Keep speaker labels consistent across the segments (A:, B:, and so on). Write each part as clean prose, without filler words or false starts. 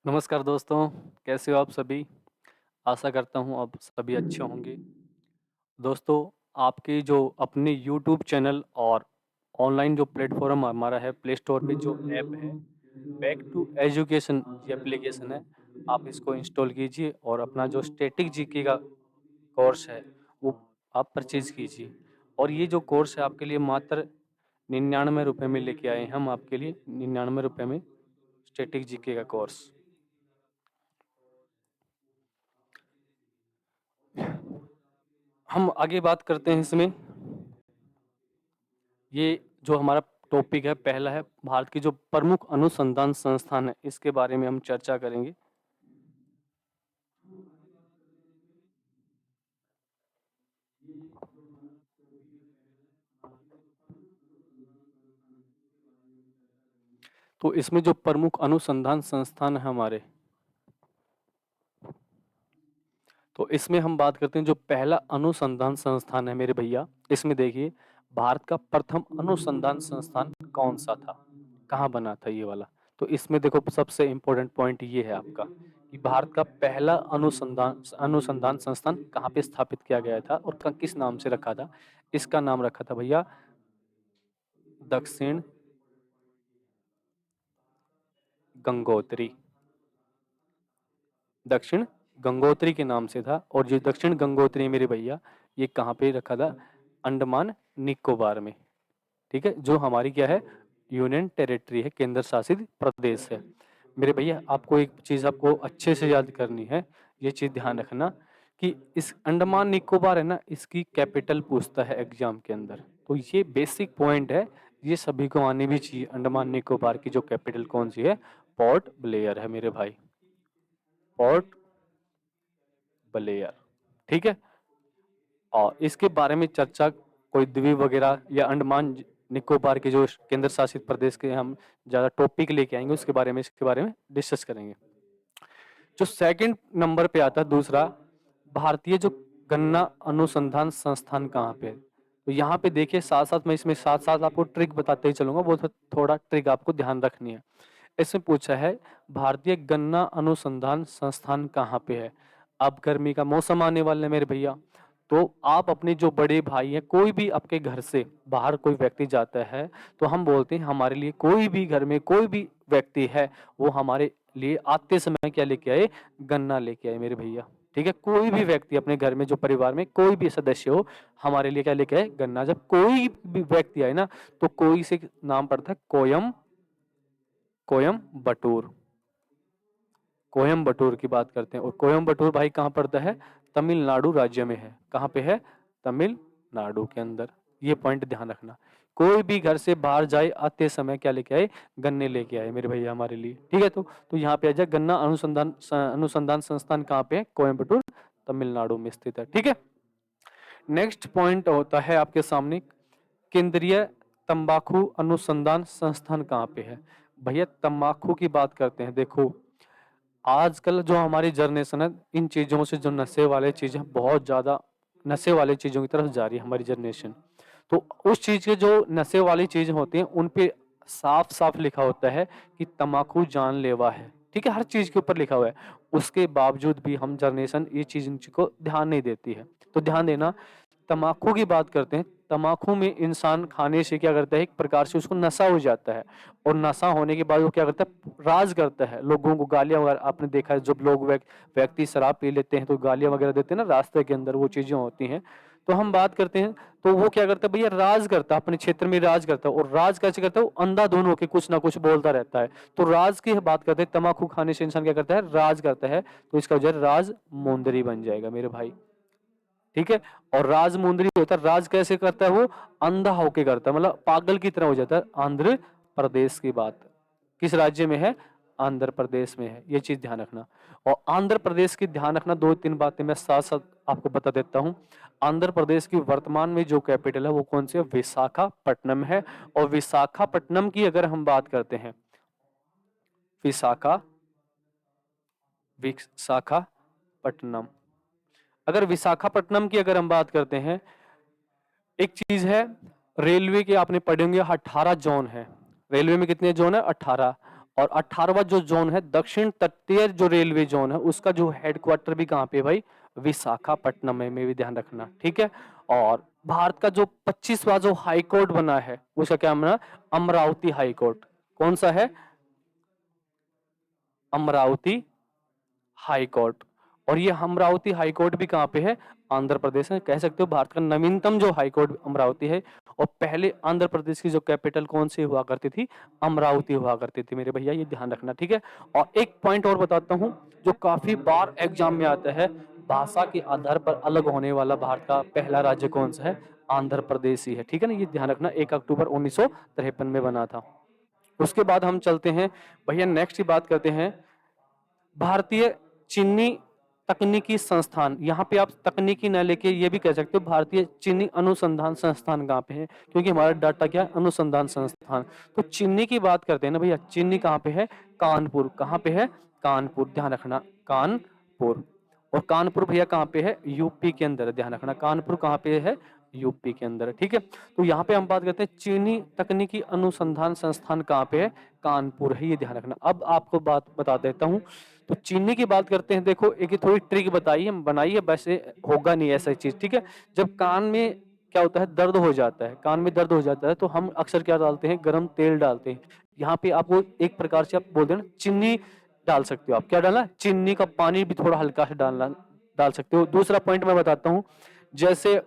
A: नमस्कार दोस्तों, कैसे हो आप सभी? आशा करता हूँ आप सभी अच्छे होंगे। दोस्तों, आपके जो अपने यूट्यूब चैनल और ऑनलाइन जो प्लेटफ़ॉर्म हमारा है, प्ले स्टोर पे जो ऐप है, बैक टू एजुकेशन ये एप्लीकेशन है, आप इसको इंस्टॉल कीजिए और अपना जो स्टैटिक जीके का कोर्स है, वो आप परचेज़ कीजिए। और ये जो कोर्स है आपके लिए मात्र ₹99 में लेके आए हैं हम आपके लिए, ₹99 में स्टैटिक जीके का कोर्स। हम आगे बात करते हैं इसमें। ये जो हमारा टॉपिक है पहला है भारत की जो प्रमुख अनुसंधान संस्थान है इसके बारे में हम चर्चा करेंगे। तो इसमें जो प्रमुख अनुसंधान संस्थान है हमारे, तो इसमें हम बात करते हैं जो पहला अनुसंधान संस्थान है मेरे भैया, इसमें देखिए भारत का प्रथम अनुसंधान संस्थान कौन सा था, कहाँ बना था ये वाला। तो इसमें देखो सबसे इम्पोर्टेंट पॉइंट ये है आपका कि भारत का पहला अनुसंधान अनुसंधान संस्थान कहाँ पे स्थापित किया गया था और किस नाम से रखा था। इसका नाम रखा था भैया दक्षिण गंगोत्री। दक्षिण गंगोत्री के नाम से था और जो दक्षिण गंगोत्री मेरे भैया ये कहाँ पे रखा था, अंडमान निकोबार में। ठीक है, जो हमारी क्या है यूनियन टेरिटरी है, केंद्र शासित प्रदेश है। मेरे भैया आपको एक चीज आपको अच्छे से याद करनी है, ये चीज ध्यान रखना कि इस अंडमान निकोबार है ना, इसकी कैपिटल पूछता है एग्जाम के अंदर। तो ये बेसिक पॉइंट है, ये सभी को आनी भी चाहिए। अंडमान निकोबार की जो कैपिटल कौन सी है, पोर्ट ब्लेयर है मेरे भाई, पोर्ट ब्लेयर। ठीक है, और इसके बारे में चर्चा कोई द्वीप वगैरह या अंडमान निकोबार के जो केंद्र शासित प्रदेश के हम ज़्यादा टॉपिक लेके आएंगे उसके बारे में, इसके बारे में डिस्कस करेंगे। जो सेकंड नंबर पे आता है दूसरा, भारतीय जो गन्ना अनुसंधान संस्थान कहाँ पे है। तो यहाँ पे देखिए साथ साथ मैं इसमें साथ साथ आपको ट्रिक बताते ही चलूंगा, वो थोड़ा ट्रिक आपको ध्यान रखनी है। इसमें पूछा है भारतीय गन्ना अनुसंधान संस्थान कहाँ पे है। अब गर्मी का मौसम आने वाला है मेरे भैया, तो आप अपने जो बड़े भाई हैं, कोई भी आपके घर से बाहर कोई व्यक्ति जाता है तो हम बोलते हैं हमारे लिए कोई भी घर में कोई भी व्यक्ति है वो हमारे लिए आते समय क्या लेके आए, गन्ना लेके आए मेरे भैया। ठीक है, कोई भी व्यक्ति अपने घर में जो परिवार में कोई भी सदस्य हो हमारे लिए क्या लेके आए, गन्ना। जब कोई भी व्यक्ति आए ना तो कोई से नाम पड़ता है कोयम, कोयम बटूर, कोयम्बटूर की बात करते हैं। और कोयम्बटूर भाई कहाँ पड़ता है, तमिलनाडु राज्य में है। कहाँ पे है, तमिलनाडु के अंदर। ये पॉइंट ध्यान रखना, कोई भी घर से बाहर जाए आते समय क्या लेके आए, गन्ने लेके आए मेरे भैया हमारे लिए। ठीक है, तो यहाँ पे आ जाए गन्ना अनुसंधान संस्थान कहाँ पे है, कोयम्बटूर तमिलनाडु में स्थित है। ठीक है, नेक्स्ट पॉइंट होता है आपके सामने केंद्रीय तंबाकू अनुसंधान संस्थान कहाँ पे है। भैया तंबाकू की बात करते हैं, देखो आजकल जो हमारी जनरेशन है इन चीज़ों से, जो नशे वाले चीज़ें बहुत ज़्यादा नशे वाली चीज़ों की तरफ जा रही है हमारी जनरेशन। तो उस चीज़ के जो नशे वाली चीज़ें होती हैं उन पे साफ साफ लिखा होता है कि तम्बाकू जानलेवा है। ठीक है, हर चीज़ के ऊपर लिखा हुआ है, उसके बावजूद भी हम जनरेशन ये चीज़ को ध्यान नहीं देती है। तो ध्यान देना, तम्बाकू की बात करते हैं, तम्बाकू में इंसान खाने से क्या करता है, एक प्रकार से उसको नशा हो जाता है और नशा होने के बाद वो क्या करता है, राज करता है, लोगों को गालियां वगैरह। आपने देखा है जब लोग व्यक्ति शराब पी लेते हैं तो गालियां वगैरह देते हैं ना रास्ते के अंदर, वो चीजें होती हैं। तो हम बात करते हैं, तो वो क्या करता है भैया, राज करता है, अपने क्षेत्र में राज करता है। और राज कैसे करता है, वो अंधाधुन होकर कुछ ना कुछ बोलता रहता है। तो राज की बात करते हैं, तम्बाकू खाने से इंसान क्या करता है, राज करता है। तो इसका वजह राज मोंदरी बन जाएगा मेरे भाई। ठीक है, और राज मुंदरी होता है, राज कैसे करता है, वो अंधा होके करता है, मतलब पागल की तरह हो जाता है। आंध्र प्रदेश की बात किस राज्य में है, आंध्र प्रदेश में है, ये चीज ध्यान रखना। और आंध्र प्रदेश की ध्यान रखना, दो तीन बातें मैं साथ साथ आपको बता देता हूं। आंध्र प्रदेश की वर्तमान में जो कैपिटल है वो कौन सी है, विशाखापट्टनम है। और विशाखापट्टनम की अगर हम बात करते हैं, विशाखा विशाखापट्टनम, अगर विशाखापट्टनम की अगर हम बात करते हैं, एक चीज है, रेलवे के आपने पढ़े होंगे 18 जोन है। रेलवे में कितने जोन है, 18। और 18वां जो जोन है दक्षिण तटीय जो रेलवे जोन है उसका जो हेडक्वार्टर भी कहाँ पे है भाई, विशाखापट्टनम में भी ध्यान रखना, ठीक है। और भारत का जो 25वां जो हाई कोर्ट बना है उसका क्या नाम है, अमरावती हाई कोर्ट। कौन सा है, अमरावती हाई कोर्ट। और ये अमरावती हाई कोर्ट भी कहाँ पे है, आंध्र प्रदेश में। कह सकते हो भारत का नवीनतम जो हाई कोर्ट अमरावती है। और पहले आंध्र प्रदेश की जो कैपिटल कौन सी हुआ करती थी, अमरावती हुआ करती थी मेरे भैया, ये ध्यान रखना, ठीक है। और एक पॉइंट और बताता हूँ जो काफी बार एग्जाम में आता है, भाषा के आधार पर अलग होने वाला भारत का पहला राज्य कौन सा है, आंध्र प्रदेश ही है, ठीक है ना। ये ध्यान रखना, 1 अक्टूबर 1953 में बना था। उसके बाद हम चलते हैं भैया, नेक्स्ट की बात करते हैं, भारतीय चीनी तकनीकी संस्थान। यहाँ पे आप तकनीकी न लेके ये भी कह सकते हो भारतीय चीनी अनुसंधान संस्थान कहाँ पे है, क्योंकि हमारा डाटा क्या है, अनुसंधान संस्थान। तो चीनी की बात करते हैं ना भैया, चीनी कहाँ पे है, कानपुर। कहाँ पे है, कानपुर, ध्यान रखना, कानपुर। और कानपुर भैया कहाँ पे है, यूपी के अंदर, ध्यान रखना, कानपुर कहाँ पे है, यूपी के अंदर, ठीक है। तो यहाँ पे हम बात करते हैं चीनी तकनीकी अनुसंधान संस्थान कहाँ पे है, कानपुर है, ये ध्यान रखना। अब आपको बात बता देता हूँ, तो चीनी की बात करते हैं, देखो एक थोड़ी ट्रिक बताइए बनाई है, वैसे होगा नहीं ऐसा चीज, ठीक है। जब कान में क्या होता है, दर्द हो जाता है, कान में दर्द हो जाता है, तो हम अक्सर क्या डालते हैं, गर्म तेल डालते हैं। यहाँ पे आपको एक प्रकार से आप बोल देना चीनी डाल सकते हो, आप क्या डालना, चीनी का पानी भी थोड़ा हल्का से डालना, डाल सकते हो। दूसरा पॉइंट मैं बताता हूँ, जैसे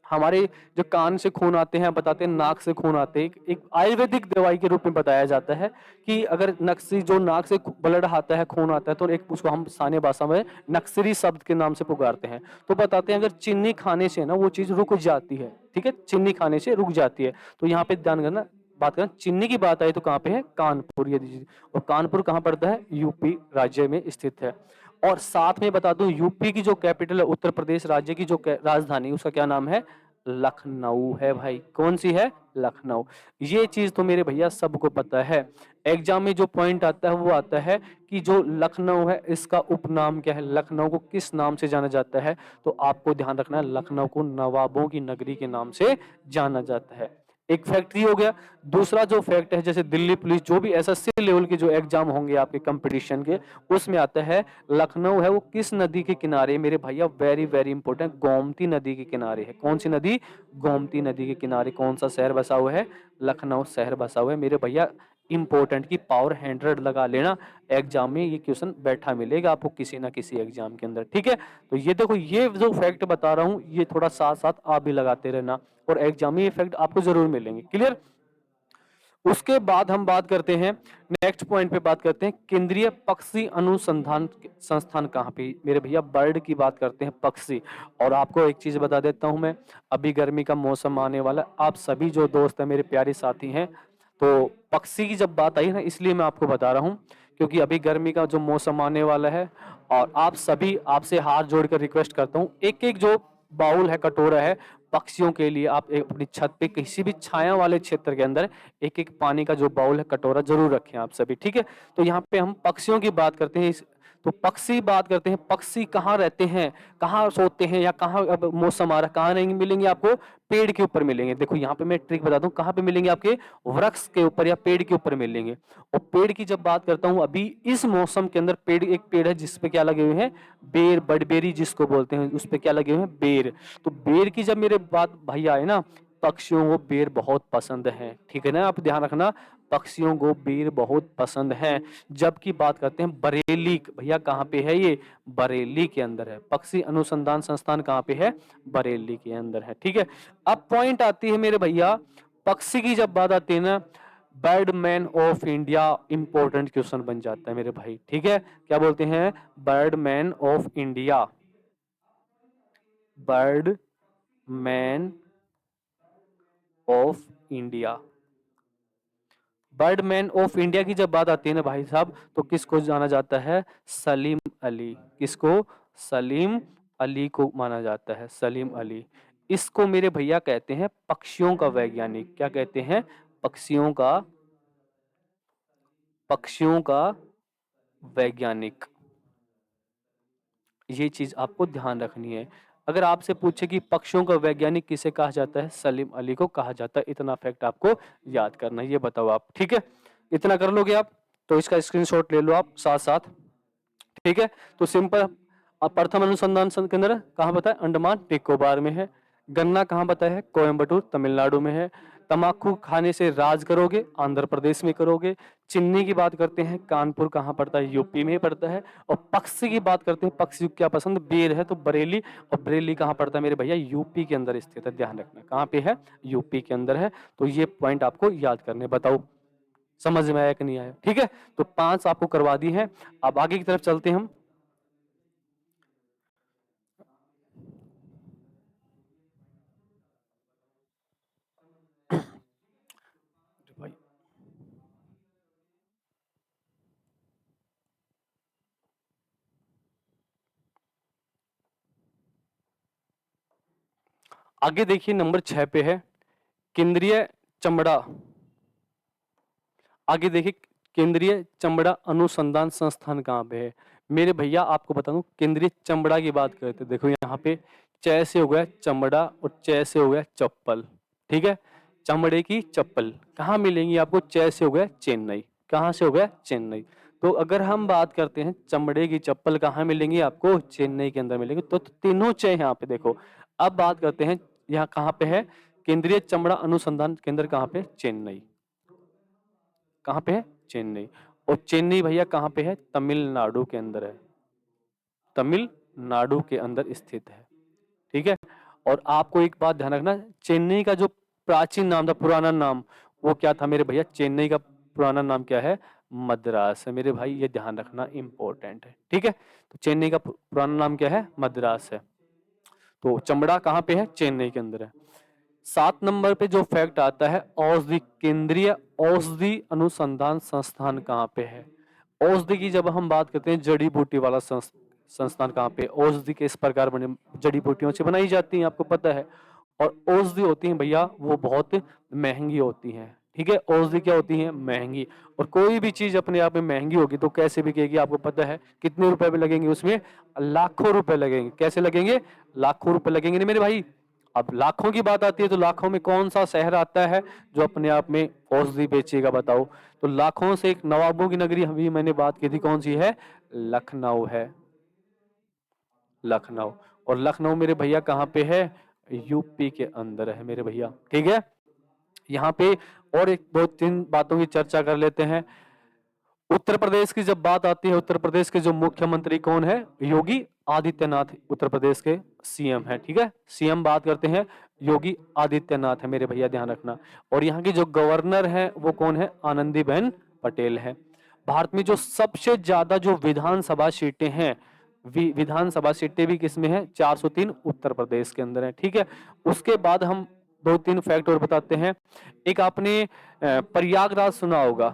A: हमारे जो कान से खून आते हैं, बताते हैं नाक से खून आते हैं, एक आयुर्वेदिक दवाई के रूप में बताया जाता है कि अगर नक्सी जो नाक से ब्लड आता है, खून आता है, तो एक उसको हम स्थानीय भाषा में नक्सरी शब्द के नाम से पुकारते हैं। तो बताते हैं अगर चीनी खाने से ना वो चीज रुक जाती है, ठीक है, चीनी खाने से रुक जाती है। तो यहाँ पे ध्यान करना, बात करें चीनी की बात आई तो कहाँ पे है, कानपुर, ये दीजिए। और कानपुर कहाँ पड़ता है, यूपी राज्य में स्थित है। और साथ में बता दूं, यूपी की जो कैपिटल है, उत्तर प्रदेश राज्य की जो राजधानी, उसका क्या नाम है, लखनऊ है भाई। कौन सी है, लखनऊ। ये चीज तो मेरे भैया सबको पता है। एग्जाम में जो पॉइंट आता है वो आता है कि जो लखनऊ है इसका उपनाम क्या है, लखनऊ को किस नाम से जाना जाता है। तो आपको ध्यान रखना है, लखनऊ को नवाबों की नगरी के नाम से जाना जाता है। एक फैक्ट्री हो गया। दूसरा जो फैक्ट है, जैसे दिल्ली पुलिस, जो भी एसएससी लेवल के जो एग्जाम होंगे आपके कंपटीशन के, उसमें आता है लखनऊ है वो किस नदी के किनारे, मेरे भैया वेरी वेरी इंपॉर्टेंट, गोमती नदी के किनारे है। कौन सी नदी, गोमती नदी के किनारे कौन सा शहर बसा हुआ है, लखनऊ शहर बसा हुआ है मेरे भैया। इंपॉर्टेंट की पावर 100 लगा लेना, एग्जाम में ये क्वेश्चन बैठा मिलेगा आपको किसी ना किसी एग्जाम के अंदर, ठीक है। तो ये देखो, ये जो फैक्ट बता रहा हूँ ये थोड़ा साथ साथ आप भी लगाते रहना, और एग्जाम में ये फैक्ट आपको जरूर मिलेंगे, क्लियर। उसके बाद हम बात करते हैं, नेक्स्ट पॉइंट पे बात करते हैं, केंद्रीय पक्षी अनुसंधान संस्थान कहाँ पे, मेरे भैया बर्ड की बात करते हैं, पक्षी। और आपको एक चीज बता देता हूं मैं, अभी गर्मी का मौसम आने वाला, आप सभी जो दोस्त हैं मेरे प्यारे साथी हैं, तो पक्षी की जब बात आई ना, इसलिए मैं आपको बता रहा हूँ, क्योंकि अभी गर्मी का जो मौसम आने वाला है, और आप सभी, आपसे हाथ जोड़कर रिक्वेस्ट करता हूँ, एक एक जो बाउल है, कटोरा है, पक्षियों के लिए आप एक अपनी छत पे किसी भी छाया वाले क्षेत्र के अंदर एक एक पानी का जो बाउल है, कटोरा जरूर रखें आप सभी, ठीक है। तो यहाँ पे हम पक्षियों की बात करते हैं, तो पक्षी बात करते हैं, पक्षी कहाँ रहते हैं, कहाँ सोते हैं, या कहाँ, अब मौसम आ रहा है, कहाँ नहीं मिलेंगे आपको, पेड़ के ऊपर मिलेंगे। देखो यहाँ पे मैं ट्रिक बता दूं, कहाँ पे मिलेंगे, आपके वृक्ष के ऊपर या पेड़ के ऊपर मिलेंगे। और पेड़ की जब बात करता हूँ, अभी इस मौसम के अंदर पेड़, एक पेड़ है जिसपे क्या लगे हुए हैं, बेर, बड़बेरी जिसको बोलते हैं, उस पे क्या लगे हुए हैं, बेर। तो बेर की जब मेरे बात भैया आए ना, पक्षियों को बेर बहुत पसंद है, ठीक है ना, आप ध्यान रखना, पक्षियों को बेर बहुत पसंद है। जबकि बात करते हैं बरेली, भैया कहाँ पे है ये, बरेली के अंदर है, पक्षी अनुसंधान संस्थान कहाँ पे है, बरेली के अंदर है, ठीक है। अब पॉइंट आती है मेरे भैया, पक्षी की जब बात आती है ना, Birdman of India important question बन जाता है मेरे भाई, ठीक है। क्या बोलते हैं, Birdman of India, bird man of India. Birdman of India की जब बात आती है ना भाई साहब, तो किसको जाना जाता है, सलीम अली। किसको, सलीम अली को माना जाता है, सलीम अली। इसको मेरे भैया कहते हैं पक्षियों का वैज्ञानिक। क्या कहते हैं, पक्षियों का, पक्षियों का वैज्ञानिक। ये चीज आपको ध्यान रखनी है। अगर आपसे पूछे कि पक्षियों का वैज्ञानिक किसे कहा जाता है, सलीम अली को कहा जाता है। इतना फैक्ट आपको याद करना है, ये बताओ आप, ठीक है, इतना कर लोगे आप। तो इसका स्क्रीनशॉट ले लो आप साथ साथ, ठीक है। तो सिंपल, अब प्रथम अनुसंधान केंद्र कहाँ बताया, अंडमान निकोबार में है। गन्ना कहाँ बताया है, कोयम्बटूर तमिलनाडु में है। तंबाकू खाने से राज करोगे, आंध्र प्रदेश में करोगे। चिन्नी की बात करते हैं, कानपुर कहाँ पड़ता है, यूपी में पड़ता है। और पक्षी की बात करते हैं, पक्षी को क्या पसंद, बेर है, तो बरेली। और बरेली कहाँ पड़ता है मेरे भैया, यूपी के अंदर स्थित है, ध्यान रखना कहाँ पे है, यूपी के अंदर है। तो ये पॉइंट आपको याद करने, बताओ समझ में आया कि नहीं आया, ठीक है। तो 5 आपको करवा दी है। अब आगे की तरफ चलते हैं हम। भाई आगे देखिए, नंबर 6 पे है केंद्रीय चमड़ा। आगे देखिए, केंद्रीय चमड़ा अनुसंधान संस्थान कहाँ पे है मेरे भैया, आपको बताऊं केंद्रीय चमड़ा की बात करते हैं, देखो यहाँ पे च से हो गया चमड़ा और च से हो गया चप्पल, ठीक है। चमड़े की चप्पल कहाँ मिलेंगी आपको, च से हो गया चेन्नई, कहाँ से हो गया चेन्नई। तो अगर हम बात करते हैं चमड़े की चप्पल कहाँ मिलेंगी आपको, चेन्नई के अंदर मिलेंगी। तो तीनों च यहाँ पे देखो। अब बात करते हैं यहाँ कहाँ पे है, केंद्रीय चमड़ा अनुसंधान केंद्र कहाँ पे, चेन्नई। कहाँ पे है, चेन्नई। और चेन्नई भैया कहाँ पे है, तमिलनाडु के अंदर है, तमिलनाडु के अंदर स्थित है, ठीक है। और आपको एक बात ध्यान रखना, चेन्नई का जो प्राचीन नाम था, पुराना नाम, वो क्या था मेरे भैया, चेन्नई का पुराना नाम क्या है, मद्रास है मेरे भाई, ये ध्यान रखना इंपॉर्टेंट है, ठीक है। तो चेन्नई का पुराना नाम क्या है, मद्रास है। तो चमड़ा कहाँ पे है, चेन्नई के अंदर है। 7 नंबर पे जो फैक्ट आता है, औषधि केंद्रीय औषधि अनुसंधान संस्थान कहाँ पे है। औषधि की जब हम बात करते हैं, जड़ी बूटी वाला संस्थान कहाँ पे, औषधि किस प्रकार बने, जड़ी बूटियों से बनाई जाती है, आपको पता है। और औषधि होती है भैया, वो बहुत महंगी होती हैं, ठीक है। औषधि क्या होती है, महंगी। और कोई भी चीज अपने आप में महंगी होगी तो कैसे बिकेगी, आपको पता है कितने रुपए भी लगेंगे उसमें, लाखों रुपए लगेंगे, कैसे लगेंगे, लाखों रुपए लगेंगे नहीं मेरे भाई। अब लाखों की बात आती है तो लाखों में कौन सा शहर आता है जो अपने आप में औषधि बेचेगा, बताओ। तो लाखों से एक नवाबों की नगरी अभी मैंने बात की थी, कौन सी है, लखनऊ है, लखनऊ। और लखनऊ मेरे भैया कहाँ पे है, यूपी के अंदर है मेरे भैया, ठीक है। यहाँ पे और एक दो तीन बातों की चर्चा कर लेते हैं। उत्तर प्रदेश की जब बात आती है, उत्तर प्रदेश के जो मुख्यमंत्री कौन है, योगी आदित्यनाथ, उत्तर प्रदेश के सीएम है, ठीक है। सीएम बात करते हैं, योगी आदित्यनाथ है मेरे भैया, ध्यान रखना। और यहाँ की जो गवर्नर है वो कौन है, आनंदीबेन पटेल है। भारत में जो सबसे ज्यादा जो विधानसभा सीटें हैं, विधानसभा सीटें भी किसमें है, 403 उत्तर प्रदेश के अंदर है, ठीक है। उसके बाद हम दो तीन फैक्ट और बताते हैं। एक आपने प्रयागराज सुना होगा,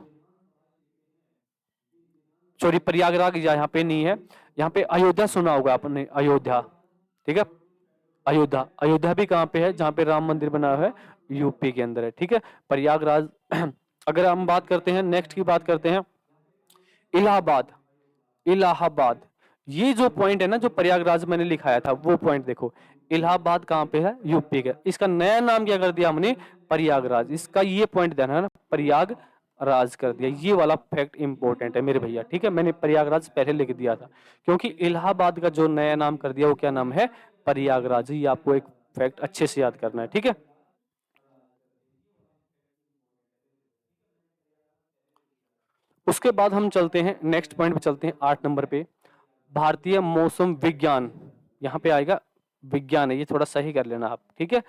A: सॉरी प्रयागराज यहाँ पे नहीं है, यहाँ पे अयोध्या सुना होगा आपने, अयोध्या, ठीक है। अयोध्या, अयोध्या भी कहाँ पे है, जहाँ पे राम मंदिर बना हुआ है, यूपी के अंदर है, ठीक है। प्रयागराज अगर हम बात करते हैं, नेक्स्ट की बात करते हैं, इलाहाबाद, इलाहाबाद। ये जो पॉइंट है ना, जो प्रयागराज मैंने लिखाया था, वो पॉइंट देखो, इलाहाबाद कहाँ पे है, यूपी का। इसका नया नाम क्या कर दिया हमने, प्रयागराज। इसका ये पॉइंट ध्यान है ना, प्रयाग राज कर दिया, ये वाला फैक्ट इंपॉर्टेंट है मेरे भैया, ठीक है। मैंने प्रयागराज पहले लिख दिया था, क्योंकि इलाहाबाद का जो नया नाम कर दिया वो क्या नाम है, प्रयागराज। ये आपको एक फैक्ट अच्छे से याद करना है, ठीक है। उसके बाद हम चलते हैं नेक्स्ट पॉइंट पे, चलते हैं 8 नंबर पे, भारतीय मौसम विज्ञान। यहाँ पे आएगा विज्ञान है, ये थोड़ा सही कर लेना आप, ठीक है।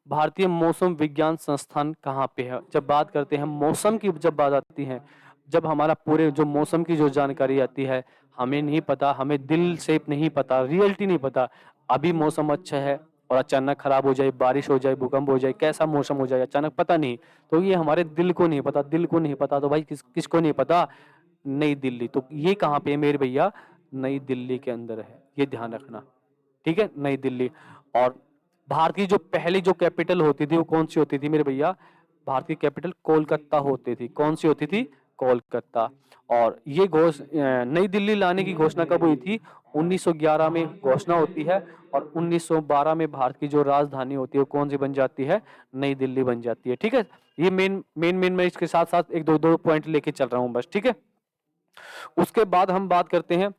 A: भारतीय मौसम विज्ञान संस्थान कहाँ पे है। जब बात करते हैं मौसम की, जब बात आती है, जब हमारा पूरे जो मौसम की जो जानकारी आती है, हमें नहीं पता, हमें दिल से नहीं पता, रियलिटी नहीं पता, अभी मौसम अच्छा है और अचानक खराब हो जाए, बारिश हो जाए, भूकंप हो जाए, कैसा मौसम हो जाए अचानक पता नहीं। तो ये हमारे दिल को नहीं पता, दिल को नहीं पता, तो भाई किसको नहीं पता, नई दिल्ली। तो ये कहाँ पे है मेरे भैया, नई दिल्ली के अंदर है, ये ध्यान रखना, ठीक है, नई दिल्ली। और भारत की जो पहली जो कैपिटल होती थी वो कौन सी होती थी मेरे भैया, भारत की कैपिटल कोलकाता होती थी, कौन सी होती थी, कोलकाता। और ये नई दिल्ली लाने की घोषणा कब हुई थी, 1911 में घोषणा होती है। और 1912 में भारत की जो राजधानी होती है वो कौन सी बन जाती है, नई दिल्ली बन जाती है, ठीक है। ये मेन मेन मेन मैं इसके साथ साथ एक दो दो पॉइंट लेके चल रहा हूँ बस, ठीक है। उसके बाद हम बात करते हैं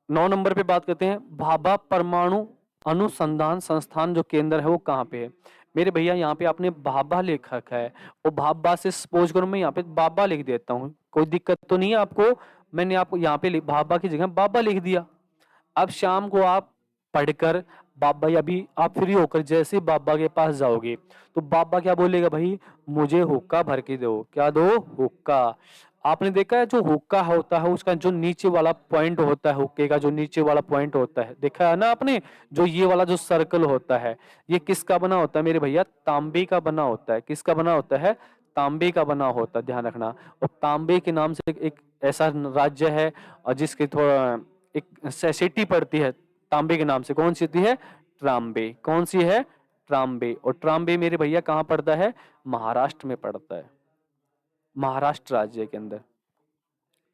A: 9 नंबर पे बात करते हैं भाभा परमाणु अनुसंधान संस्थान जो केंद्र है वो कहाँ पे है। मेरे भैया यहाँ पे आपने भाभा लेखक है और भाभा से सपोज करो मैं यहाँ पे बाबा लिख देता हूँ, कोई दिक्कत तो नहीं है आपको। मैंने आपको यहाँ पे भाभा की जगह बाबा लिख दिया। अब शाम को आप पढ़कर बाबा या अभी आप फ्री होकर जैसे बाबा के पास जाओगे तो बाबा क्या बोलेगा, भाई मुझे हुक्का भर के दो। क्या दो? हुक्का। आपने देखा है जो हुक्का होता है उसका जो नीचे वाला पॉइंट होता है, हुक्के का जो नीचे वाला पॉइंट होता है, देखा है ना आपने, जो ये वाला जो सर्कल होता है ये किसका बना होता है मेरे भैया? तांबे का बना होता है। किसका बना होता है? तांबे का बना होता है, ध्यान रखना। और तांबे के नाम से एक ऐसा राज्य है और जिसके थोड़ा एक सिटी पड़ती है तांबे के नाम से। कौन सी होती है? ट्राम्बे। कौन सी है? ट्राम्बे। और ट्राम्बे मेरे भैया कहाँ पड़ता है? महाराष्ट्र में पड़ता है, महाराष्ट्र राज्य के अंदर।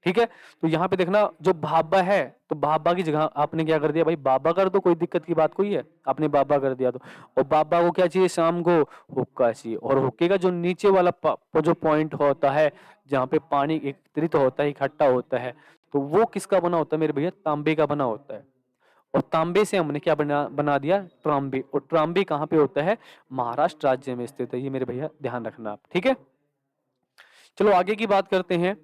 A: ठीक है, तो यहाँ पे देखना जो भाभा है तो भाभा की जगह आपने क्या कर दिया, भाई बाबा कर दो, कोई दिक्कत की बात कोई है? आपने बाबा कर दिया तो। और बाबा को क्या चाहिए शाम को? हुक्का चाहिए। और हुक्के का जो नीचे वाला जो पॉइंट होता है जहाँ पे पानी एकत्रित होता है, इकट्ठा होता है, तो वो किसका बना होता है मेरे भैया? तांबे का बना होता है। और तांबे से हमने क्या बना दिया? ट्राम्बे। और ट्राम्बे कहाँ पे होता है? महाराष्ट्र राज्य में स्थित है। ये मेरे भैया ध्यान रखना आप, ठीक है। चलो आगे की बात करते हैं।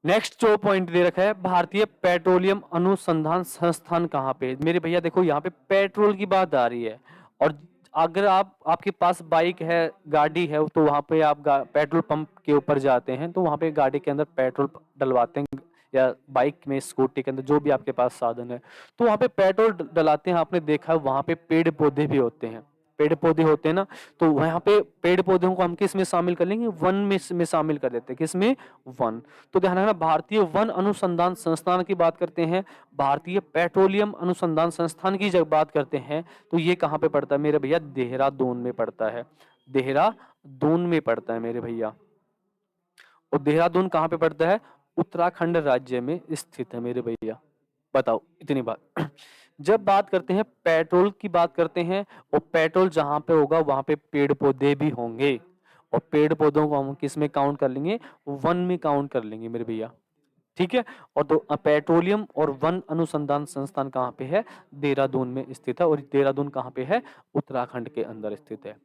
A: नेक्स्ट जो पॉइंट दे रखा है भारतीय पेट्रोलियम अनुसंधान संस्थान कहाँ पे? मेरे भैया देखो यहाँ पे पेट्रोल की बात आ रही है और अगर आपके पास बाइक है, गाड़ी है, तो वहां पे आप पेट्रोल पंप के ऊपर जाते हैं तो वहां पे गाड़ी के अंदर पेट्रोल डलवाते हैं या बाइक में स्कूटी के अंदर जो भी आपके पास साधन है तो वहां पे पेट्रोल डलाते हैं। आपने देखा वहां पे पेड़ पौधे भी होते हैं, पेड़ पौधे होते हैं ना, तो वहां पे पेड़ पौधों को हम किस में शामिल कर लेंगे? वन में शामिल कर देते हैं। किसमें? वन। तो ध्यान रखना भारतीय वन अनुसंधान संस्थान की बात करते हैं, भारतीय पेट्रोलियम अनुसंधान संस्थान की जब बात करते हैं तो ये कहाँ पे पड़ता है मेरे भैया? देहरादून में पड़ता है, देहरादून में पड़ता है मेरे भैया। और देहरादून कहाँ पे पड़ता है? उत्तराखंड राज्य में स्थित है मेरे भैया। बताओ इतनी बात। जब बात करते हैं पेट्रोल की बात करते हैं और पेट्रोल जहां पे होगा वहां पे पेड़ पौधे भी होंगे और पेड़ पौधों को हम किस में काउंट कर लेंगे? वन में काउंट कर लेंगे मेरे भैया, ठीक है। और तो पेट्रोलियम और वन अनुसंधान संस्थान कहाँ पे है? देहरादून में स्थित है। और देहरादून कहाँ पे है? उत्तराखंड के अंदर स्थित है।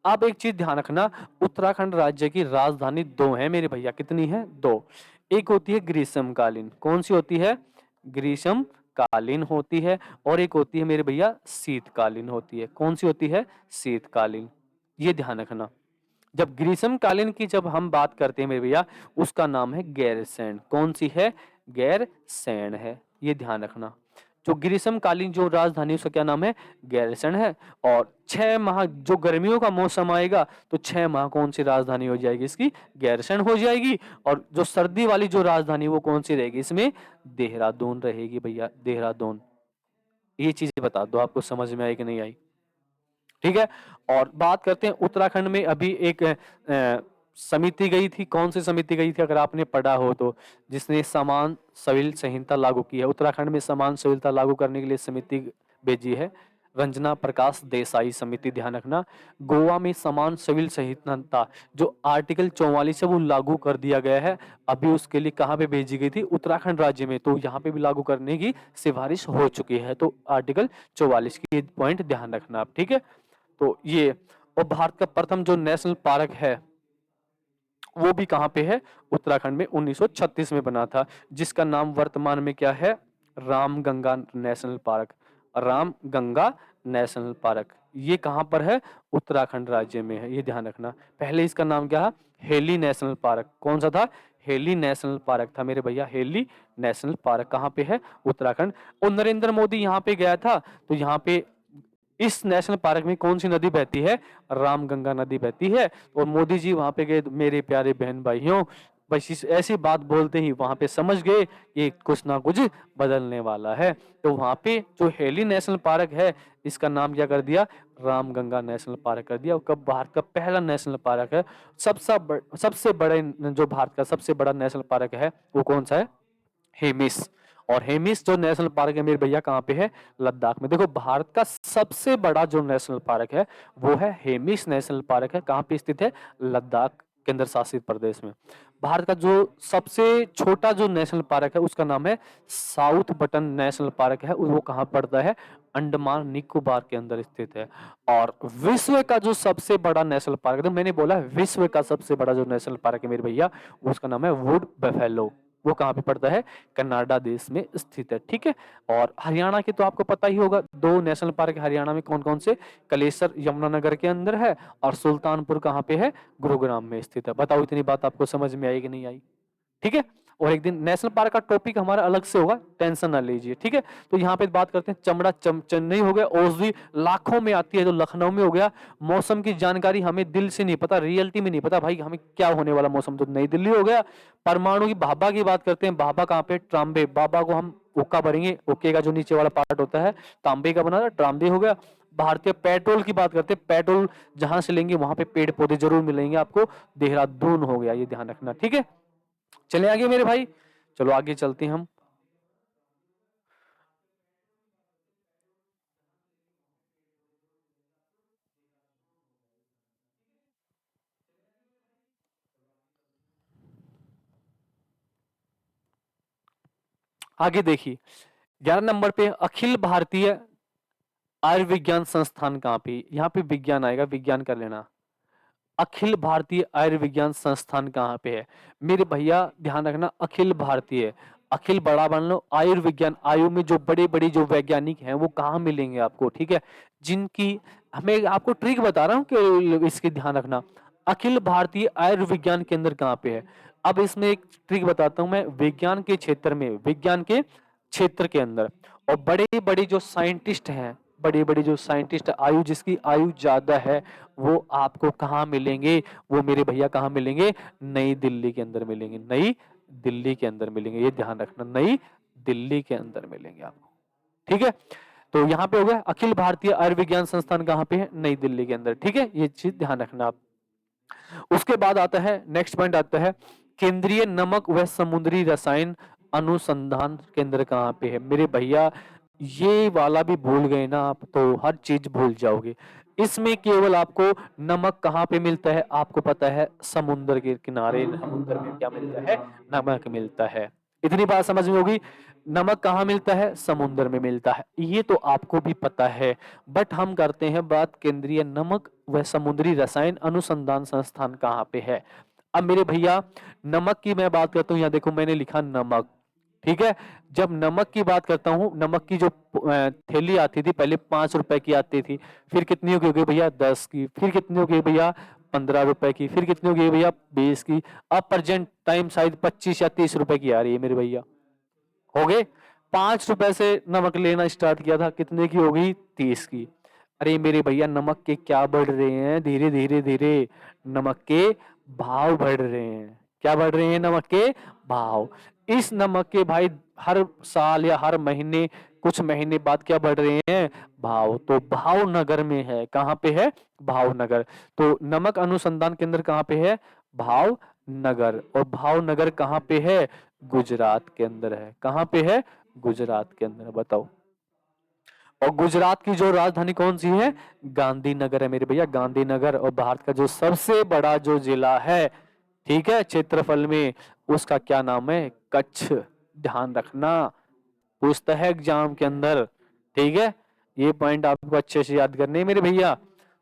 A: अब एक चीज ध्यान रखना, उत्तराखंड राज्य की राजधानी दो है मेरे भैया। कितनी है? दो। एक होती है ग्रीष्मकालीन। कौन सी होती है? ग्रीष्मकालीन होती है। और एक होती है मेरे भैया शीतकालीन होती है। कौन सी होती है? शीतकालीन। ये ध्यान रखना। जब ग्रीष्मकालीन की जब हम बात करते हैं मेरे भैया उसका नाम है गैरसैंण। कौन सी है? गैरसैंण है। ये ध्यान रखना। जो ग्रीष्मकालीन जो राजधानी उसका क्या नाम है? गैरसैंण है। और 6 माह जो गर्मियों का मौसम आएगा तो 6 माह कौन सी राजधानी हो जाएगी इसकी? गैरसैंण हो जाएगी। और जो सर्दी वाली जो राजधानी वो कौन सी रहेगी इसमें? देहरादून रहेगी भैया, देहरादून। ये चीज बता दो आपको समझ में आई कि नहीं आई, ठीक है। और बात करते हैं उत्तराखंड में अभी एक समिति गई थी। कौन सी समिति गई थी अगर आपने पढ़ा हो तो? जिसने समान सिविल संहिता लागू की है। उत्तराखंड में समान सिविलता लागू करने के लिए समिति भेजी है, रंजना प्रकाश देसाई समिति। ध्यान रखना गोवा में समान सिविल संहिता जो आर्टिकल 44 है वो लागू कर दिया गया है। अभी उसके लिए कहाँ पे भेजी गई थी? उत्तराखंड राज्य में। तो यहाँ पे भी लागू करने की सिफारिश हो चुकी है। तो आर्टिकल 44 की पॉइंट ध्यान रखना आप, ठीक है। तो ये और भारत का प्रथम जो नेशनल पार्क है वो भी कहाँ पे है? उत्तराखंड में 1936 में बना था, जिसका नाम वर्तमान में क्या है? Ramganga national park. Ramganga national park ये कहाँ पर है? उत्तराखंड राज्य में है। ये ध्यान रखना। पहले इसका नाम क्या है? Heli national park. कौन सा था? हेली नेशनल पार्क था मेरे भैया। हेली नेशनल पार्क कहाँ पे है? उत्तराखंड। और नरेंद्र मोदी यहाँ पे गया था तो यहाँ पे इस नेशनल पार्क में कौन सी नदी बहती है? रामगंगा नदी बहती है। और मोदी जी वहां पे गए, मेरे प्यारे बहन भाइयों, बस ऐसी बात बोलते ही वहां पे समझ गए कि कुछ ना कुछ बदलने वाला है। तो वहां पे जो हेली नेशनल पार्क है इसका नाम क्या कर दिया? रामगंगा नेशनल पार्क कर दिया। और कब भारत का पहला नेशनल पार्क है, सबसे बड़े जो भारत का सबसे बड़ा नेशनल पार्क है वो कौन सा है? हेमिस। और हेमिस जो नेशनल पार्क है मेरे भैया कहाँ पे है? लद्दाख में। देखो भारत का सबसे बड़ा जो नेशनल पार्क है वो है हेमिस नेशनल पार्क है। कहाँ पे स्थित है? लद्दाख केंद्र शासित प्रदेश में। भारत का जो सबसे छोटा जो नेशनल पार्क है उसका नाम है साउथ बटन नेशनल पार्क है। वो कहाँ पड़ता है? अंडमान निकोबार के अंदर स्थित है। और विश्व का जो सबसे बड़ा नेशनल पार्क है, तो मैंने बोला विश्व का सबसे बड़ा जो नेशनल पार्क है मेरे भैया, उसका नाम है वुड बफेलो। वो कहाँ पे पड़ता है? कनाडा देश में स्थित है। ठीक है। और हरियाणा के तो आपको पता ही होगा, दो नेशनल पार्क हरियाणा में कौन कौन से? कलेसर यमुनानगर के अंदर है और सुल्तानपुर कहाँ पे है? गुरुग्राम में स्थित है। बताओ इतनी बात आपको समझ में आई कि नहीं आई? ठीक है। और एक दिन नेशनल पार्क का टॉपिक हमारा अलग से होगा, टेंशन ना लीजिए। ठीक है। तो यहाँ पे बात करते हैं चमड़ा, चेन्नई हो गया, औषधि लाखों में आती है जो लखनऊ में हो गया। मौसम की जानकारी हमें दिल से नहीं पता, रियलिटी में नहीं पता भाई हमें क्या होने वाला मौसम, तो नई दिल्ली हो गया। परमाणु की भाभा की बात करते हैं, भाभा कहाँ पे? ट्राम्बे। बाबा को हम ओक्का भरेंगे, ओके का जो नीचे वाला पार्ट होता है तांबे का बना था, ट्राम्बे हो गया। भारतीय पेट्रोल की बात करते हैं, पेट्रोल जहां से लेंगे वहां पे पेड़ पौधे जरूर मिलेंगे आपको, देहरादून हो गया, ये ध्यान रखना। ठीक है। चले आगे मेरे भाई, चलो आगे चलते हैं हम। आगे देखिए 11 नंबर पे अखिल भारतीय आयुर्विज्ञान संस्थान कहाँ पे? यहाँ पे विज्ञान आएगा, विज्ञान कर लेना। अखिल भारतीय आयुर्विज्ञान संस्थान कहाँ पे है मेरे भैया? ध्यान रखना, अखिल भारतीय, अखिल बड़ा बन लो, आयुर्विज्ञान, आयु में जो बड़े बड़े जो वैज्ञानिक हैं वो कहाँ मिलेंगे आपको? ठीक है। जिनकी, हमें आपको ट्रिक बता रहा हूँ कि इसकी ध्यान रखना। अखिल भारतीय आयुर्विज्ञान केंद्र कहाँ पे है? अब इसमें एक ट्रिक बताता हूँ मैं, विज्ञान के क्षेत्र में, विज्ञान के क्षेत्र के अंदर, और बड़े बड़े जो साइंटिस्ट हैं, बड़े बड़े जो साइंटिस्ट, आयु जिसकी आयु ज्यादा है, वो आपको कहाँ मिलेंगे? वो मेरे भैया कहाँ मिलेंगे? नई दिल्ली के अंदर मिलेंगे, नई दिल्ली के अंदर मिलेंगे, ये ध्यान रखना, नई दिल्ली के अंदर मिलेंगे आपको। ठीक है। तो यहाँ पे हो गया अखिल भारतीय आयुर्विज्ञान संस्थान कहाँ पे है? नई दिल्ली के अंदर। ठीक है, ये चीज ध्यान रखना आप। उसके बाद आता है, नेक्स्ट पॉइंट आता है, केंद्रीय नमक व समुद्री रसायन अनुसंधान केंद्र कहाँ पे है मेरे भैया? ये वाला भी भूल गए ना आप तो हर चीज भूल जाओगे। इसमें केवल आपको नमक कहाँ पे मिलता है? आपको पता है समुद्र के किनारे, समुद्र में क्या मिलता है? नमक मिलता है। इतनी बात समझ में होगी। नमक कहाँ मिलता है? समुद्र में मिलता है, ये तो आपको भी पता है। बट हम करते हैं बात केंद्रीय नमक व समुद्री रसायन अनुसंधान संस्थान कहाँ पे है। अब मेरे भैया नमक की मैं बात करता हूँ, यहाँ देखो मैंने लिखा नमक। ठीक है। जब नमक की बात करता हूँ, नमक की जो थैली आती थी पहले 5 रुपए की आती थी, फिर कितनी हो गई भैया? 10 की, फिर कितनी हो गई भैया? 15 रुपए की, फिर कितनी हो गई भैया? 20 की। अब प्रेजेंट टाइम शायद 25 या 30 रुपए की आ रही है मेरे भैया। हो गए। 5 रुपए से नमक लेना स्टार्ट किया था, कितने की हो गई? 30 की। अरे मेरे भैया नमक के क्या बढ़ रहे हैं? धीरे धीरे धीरे नमक के भाव बढ़ रहे हैं। क्या बढ़ रहे हैं? नमक के भाव। इस नमक के भाई हर साल या हर महीने, कुछ महीने बाद क्या बढ़ रहे हैं? भाव। तो भावनगर में है। कहाँ पे है? भावनगर। तो नमक अनुसंधान केंद्र कहाँ पे है? भावनगर। और भावनगर कहाँ पे है? गुजरात के अंदर है। कहाँ पे है? गुजरात के अंदर। बताओ। और गुजरात की जो राजधानी कौन सी है? गांधीनगर है मेरे भैया, गांधीनगर। और भारत का जो सबसे बड़ा जो जिला है, ठीक है, क्षेत्रफल में, उसका क्या नाम है? कच्छ। ध्यान रखना, पूछता है एग्जाम के अंदर। ठीक है। ये पॉइंट आपको अच्छे से याद करने हैं मेरे भैया।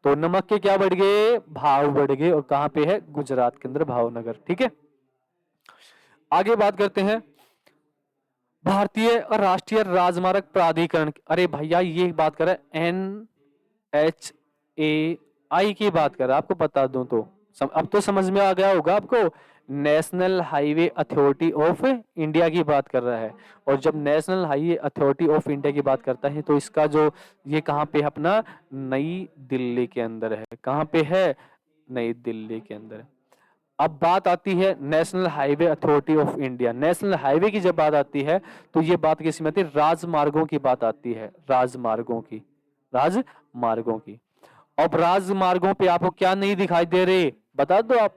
A: तो नमक के क्या बढ़ गए? भाव बढ़ गए। और कहाँ पे है? गुजरात के अंदर, भावनगर। ठीक है। आगे बात करते हैं भारतीय राष्ट्रीय राजमार्ग प्राधिकरण। अरे भैया ये बात कर रहा है NHAI की बात कर रहा है, आपको बता दूं तो अब तो समझ में आ गया होगा आपको। National highway authority of India की बात कर रहा है। और जब national highway authority of India की बात करता है तो इसका जो, ये कहाँ पे है अपना? नई दिल्ली के अंदर है। कहाँ पे है? नई दिल्ली के अंदर। अब बात आती है national highway authority of India. National highway की जब बात आती है तो ये बात किसी में आती है? राजमार्गों की बात आती है, राजमार्गों की, राजमार्गों की। अब राजमार्गों पे आपको क्या नहीं दिखाई दे रहे? बता दो आप।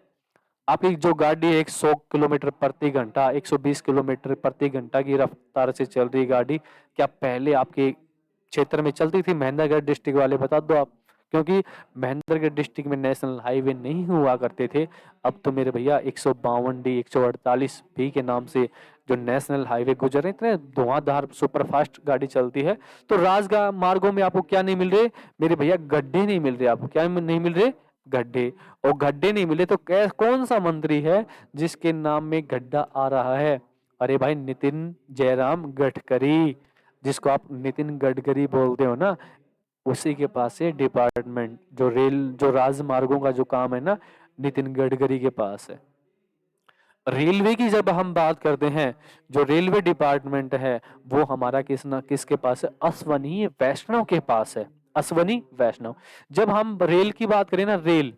A: आपकी जो गाड़ी है 100 किलोमीटर प्रति घंटा, 120 किलोमीटर प्रति घंटा की रफ्तार से चल रही गाड़ी, क्या पहले आपके क्षेत्र में चलती थी? महेंद्रगढ़ डिस्ट्रिक्ट वाले बता दो आप। क्योंकि महेंद्रगढ़ डिस्ट्रिक्ट में नेशनल हाईवे नहीं हुआ करते थे। अब तो मेरे भैया 152D 148B के नाम से जो नेशनल हाईवे गुजर रहे, इतने धुआंधार सुपरफास्ट गाड़ी चलती है। तो मार्गों में आपको क्या नहीं मिल रहे मेरे भैया? गड्ढे नहीं मिल रहे आपको। क्या नहीं मिल रहे? गड्ढे। और गड्ढे नहीं मिले तो कौन सा मंत्री है जिसके नाम में गड्ढा आ रहा है? अरे भाई, नितिन जयराम गडकरी, जिसको आप नितिन गडकरी बोलते हो ना, उसी के पास है डिपार्टमेंट। जो राजमार्गों का जो काम है ना, नितिन गडकरी के पास है। रेलवे की जब हम बात करते हैं, जो रेलवे डिपार्टमेंट है वो हमारा किसके पास है? अश्वनी वैष्णव के पास है। अश्वनी वैष्णव। जब हम रेल की बात करें ना, रेल,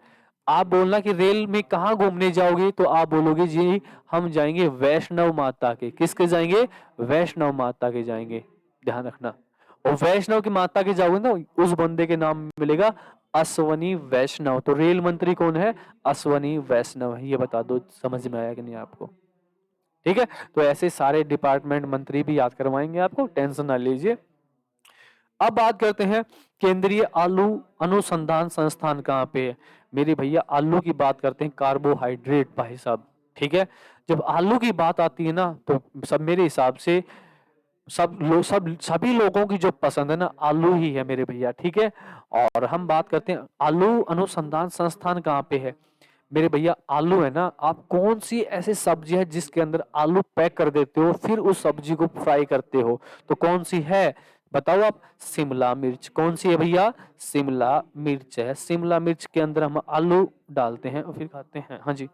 A: आप बोलना कि रेल में कहाँ घूमने जाओगे, तो आप बोलोगे जी हम जाएंगे वैष्णव माता के। किसके जाएंगे? वैष्णव माता के जाएंगे। ध्यान रखना। और वैष्णव की माता के जाओगे ना, उस बंदे के नाम मिलेगा अश्वनी वैष्णव। तो रेल मंत्री कौन है? अश्वनी वैष्णव है। ये बता दो समझ में आया कि नहीं आपको? ठीक है, तो ऐसे सारे डिपार्टमेंट मंत्री भी याद करवाएंगे आपको, टेंशन ना लीजिए। अब बात करते हैं केंद्रीय आलू अनुसंधान संस्थान कहाँ पे है। मेरे भैया आलू की बात करते हैं, कार्बोहाइड्रेट भाई साहब। ठीक है, जब आलू की बात आती है ना, तो सब मेरे हिसाब से सभी लोगों की जो पसंद है ना, आलू ही है मेरे भैया। ठीक है, और हम बात करते हैं आलू अनुसंधान संस्थान कहाँ पे है। मेरे भैया आलू है ना, आप कौन सी ऐसी सब्जी है जिसके अंदर आलू पैक कर देते हो फिर उस सब्जी को फ्राई करते हो, तो कौन सी है? बताओ आप। शिमला मिर्च। कौन सी है भैया? शिमला मिर्च है। शिमला मिर्च के अंदर हम आलू डालते हैं और फिर खाते हैं। हाँ जी।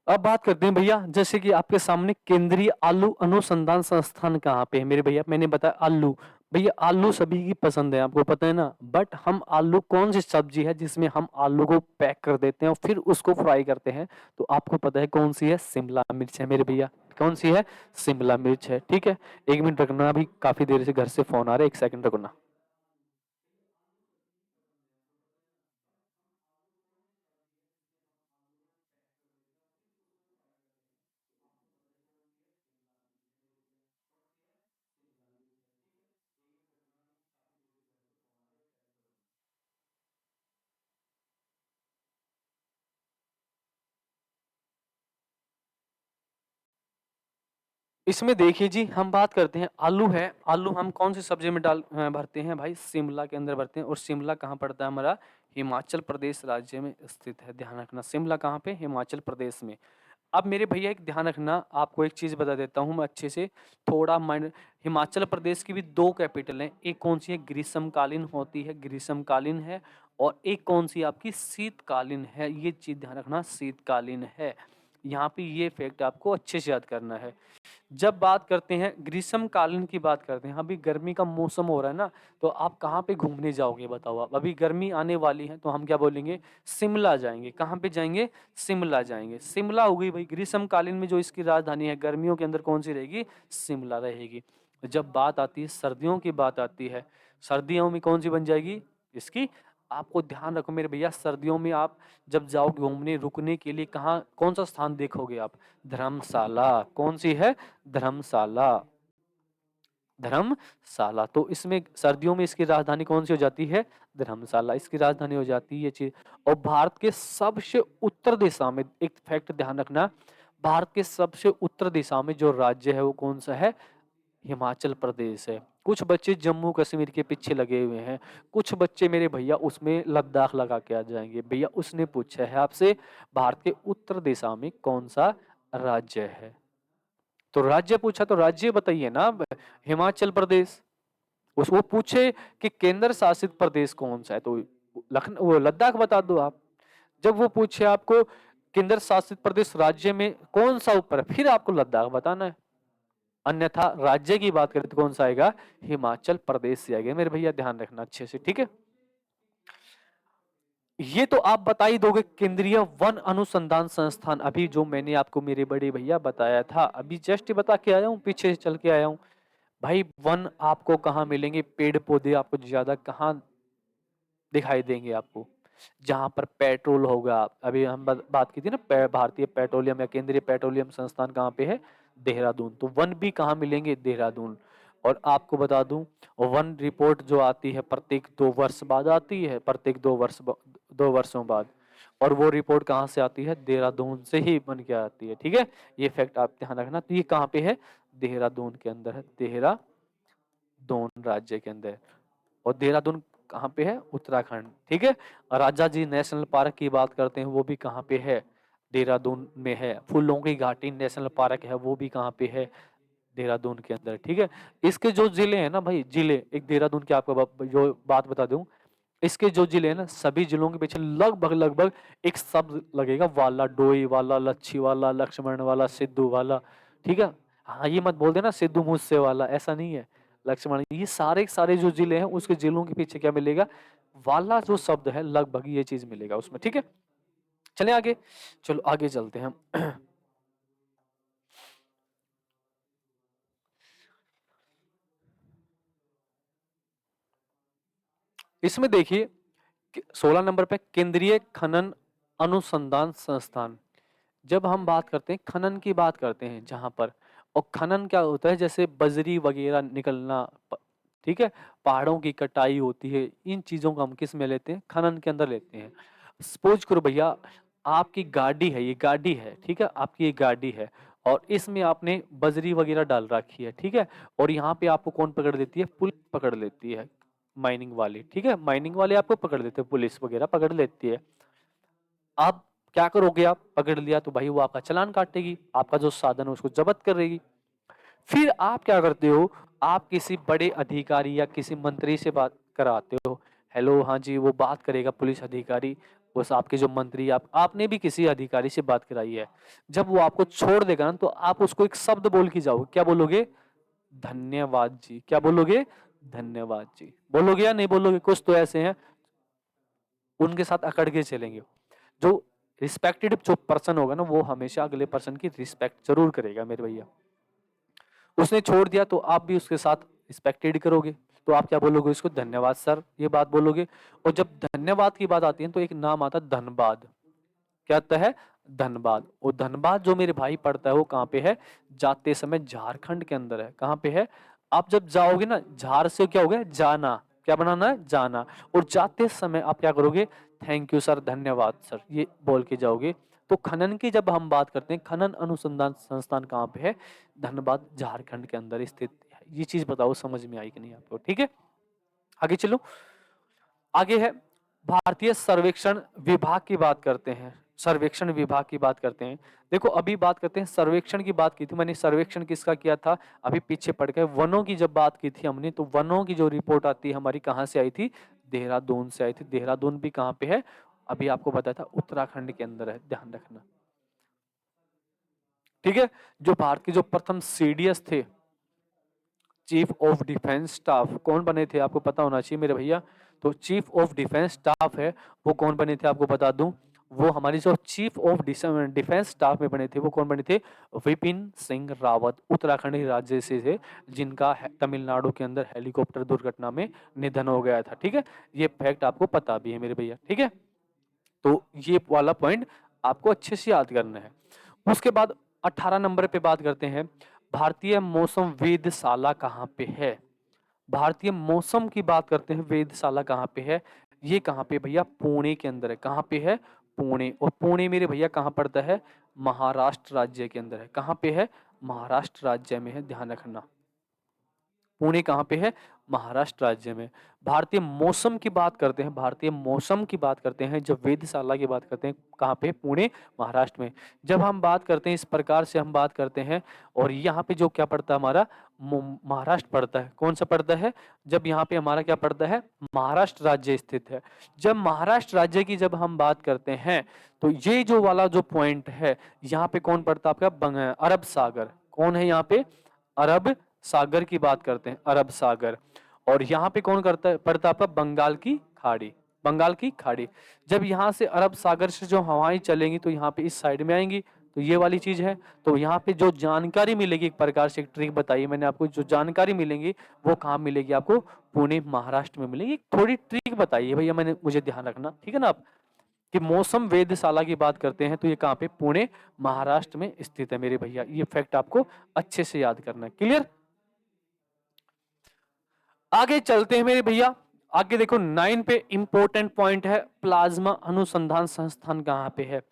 A: अब बात करते हैं भैया, जैसे कि आपके सामने केंद्रीय आलू अनुसंधान संस्थान कहाँ पे है मेरे भैया? मैंने बताया आलू। भैया आलू सभी की पसंद है, आपको पता है ना, बट हम आलू कौन सी सब्जी है जिसमें हम आलू को पैक कर देते हैं और फिर उसको फ्राई करते हैं? तो आपको पता है कौन सी है? शिमला मिर्च है मेरे भैया। कौन सी है? शिमला मिर्च है। ठीक है, 1 मिनट रखना, अभी काफी देर से घर से फोन आ रहा है, 1 सेकंड रखना। इसमें देखिए जी, हम बात करते हैं आलू है। आलू हम कौन सी सब्जी में भरते हैं भाई? शिमला के अंदर भरते हैं। और शिमला कहाँ पड़ता है हमारा? हिमाचल प्रदेश राज्य में स्थित है। ध्यान रखना, शिमला कहाँ पे? हिमाचल प्रदेश में। अब मेरे भैया एक ध्यान रखना, आपको एक चीज बता देता हूँ मैं अच्छे से, थोड़ा माइंड। हिमाचल प्रदेश की भी दो कैपिटल हैं। एक कौन सी है? ग्रीष्मकालीन होती है, ग्रीष्मकालीन है। और एक कौन सी आपकी? शीतकालीन है। ये चीज ध्यान रखना, शीतकालीन है। यहाँ पे ये फैक्ट आपको अच्छे से याद करना है। जब बात करते हैं ग्रीष्मकालीन की बात करते हैं, अभी गर्मी का मौसम हो रहा है ना, तो आप कहाँ पे घूमने जाओगे बताओ आप? अभी गर्मी आने वाली है तो हम क्या बोलेंगे? शिमला जाएंगे। कहाँ पे जाएंगे? शिमला जाएंगे। शिमला हो गई भाई ग्रीष्मकालीन में, जो इसकी राजधानी है। गर्मियों के अंदर कौन सी रहेगी? शिमला रहेगी। जब बात आती है सर्दियों की, बात आती है, सर्दियों में कौन सी बन जाएगी इसकी? आपको ध्यान रखो मेरे भैया, सर्दियों में आप जब जाओ घूमने, रुकने के लिए, कहाँ कौन सा स्थान देखोगे आप? धर्मशाला। कौन सी है? धर्मशाला। धर्मशाला। तो इसमें सर्दियों में इसकी राजधानी कौन सी हो जाती है? धर्मशाला इसकी राजधानी हो जाती है, ये चीज। और भारत के सबसे उत्तर दिशा में, एक फैक्ट ध्यान रखना, भारत के सबसे उत्तर दिशा में जो राज्य है वो कौन सा है? हिमाचल प्रदेश है। कुछ बच्चे जम्मू कश्मीर के पीछे लगे हुए हैं, कुछ बच्चे मेरे भैया उसमें लद्दाख लगा के आ जाएंगे। भैया उसने पूछा है आपसे, भारत के उत्तर दिशा में कौन सा राज्य है? तो राज्य पूछा तो राज्य बताइए ना। हिमाचल प्रदेश। उस वो पूछे कि केंद्र शासित प्रदेश कौन सा है, तो लखनऊ, वो लद्दाख बता दो आप। जब वो पूछे आपको केंद्र शासित प्रदेश राज्य में कौन सा ऊपर है, फिर आपको लद्दाख बताना है। अन्यथा राज्य की बात करें तो कौन सा आएगा? हिमाचल प्रदेश से आएगा मेरे भैया, ध्यान रखना अच्छे से। ठीक है, ये तो आप बता ही दोगे, केंद्रीय वन अनुसंधान संस्थान, अभी जो मैंने आपको मेरे बड़े भैया बताया था, अभी जस्ट बता के आया हूँ, पीछे से चल के आया हूँ। भाई वन आपको कहाँ मिलेंगे, पेड़ पौधे आपको ज्यादा कहाँ दिखाई देंगे आपको, जहां पर पेट्रोल होगा। अभी हम बात की थी ना, भारतीय पेट्रोलियम या केंद्रीय पेट्रोलियम संस्थान कहाँ पे है, देहरादून। तो वन भी कहाँ मिलेंगे, देहरादून। और आपको बता दूं, वन रिपोर्ट जो आती है प्रत्येक 2 वर्ष बाद आती है, प्रत्येक 2 वर्षों बाद। और वो रिपोर्ट कहाँ से आती है, देहरादून से ही बन के आती है। ठीक है, ये फैक्ट आप ध्यान रखना। तो ये कहाँ पे है, देहरादून के अंदर है, देहरादून राज्य के अंदर। और देहरादून कहाँ पे है, उत्तराखंड। ठीक है, राजा जी नेशनल पार्क की बात करते हैं, वो भी कहाँ पे है, देहरादून में है। फूलों की घाटी नेशनल पार्क है, वो भी कहाँ पे है, देहरादून के अंदर। ठीक है, इसके जो जिले हैं ना भाई, जिले एक देहरादून के, आपको जो बात बता दूं, इसके जो जिले हैं ना, सभी जिलों के पीछे लगभग लगभग एक शब्द लगेगा, वाला, डोई वाला, लच्छी वाला, लक्ष्मण वाला, सिद्धू वाला। ठीक है, हाँ ये मत बोल देना सिद्धू मूसे वाला, ऐसा नहीं है, लक्ष्मण। ये सारे सारे जो जिले हैं, उसके जिलों के पीछे क्या मिलेगा, वाला जो शब्द है, लगभग ये चीज मिलेगा उसमें। ठीक है, चले आगे, चलो आगे चलते हैं हम। इसमें देखिए 16 नंबर पे केंद्रीय खनन अनुसंधान संस्थान। जब हम बात करते हैं, खनन की बात करते हैं जहां पर, और खनन क्या होता है, जैसे बजरी वगैरह निकलना, ठीक है, पहाड़ों की कटाई होती है, इन चीजों को हम किस में लेते हैं, खनन के अंदर लेते हैं। सपोज करो भैया, आपकी गाड़ी है, ये गाड़ी है, ठीक है, आपकी ये गाड़ी है, और इसमें आपने बजरी वगैरह डाल रखी है। ठीक है, और यहाँ पे आपको कौन पकड़ लेती है, पुलिस पकड़ लेती है, माइनिंग वाली। ठीक है, माइनिंग वाले आपको पकड़ लेते हैं, पुलिस वगैरह पकड़ लेती है। आप क्या करोगे, आप पकड़ लिया तो भाई वो आपका चालान काटेगी, आपका जो साधन है उसको जब्त करेगी। फिर आप क्या करते हो, आप किसी बड़े अधिकारी या किसी मंत्री से बात कराते हो। हेलो, हाँ जी, वो बात करेगा पुलिस अधिकारी, बस आपके जो मंत्री, आपने भी किसी अधिकारी से बात कराई है। जब वो आपको छोड़ देगा ना, तो आप उसको एक शब्द बोल के जाओगे, क्या बोलोगे, धन्यवाद जी। क्या बोलोगे, धन्यवाद जी। बोलोगे या नहीं बोलोगे, कुछ तो ऐसे हैं उनके साथ अकड़ के चलेंगे। जो रिस्पेक्टेड जो पर्सन होगा ना, वो हमेशा अगले पर्सन की रिस्पेक्ट जरूर करेगा मेरे भैया। उसने छोड़ दिया तो आप भी उसके साथ रिस्पेक्टेड करोगे, तो आप क्या बोलोगे, उसको धन्यवाद सर, ये बात बोलोगे। और जब धन्यवाद की बात आती है तो एक नाम आता है धनबाद। क्या आता है, धनबाद। और धनबाद जो मेरे भाई पड़ता है, वो कहाँ पे है, जाते समय झारखंड के अंदर है। कहाँ पे है, आप जब जाओगे ना, झार से क्या हो गया, जाना, क्या बनाना है, जाना। और जाते समय आप क्या करोगे, थैंक यू सर, धन्यवाद सर, ये बोल के जाओगे। तो खनन की जब हम बात करते हैं, खनन अनुसंधान संस्थान कहाँ पे है, धनबाद, झारखंड के अंदर स्थित है। ये चीज बताओ समझ में आई कि नहीं आपको। ठीक है, आगे चलो। आगे है भारतीय सर्वेक्षण विभाग की बात करते हैं, सर्वेक्षण विभाग की बात करते हैं। देखो अभी बात करते हैं, सर्वेक्षण की बात की थी मैंने, सर्वेक्षण किसका किया था, अभी पीछे पड़ गए। वनों की जब बात की थी हमने, तो वनों की जो रिपोर्ट आती है हमारी, कहाँ से आई थी, देहरादून से आई थी। देहरादून भी कहाँ पे है, अभी आपको बताया था, उत्तराखंड के अंदर है, ध्यान रखना। ठीक है, जो भारत के जो प्रथम सीडीएस थे, चीफ ऑफ डिफेंस स्टाफ, कौन बने थे, आपको पता होना चाहिए मेरे भैया। तो चीफ ऑफ डिफेंस स्टाफ है, वो कौन बने थे, आपको बता दूं, वो हमारी जो चीफ ऑफ डिफेंस स्टाफ में बने थे, वो कौन बने थे, विपिन सिंह रावत, उत्तराखंड राज्य से थे, जिनका तमिलनाडु के अंदर हेलीकॉप्टर दुर्घटना में निधन हो गया था। ठीक है, ये फैक्ट आपको पता भी है मेरे भैया। ठीक है, तो ये वाला पॉइंट आपको अच्छे से याद करना है। उसके बाद 18 नंबर पे बात करते हैं, भारतीय मौसम वेधशाला कहाँ पे है। भारतीय मौसम की बात करते हैं, वेधशाला कहाँ पे है, ये कहाँ पे भैया, पुणे के अंदर है। कहाँ पे है, पुणे। और पुणे मेरे भैया कहाँ पड़ता है, महाराष्ट्र राज्य के अंदर है। कहाँ पे है, महाराष्ट्र राज्य में है, ध्यान रखना। पुणे कहाँ पे है, महाराष्ट्र राज्य में। भारतीय मौसम की बात करते हैं, भारतीय मौसम की बात करते हैं, जब वेधशाला की बात करते हैं, कहाँ पे, पुणे, महाराष्ट्र में। जब हम बात करते हैं, इस प्रकार से हम बात करते हैं, और यहाँ पे जो क्या पड़ता है हमारा, महाराष्ट्र पड़ता है। कौन सा पड़ता है, जब यहाँ पे हमारा क्या पड़ता है, महाराष्ट्र राज्य स्थित है। जब महाराष्ट्र राज्य की जब हम बात करते हैं, तो ये जो वाला जो पॉइंट है, यहाँ पे कौन पड़ता है आपका, अरब सागर। कौन है यहाँ पे, अरब सागर की बात करते हैं, अरब सागर। और यहाँ पे कौन करता है, पड़ता है आपका, बंगाल की खाड़ी। बंगाल की खाड़ी। जब यहाँ से अरब सागर से जो हवाएं चलेंगी तो यहाँ पे इस साइड में आएंगी, तो ये वाली चीज है। तो यहाँ पे जो जानकारी मिलेगी, एक प्रकार से एक ट्रिक बताइए मैंने आपको, जो जानकारी मिलेंगी वो कहाँ मिलेगी आपको, पुणे महाराष्ट्र में मिलेगी। थोड़ी ट्रिक बताइए भैया, मैंने मुझे ध्यान रखना, ठीक है ना आप, कि मौसम वेधशाला की बात करते हैं तो ये कहाँ पे, पुणे महाराष्ट्र में स्थित है मेरे भैया। ये फैक्ट आपको अच्छे से याद करना है। क्लियर? आगे चलते हैं मेरे भैया। आगे देखो 9 पे इंपॉर्टेंट पॉइंट है, प्लाज्मा अनुसंधान संस्थान कहाँ पे है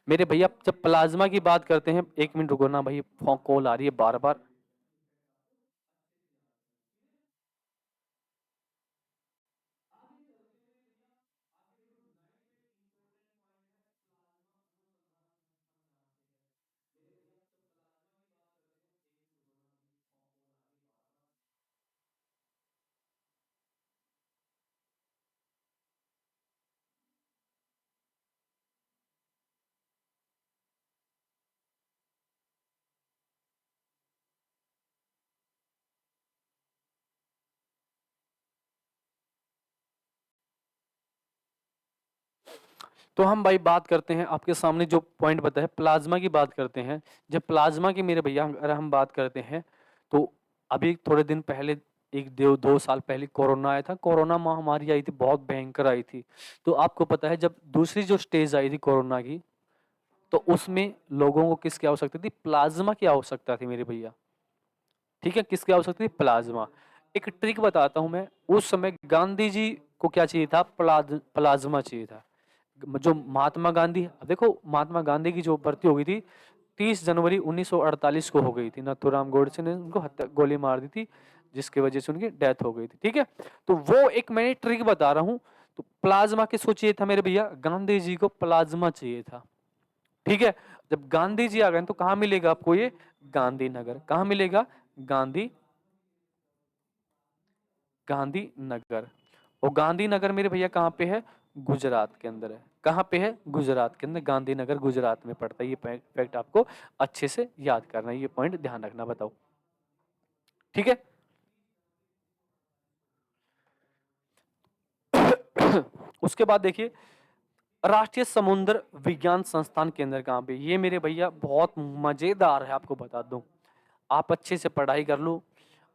A: मेरे भैया। जब प्लाज्मा की बात करते हैं, 1 मिनट रुको ना भाई, कॉल आ रही है बार बार। तो हम भाई बात करते हैं, आपके सामने जो पॉइंट बताया प्लाज्मा की बात करते हैं। जब प्लाज्मा की मेरे भैया अगर हम बात करते हैं, तो अभी थोड़े दिन पहले, 1 2 साल पहले कोरोना आया था। कोरोना महामारी आई थी, बहुत भयंकर आई थी। तो आपको पता है जब दूसरी जो स्टेज आई थी कोरोना की, तो उसमें लोगों को किसकी आवश्यकता थी, प्लाज्मा की आवश्यकता थी मेरे भैया। ठीक है, किसकी आवश्यकता थी, प्लाज्मा। एक ट्रिक बताता हूं मैं, उस समय गांधी जी को क्या चाहिए था, प्लाज्मा चाहिए था। जो महात्मा गांधी, देखो महात्मा गांधी की जो भर्ती हो गई थी 30 जनवरी 1948 को हो गई थी। नाथूराम गोडसे ने उनको हत्या, गोली मार दी थी, जिसकी वजह से उनकी डेथ हो गई थी। ठीक है, तो वो एक मैं ट्रिक बता रहा हूं। तो प्लाज्मा किसको चाहिए था मेरे भैया, गांधी जी को प्लाज्मा चाहिए था। ठीक है, जब गांधी जी आ गए तो कहां मिलेगा आपको ये, गांधीनगर। कहां मिलेगा, गांधी गांधीनगर। और गांधीनगर मेरे भैया कहाँ पे है, गुजरात के अंदर है। कहाँ पे है, गुजरात के अंदर। गांधीनगर गुजरात में पड़ता है। ये फैक्ट आपको अच्छे से याद करना है, ये पॉइंट ध्यान रखना। बताओ, ठीक है। उसके बाद देखिए, राष्ट्रीय समुद्र विज्ञान संस्थान केंद्र कहाँ पे, ये मेरे भैया बहुत मजेदार है, आपको बता दूं। आप अच्छे से पढ़ाई कर लो,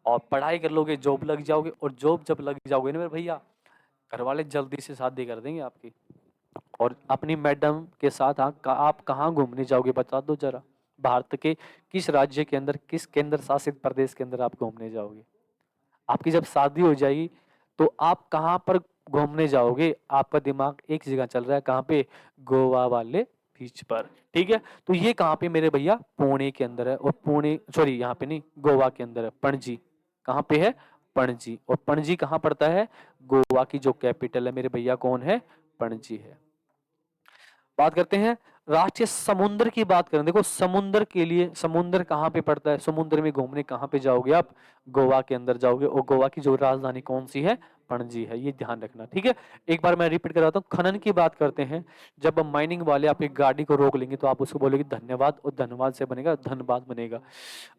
A: और पढ़ाई कर लोगे जॉब लग जाओगे, और जॉब जब लग जाओगे ना मेरे भैया, घर वाले जल्दी से शादी कर देंगे आपकी। और अपनी मैडम के साथ आप कहाँ घूमने जाओगे, बता दो जरा। भारत के किस राज्य के अंदर, किस केंद्र शासित प्रदेश के अंदर आप घूमने जाओगे। आपकी जब शादी हो जाएगी तो आप कहाँ पर घूमने जाओगे, आपका दिमाग एक जगह चल रहा है, कहाँ पे, गोवा वाले बीच पर। ठीक है, तो ये कहाँ पे मेरे भैया, पुणे के अंदर है। और पुणे, सॉरी यहाँ पे नहीं, गोवा के अंदर है, पणजी। कहाँ पे है, पणजी। और पणजी कहाँ पड़ता है, गोवा की जो कैपिटल है मेरे भैया, कौन है, पणजी है। बात करते हैं राष्ट्रीय समुद्र की, बात करें, देखो समुद्र के लिए, समुद्र कहाँ पे पड़ता है, समुद्र में घूमने कहाँ पे जाओगे आप, गोवा के अंदर जाओगे। और गोवा की जो राजधानी कौन सी है, पणजी है। ये ध्यान रखना, ठीक है। एक बार मैं रिपीट कराता हूँ, खनन की बात करते हैं। जब माइनिंग वाले आपकी गाड़ी को रोक लेंगे तो आप उसको बोलोगे धन्यवाद, और धन्यवाद से बनेगा धनबाद बनेगा।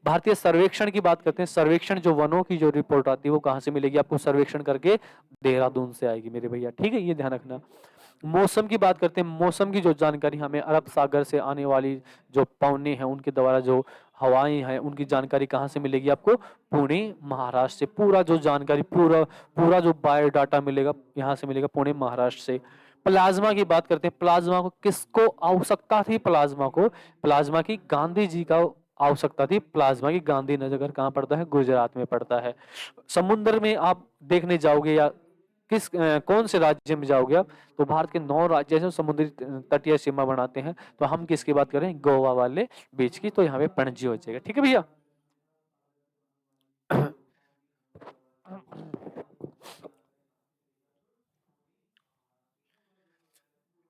A: भारतीय सर्वेक्षण की बात करते हैं। सर्वेक्षण जो वनों की जो रिपोर्ट आती है वो कहाँ से मिलेगी आपको, सर्वेक्षण करके देहरादून से आएगी मेरे भैया। ठीक है, ये ध्यान रखना। मौसम की बात करते हैं। मौसम की जो जानकारी हमें अरब सागर से आने वाली जो पवने हैं उनके द्वारा जो हवाएं हैं उनकी जानकारी कहाँ से मिलेगी आपको, पुणे महाराष्ट्र से। पूरा जो जानकारी, पूरा पूरा जो बायोडाटा मिलेगा यहाँ से मिलेगा, पुणे महाराष्ट्र से। प्लाज्मा की बात करते हैं। प्लाज्मा को किसको आवश्यकता थी, प्लाज्मा को, प्लाज्मा की गांधी जी का आवश्यकता थी। प्लाज्मा की गांधीनगर कहाँ पड़ता है, गुजरात में पड़ता है। समुद्र में आप देखने जाओगे या कौन से राज्य में जाओगे आप, तो भारत के 9 राज्य हैं समुद्री तटीय सीमा बनाते हैं। तो हम किसकी बात करें, गोवा वाले बीच की। तो यहाँ पे पणजी हो जाएगा, ठीक है भैया।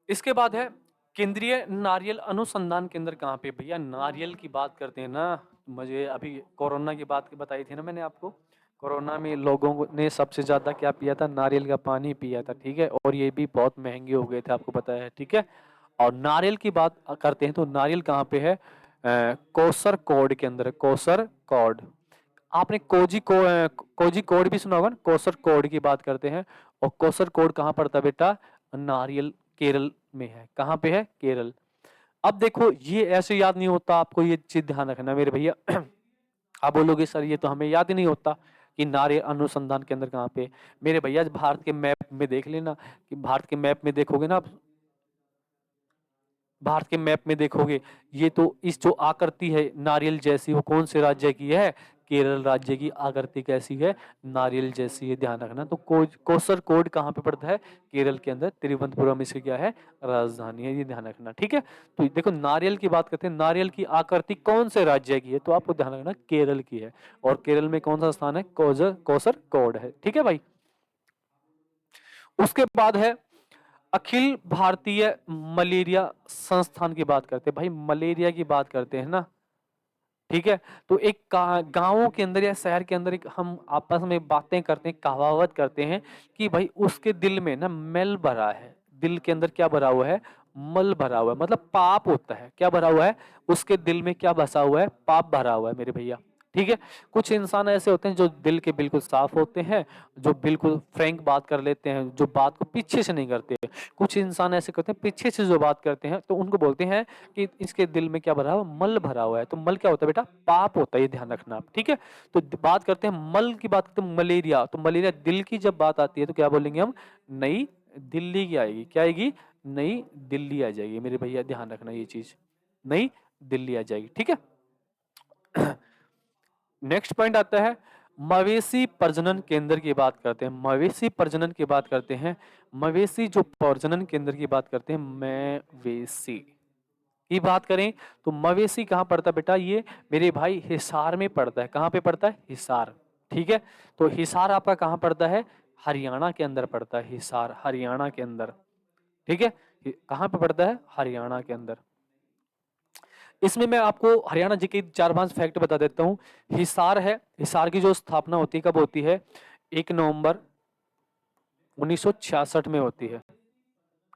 A: इसके बाद है केंद्रीय नारियल अनुसंधान केंद्र कहाँ पे, भैया नारियल की बात करते हैं ना। मुझे अभी कोरोना की बात बताई थी ना मैंने आपको। कोरोना में ने सबसे ज्यादा क्या पिया था, नारियल का पानी पिया था। ठीक है, और ये भी बहुत महंगे हो गए थे, आपको पता है। ठीक है, और नारियल की बात करते हैं तो नारियल कहाँ पे है, कोसर कोड के अंदर है, कोसर कोड। आपने कोजी कोड भी सुना होगा ना, कोसर कोड की बात करते हैं। और कोसर कोड कहाँ पड़ता है बेटा, नारियल केरल में है। कहाँ पे है? केरल। अब देखो ये ऐसे याद नहीं होता, आपको ये चीज ध्यान रखना मेरे भैया। आप बोलोगे सर ये तो हमें याद ही नहीं होता कि नारियल अनुसंधान केंद्र कहाँ पे है। मेरे भैया भारत के मैप में देख लेना, कि भारत के मैप में देखोगे ना आप, भारत के मैप में देखोगे, ये तो इस जो आकृति है नारियल जैसी, वो कौन से राज्य की है? केरल राज्य की आकृति कैसी है? नारियल जैसी है, ध्यान रखना। तो कोसर कोड कहाँ पे पड़ता है? केरल के अंदर, तिरुवनंतपुरम इसकी क्या है? राजधानी है, ये ध्यान रखना, ठीक है। तो देखो नारियल की बात करते हैं, नारियल की आकृति कौन से राज्य की है? तो आपको ध्यान रखना केरल की है। और केरल में कौन सा स्थान है? कोसर कोड है, ठीक है भाई। उसके बाद है अखिल भारतीय मलेरिया संस्थान की बात करते हैं। भाई मलेरिया की बात करते हैं ना, ठीक है। तो एक गांवों के अंदर या शहर के अंदर एक हम आपस में बातें करते हैं, कहावत करते हैं कि भाई उसके दिल में ना मल भरा है। दिल के अंदर क्या भरा हुआ है? मल भरा हुआ है, मतलब पाप होता है। क्या भरा हुआ है? उसके दिल में क्या बसा हुआ है? पाप भरा हुआ है मेरे भैया, ठीक है। कुछ इंसान ऐसे होते हैं जो दिल के बिल्कुल साफ होते हैं, जो बिल्कुल फ्रैंक बात कर लेते हैं, जो बात को पीछे से नहीं करते। कुछ इंसान ऐसे करते हैं पीछे से जो बात करते हैं, तो उनको बोलते हैं कि इसके दिल में क्या भरा हुआ? मल भरा हुआ है। तो मल क्या होता है बेटा? पाप होता है, ये ध्यान रखना आप, ठीक है। तो बात करते हैं मल की, बात करते हैं मलेरिया। तो मलेरिया दिल की जब बात आती है तो क्या बोलेंगे हम? नई दिल्ली की आएगी। क्या आएगी? नई दिल्ली आ जाएगी मेरे भैया, ध्यान रखना ये चीज, नई दिल्ली आ जाएगी, ठीक है। नेक्स्ट पॉइंट आता है मवेशी प्रजनन केंद्र की बात करते हैं। मवेशी प्रजनन की बात करते हैं, मवेशी जो प्रजनन केंद्र की बात करते हैं, मवेशी की बात करें तो मवेशी कहाँ पड़ता है बेटा? ये मेरे भाई हिसार में पड़ता है। कहाँ पे पड़ता है? हिसार, ठीक है। तो हिसार आपका कहाँ पड़ता है? हरियाणा के अंदर पड़ता है। हिसार हरियाणा के अंदर, ठीक है। कहाँ पे पड़ता है? हरियाणा के अंदर। इसमें मैं आपको हरियाणा जी के 4-5 फैक्ट बता देता हूँ। हिसार है, हिसार की जो स्थापना होती है कब होती है? 1 नवंबर 1966 में होती है,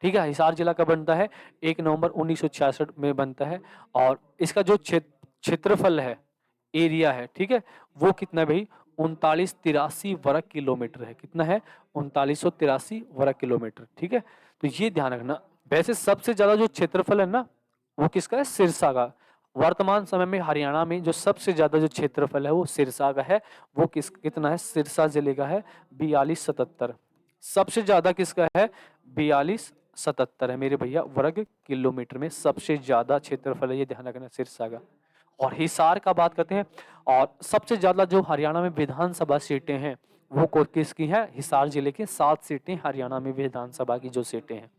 A: ठीक है। हिसार जिला कब बनता है? 1 नवंबर 1966 में बनता है। और इसका जो क्षेत्रफल है, एरिया है, ठीक है, वो कितना है भाई? 3983 वर्ग किलोमीटर है। कितना है? 3983 वर्ग किलोमीटर, ठीक है। तो ये ध्यान रखना। वैसे सबसे ज्यादा जो क्षेत्रफल है ना, वो किसका है? सिरसा का। वर्तमान समय में हरियाणा में जो सबसे ज्यादा जो क्षेत्रफल है वो सिरसा का है। वो कितना है? सिरसा जिले का है 4277। सबसे ज्यादा किसका है? 4277 है मेरे भैया, वर्ग किलोमीटर में सबसे ज्यादा क्षेत्रफल है, ये ध्यान रखना, सिरसा का। और हिसार का बात करते हैं, और सबसे ज्यादा जो हरियाणा में विधानसभा सीटें हैं वो किसकी है? हिसार जिले की 7 सीटें हरियाणा में विधानसभा की जो सीटें हैं।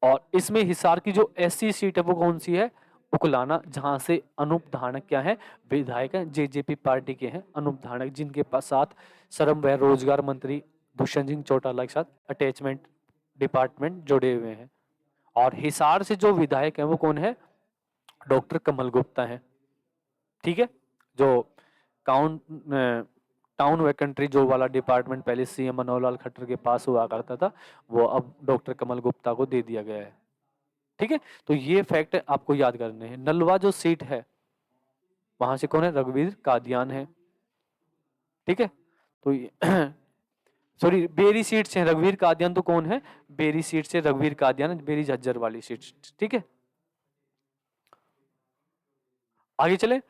A: और इसमें हिसार की जो ऐसी सीट है वो कौन सी है? उकलाना, जहां से अनूप धानक क्या है? विधायक है, जेजेपी पार्टी के हैं अनूप धानक, जिनके पास साथ श्रम व रोजगार मंत्री दुष्यंत सिंह चौटाला के साथ अटैचमेंट डिपार्टमेंट जुड़े हुए हैं। और हिसार से जो विधायक है वो कौन है? डॉक्टर कमल गुप्ता है, ठीक है। जो काउंट टाउन वैकेंट्री जो वाला डिपार्टमेंट पहले सीएम मनोहर लाल खट्टर के पास हुआ करता था, वो अब डॉक्टर कमल गुप्ता को दे दिया गया है, ठीक है। तो ये फैक्ट आपको याद करने हैं। नलवा जो सीट है वहां से कौन है? रघुवीर कादियान है, ठीक है। तो सॉरी, बेरी सीट से रघुवीर कादियान, तो कौन है? बेरी सीट से रघुवीर कादियान, बेरी झज्जर वाली सीट, ठीक है। आगे चले,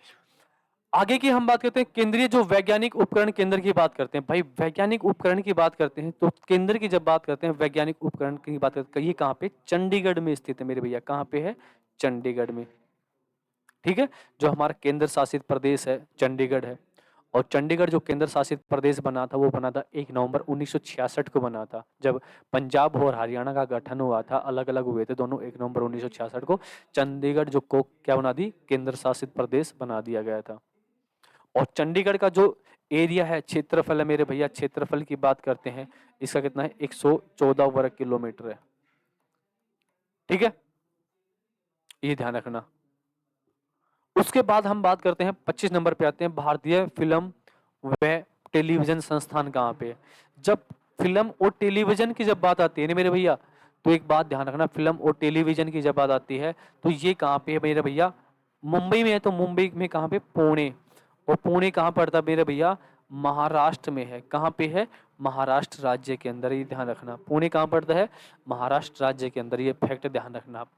A: आगे की हम बात करते हैं केंद्रीय जो वैज्ञानिक उपकरण केंद्र की बात करते हैं। भाई वैज्ञानिक उपकरण की बात करते हैं तो केंद्र की जब बात करते हैं, वैज्ञानिक उपकरण की बात करते हैं, ये कहाँ पे? चंडीगढ़ में स्थित है मेरे भैया। कहाँ पे है? चंडीगढ़ में, ठीक है। जो हमारा केंद्र शासित प्रदेश है चंडीगढ़ है। और चंडीगढ़ जो केंद्र शासित प्रदेश बना था वो बना था 1 नवंबर 1966 को बना था, जब पंजाब और हरियाणा का गठन हुआ था, अलग अलग हुए थे दोनों 1 नवंबर 1966 को। चंडीगढ़ जो को क्या बना दी? केंद्र शासित प्रदेश बना दिया गया था। और चंडीगढ़ का जो एरिया है, क्षेत्रफल है मेरे भैया, क्षेत्रफल की बात करते हैं, इसका कितना है? 114 वर्ग किलोमीटर है, ठीक है, ये ध्यान रखना। उसके बाद हम बात करते हैं 25 नंबर पे आते हैं, भारतीय फिल्म व टेलीविजन संस्थान कहाँ पे है? जब फिल्म और टेलीविजन की जब बात आती है ना मेरे भैया, तो एक बात ध्यान रखना, फिल्म और टेलीविजन की जब बात आती है तो ये कहाँ पे है मेरे भैया? मुंबई में है। तो मुंबई में कहाँ पे? पुणे। और पुणे कहाँ पड़ता है मेरे भैया? महाराष्ट्र में है। कहाँ पे है? महाराष्ट्र राज्य के अंदर, ये ध्यान रखना। पुणे कहाँ पड़ता है? महाराष्ट्र राज्य के अंदर, ये फैक्ट ध्यान रखना आप।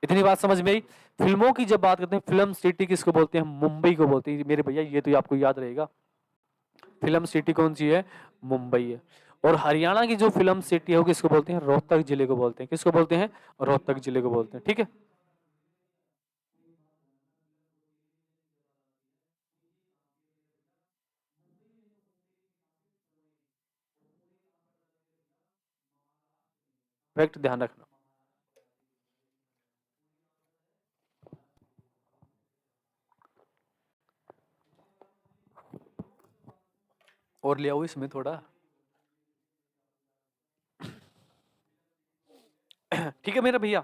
A: इतनी बात समझ में आई? फिल्मों की जब बात करते हैं, फिल्म सिटी किसको बोलते हैं? मुंबई को बोलते हैं मेरे भैया, ये तो आपको याद रहेगा। फिल्म सिटी कौन सी है? मुंबई है। और हरियाणा की जो फिल्म सिटी है वो किसको बोलते हैं? रोहतक जिले को बोलते हैं। किसको बोलते हैं? रोहतक जिले को बोलते हैं। ठीक है, फैक्ट ध्यान रखना। और ले आओ इसमें थोड़ा। ठीक है मेरा भैया,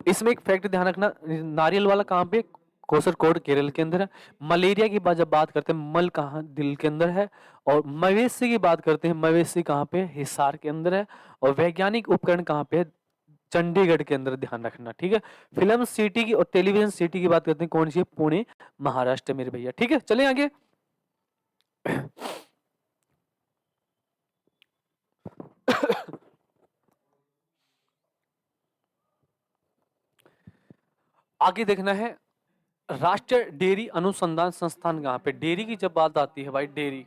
A: इसमें एक फैक्ट ध्यान रखना, नारियल वाला कहाँ पे? कोसरकोड केरल के अंदर है। मलेरिया की बात जब बात करते हैं, मल कहाँ? दिल के अंदर है। और मवेशी की बात करते हैं, मवेशी कहाँ पे? हिसार के अंदर है। और वैज्ञानिक उपकरण कहाँ पे है? चंडीगढ़ के अंदर, ध्यान रखना। ठीक है, फिल्म सिटी की और टेलीविजन सिटी की बात करते हैं, कौन सी है? पुणे महाराष्ट्र मेरे भैया। ठीक है, चले आगे। आगे देखना है, राष्ट्रीय डेयरी अनुसंधान संस्थान कहाँ पे? डेयरी की जब बात आती है भाई, डेयरी,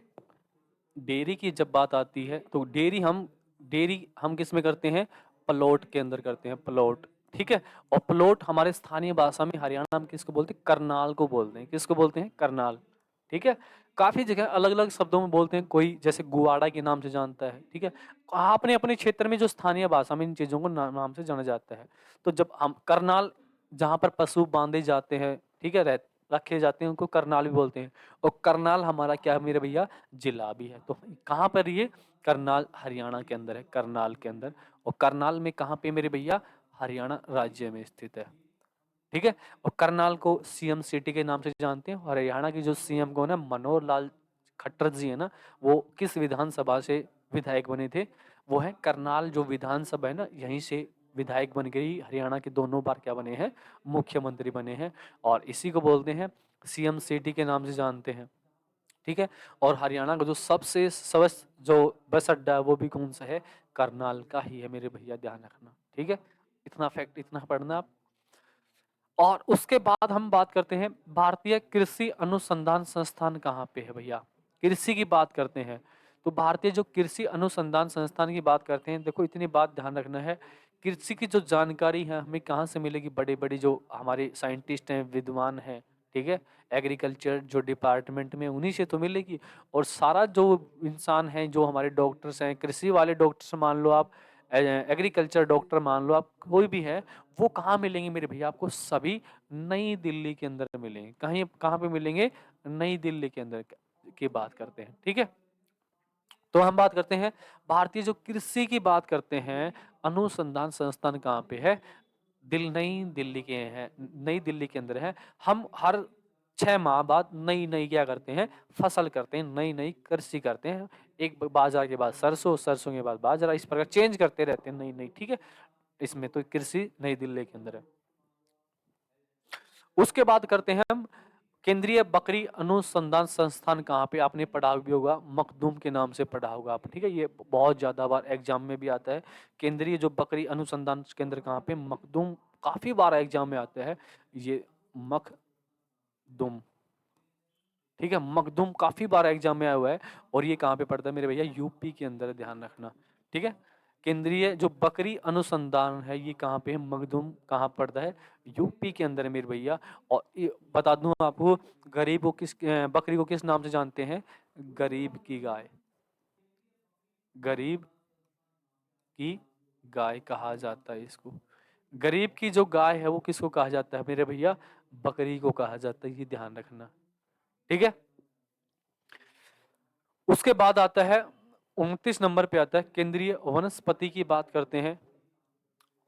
A: डेयरी की जब बात आती है तो डेयरी हम किस में करते हैं? प्लॉट के अंदर करते हैं, प्लॉट। ठीक है, और प्लॉट हमारे स्थानीय भाषा में हरियाणा में किसको बोलते हैं? करनाल को बोलते हैं। किसको बोलते हैं? करनाल। ठीक है, काफी जगह अलग अलग शब्दों में बोलते हैं, कोई जैसे गुवाड़ा के नाम से जानता है। ठीक है, आपने अपने क्षेत्र में जो स्थानीय भाषा में इन चीजों को नाम से जाना जाता है। तो जब हम करनाल, जहां पर पशु बांधे जाते हैं, ठीक है, रखे जाते हैं, उनको करनाल भी बोलते हैं। और करनाल हमारा क्या है मेरे भैया? जिला भी है। तो कहाँ पर ये? करनाल हरियाणा के अंदर है, करनाल के अंदर। और करनाल में कहाँ पे मेरे भैया? हरियाणा राज्य में स्थित है। ठीक है, और करनाल को सीएम सिटी के नाम से जानते हैं। और हरियाणा की जो सीएम कौन है? मनोहर लाल खट्टर जी है ना, वो किस विधानसभा से विधायक बने थे? वो है करनाल जो विधानसभा है ना, यहीं से विधायक बन गई। हरियाणा के दोनों बार क्या बने हैं? मुख्यमंत्री बने हैं। और इसी को बोलते हैं सीएम सिटी के नाम से जानते हैं। ठीक है, और हरियाणा का जो सबसे सबस जो बस अड्डा है वो भी कौन सा है? करनाल का ही है मेरे भैया, ध्यान रखना। ठीक है, इतना फैक्ट इतना पढ़ना आप। और उसके बाद हम बात करते हैं, भारतीय कृषि अनुसंधान संस्थान कहाँ पे है भैया? कृषि की बात करते हैं तो भारतीय जो कृषि अनुसंधान संस्थान की बात करते हैं, देखो इतनी बात ध्यान रखना है, कृषि की जो जानकारी है हमें कहाँ से मिलेगी? बड़े बड़े जो हमारे साइंटिस्ट हैं, विद्वान हैं, ठीक है, एग्रीकल्चर जो डिपार्टमेंट में, उन्हीं से तो मिलेगी। और सारा जो इंसान है, जो हमारे डॉक्टर्स हैं, कृषि वाले डॉक्टर्स मान लो आप, एग्रीकल्चर डॉक्टर मान लो आप, कोई भी है, वो कहाँ मिलेंगे मेरे भैया? आपको सभी नई दिल्ली के अंदर मिलेंगे। कहीं कहाँ पे मिलेंगे? नई दिल्ली के अंदर की बात करते हैं। ठीक है, तो हम बात करते हैं भारतीय जो कृषि की बात करते हैं, अनुसंधान संस्थान कहाँ पे है? नई दिल्ली के हैं, नई दिल्ली के अंदर है। हम हर 6 माह बाद नई नई क्या करते हैं? फसल करते हैं, नई नई कृषि करते हैं। एक बाजार के बाद सरसों, सरसों के बाद बाजरा, इस प्रकार चेंज करते रहते हैं, नई नई। ठीक है, इसमें तो कृषि नई दिल्ली के अंदर है। उसके बाद करते हैं हम, केंद्रीय बकरी अनुसंधान संस्थान कहाँ पे? आपने पढ़ा भी होगा, मखदूम के नाम से पढ़ा होगा आप। ठीक है, ये बहुत ज्यादा बार एग्जाम में भी आता है। केंद्रीय जो बकरी अनुसंधान केंद्र कहाँ पे? मखदूम, काफी बार एग्जाम में आता है ये मखदूम। ठीक है, मखदूम काफी बार एग्जाम में आया हुआ है। और ये कहाँ पे पड़ता है मेरे भैया? यूपी के अंदर, ध्यान रखना। ठीक है, केंद्रीय जो बकरी अनुसंधान है ये कहाँ पे है? मखदूम कहाँ पड़ता है? यूपी के अंदर है मेरे भैया। और ये बता दूं आपको, गरीब को किस बकरी को किस नाम से जानते हैं? गरीब की गाय, गरीब की गाय कहा जाता है इसको। गरीब की जो गाय है वो किसको कहा जाता है मेरे भैया? बकरी को कहा जाता है, ये ध्यान रखना। ठीक है, उसके बाद आता है 29 नंबर पे आता है, केंद्रीय वनस्पति की बात करते हैं।